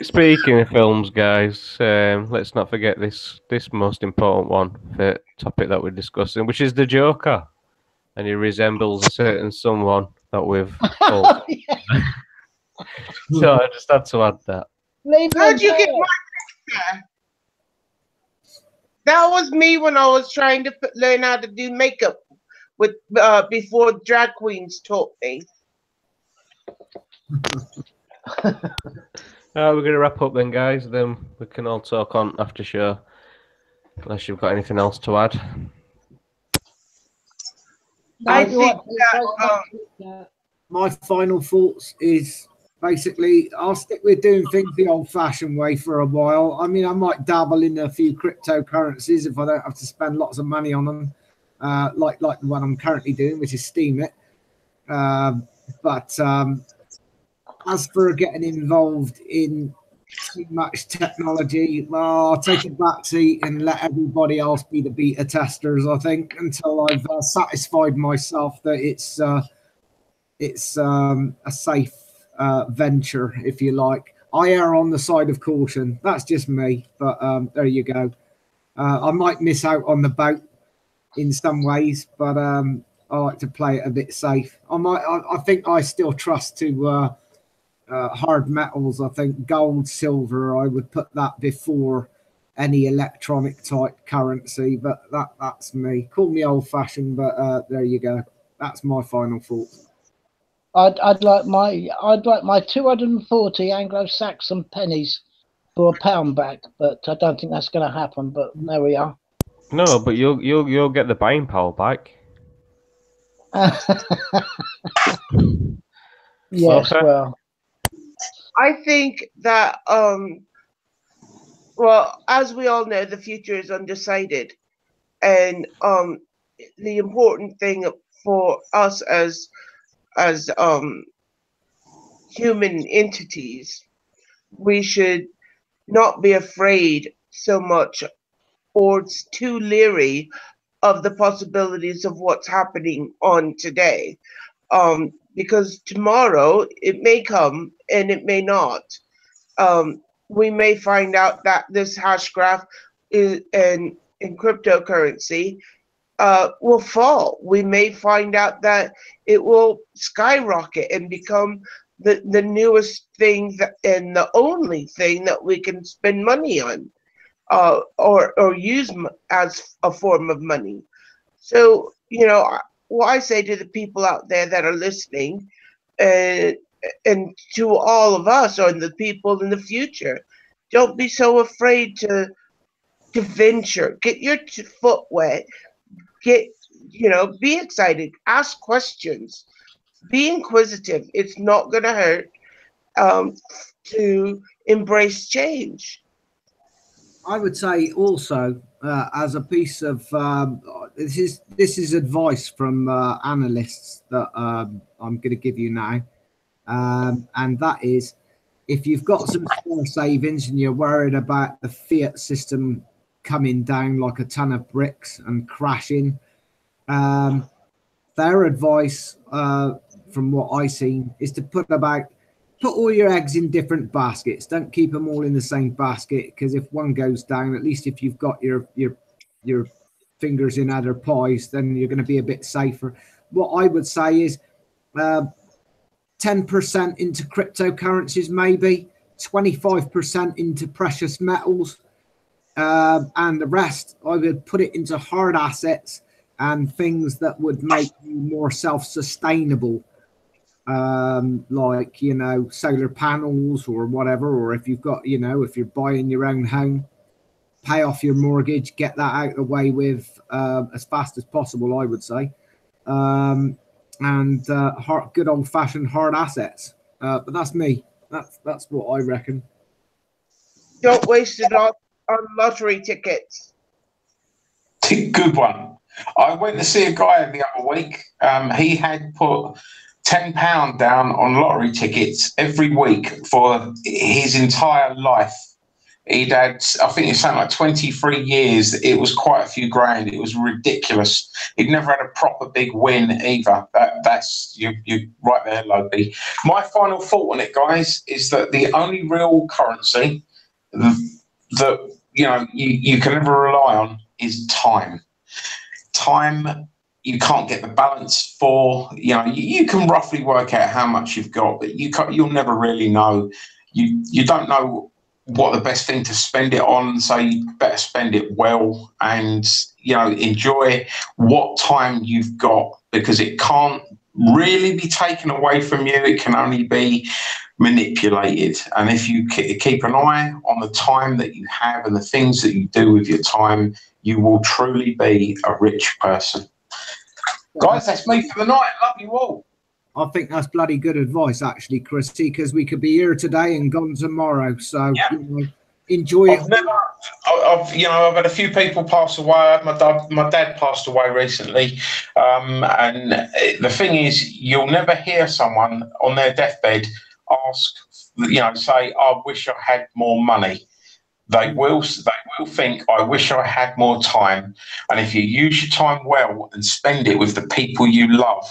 Speaking of films, guys, let's not forget this most important one, the topic that we're discussing, which is the Joker, and he resembles a certain someone that we've all. So I just had to add that. How'd you get my picture? That was me when I was trying to learn how to do makeup with before drag queens taught me. We're going to wrap up then, guys. Then we can all talk on after show, unless you've got anything else to add. I think that my final thoughts is basically I'll stick with doing things the old-fashioned way for a while. I mean, I might dabble in a few cryptocurrencies if I don't have to spend lots of money on them, like the one I'm currently doing, which is Steam It. But as for getting involved in too much technology, well, I'll take a back seat and let everybody else be the beta testers, I think, until I've satisfied myself that it's a safe venture, if you like. I err on the side of caution. That's just me, but there you go. I might miss out on the boat in some ways, but I like to play it a bit safe. I think I still trust to hard metals. I think gold, silver, I would put that before any electronic type currency, but that's me. Call me old fashioned, but there you go. That's my final thought. I'd like my 240 Anglo-Saxon pennies for £1 back, but I don't think that's going to happen. But there we are. No, but you'll get the buying power back. Yes, Okay. well, I think that well, as we all know, the future is undecided, and the important thing for us as human entities, we should not be afraid so much or too leery of the possibilities of what's happening on today, because tomorrow it may come and it may not. We may find out that this hash graph is in cryptocurrency will fall. We may find out that it will skyrocket and become the newest thing and the only thing that we can spend money on, or use as a form of money. So, what I say to the people out there that are listening, and to all of us or the people in the future, don't be so afraid to venture. Get your foot wet. Be excited. Ask questions. Be inquisitive. It's not going to hurt to embrace change. I would say also, as a piece of this is advice from analysts that I'm going to give you now, and that is, if you've got some small savings and you're worried about the fiat system coming down like a ton of bricks and crashing, their advice, from what I've seen, is to put all your eggs in different baskets. Don't keep them all in the same basket, because if one goes down, at least if you've got your fingers in other pies, then you're going to be a bit safer. What I would say is 10% into cryptocurrencies, maybe 25% into precious metals, and the rest I would put it into hard assets and things that would make you more self-sustainable, like solar panels or whatever. Or if you've got if you're buying your own home, pay off your mortgage, get that out of the way with as fast as possible, I would say, and good old-fashioned hard assets. But that's me. That's what I reckon. Don't waste it all on lottery tickets. Good one. I went to see a guy the other week. He had put £10 down on lottery tickets every week for his entire life. he'd had, I think it's something like 23 years. It was quite a few grand. It was ridiculous. He'd never had a proper big win either. That's you right there, Lopi. My final thought on it, guys, is that the only real currency that you can never rely on is time. Time you can't get the balance for. You can roughly work out how much you've got, but you'll never really know. You don't know what the best thing to spend it on, so you better spend it well and enjoy what time you've got, because it can't really be taken away from you. It can only be manipulated. And if you keep an eye on the time that you have and the things that you do with your time, you will truly be a rich person. Guys, that's me for the night. Love you all. I think that's bloody good advice, actually, Chrisy, because we could be here today and gone tomorrow. So enjoy it. I've had a few people pass away. My dad passed away recently, and the thing is, you'll never hear someone on their deathbed say, "I wish I had more money." They will think, "I wish I had more time." And if you use your time well and spend it with the people you love,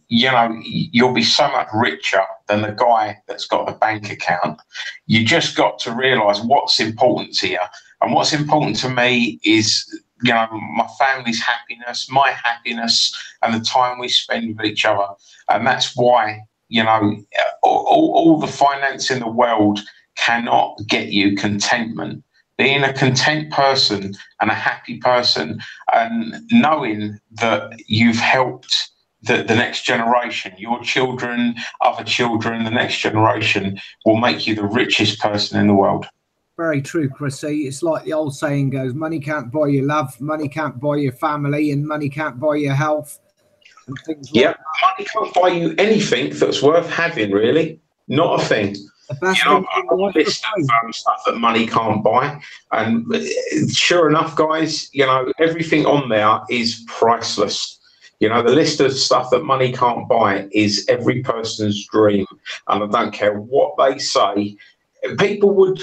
you'll be so much richer than the guy that's got the bank account. You just got to realise what's important to you. And what's important to me is, my family's happiness, my happiness, and the time we spend with each other. And that's why, all the finance in the world cannot get you contentment. Being a content person and a happy person, and knowing that you've helped the next generation, your children, other children, the next generation, will make you the richest person in the world. Very true, Chrisy. It's like the old saying goes, money can't buy you love, money can't buy your family, and money can't buy your health. And things like that. Money can't buy you anything that's worth having, really. Not a thing. The best I've got a list of stuff that money can't buy. And sure enough, guys, everything on there is priceless. The list of stuff that money can't buy is every person's dream. And I don't care what they say. People would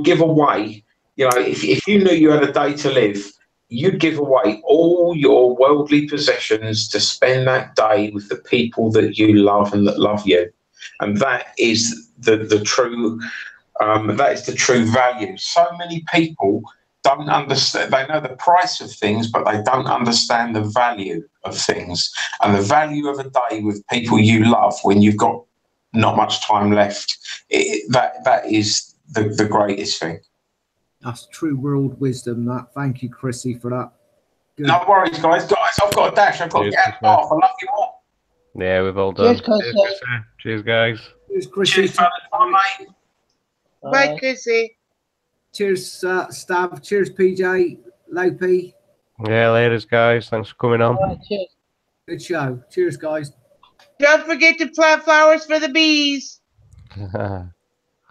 give away, if you knew you had a day to live, you'd give away all your worldly possessions to spend that day with the people that you love and that love you. And that is the true value. So many people don't understand. They know the price of things, but they don't understand the value of things. And the value of a day with people you love when you've got not much time left, that is the greatest thing. That's true world wisdom. Thank you, Chrisy, for that. Good. No worries, guys. I've got a dash. I've got to get off. I love you all. Yeah, we've all done. Cheers, guys. Cheers, Chrisy. Cheers, fellas. Bye, mate. Bye, Chrisy. Cheers, Stav. Cheers, PJ. Lopi. Yeah, laters, guys. Thanks for coming on. Right, cheers. Good show. Cheers, guys. Don't forget to plant flowers for the bees.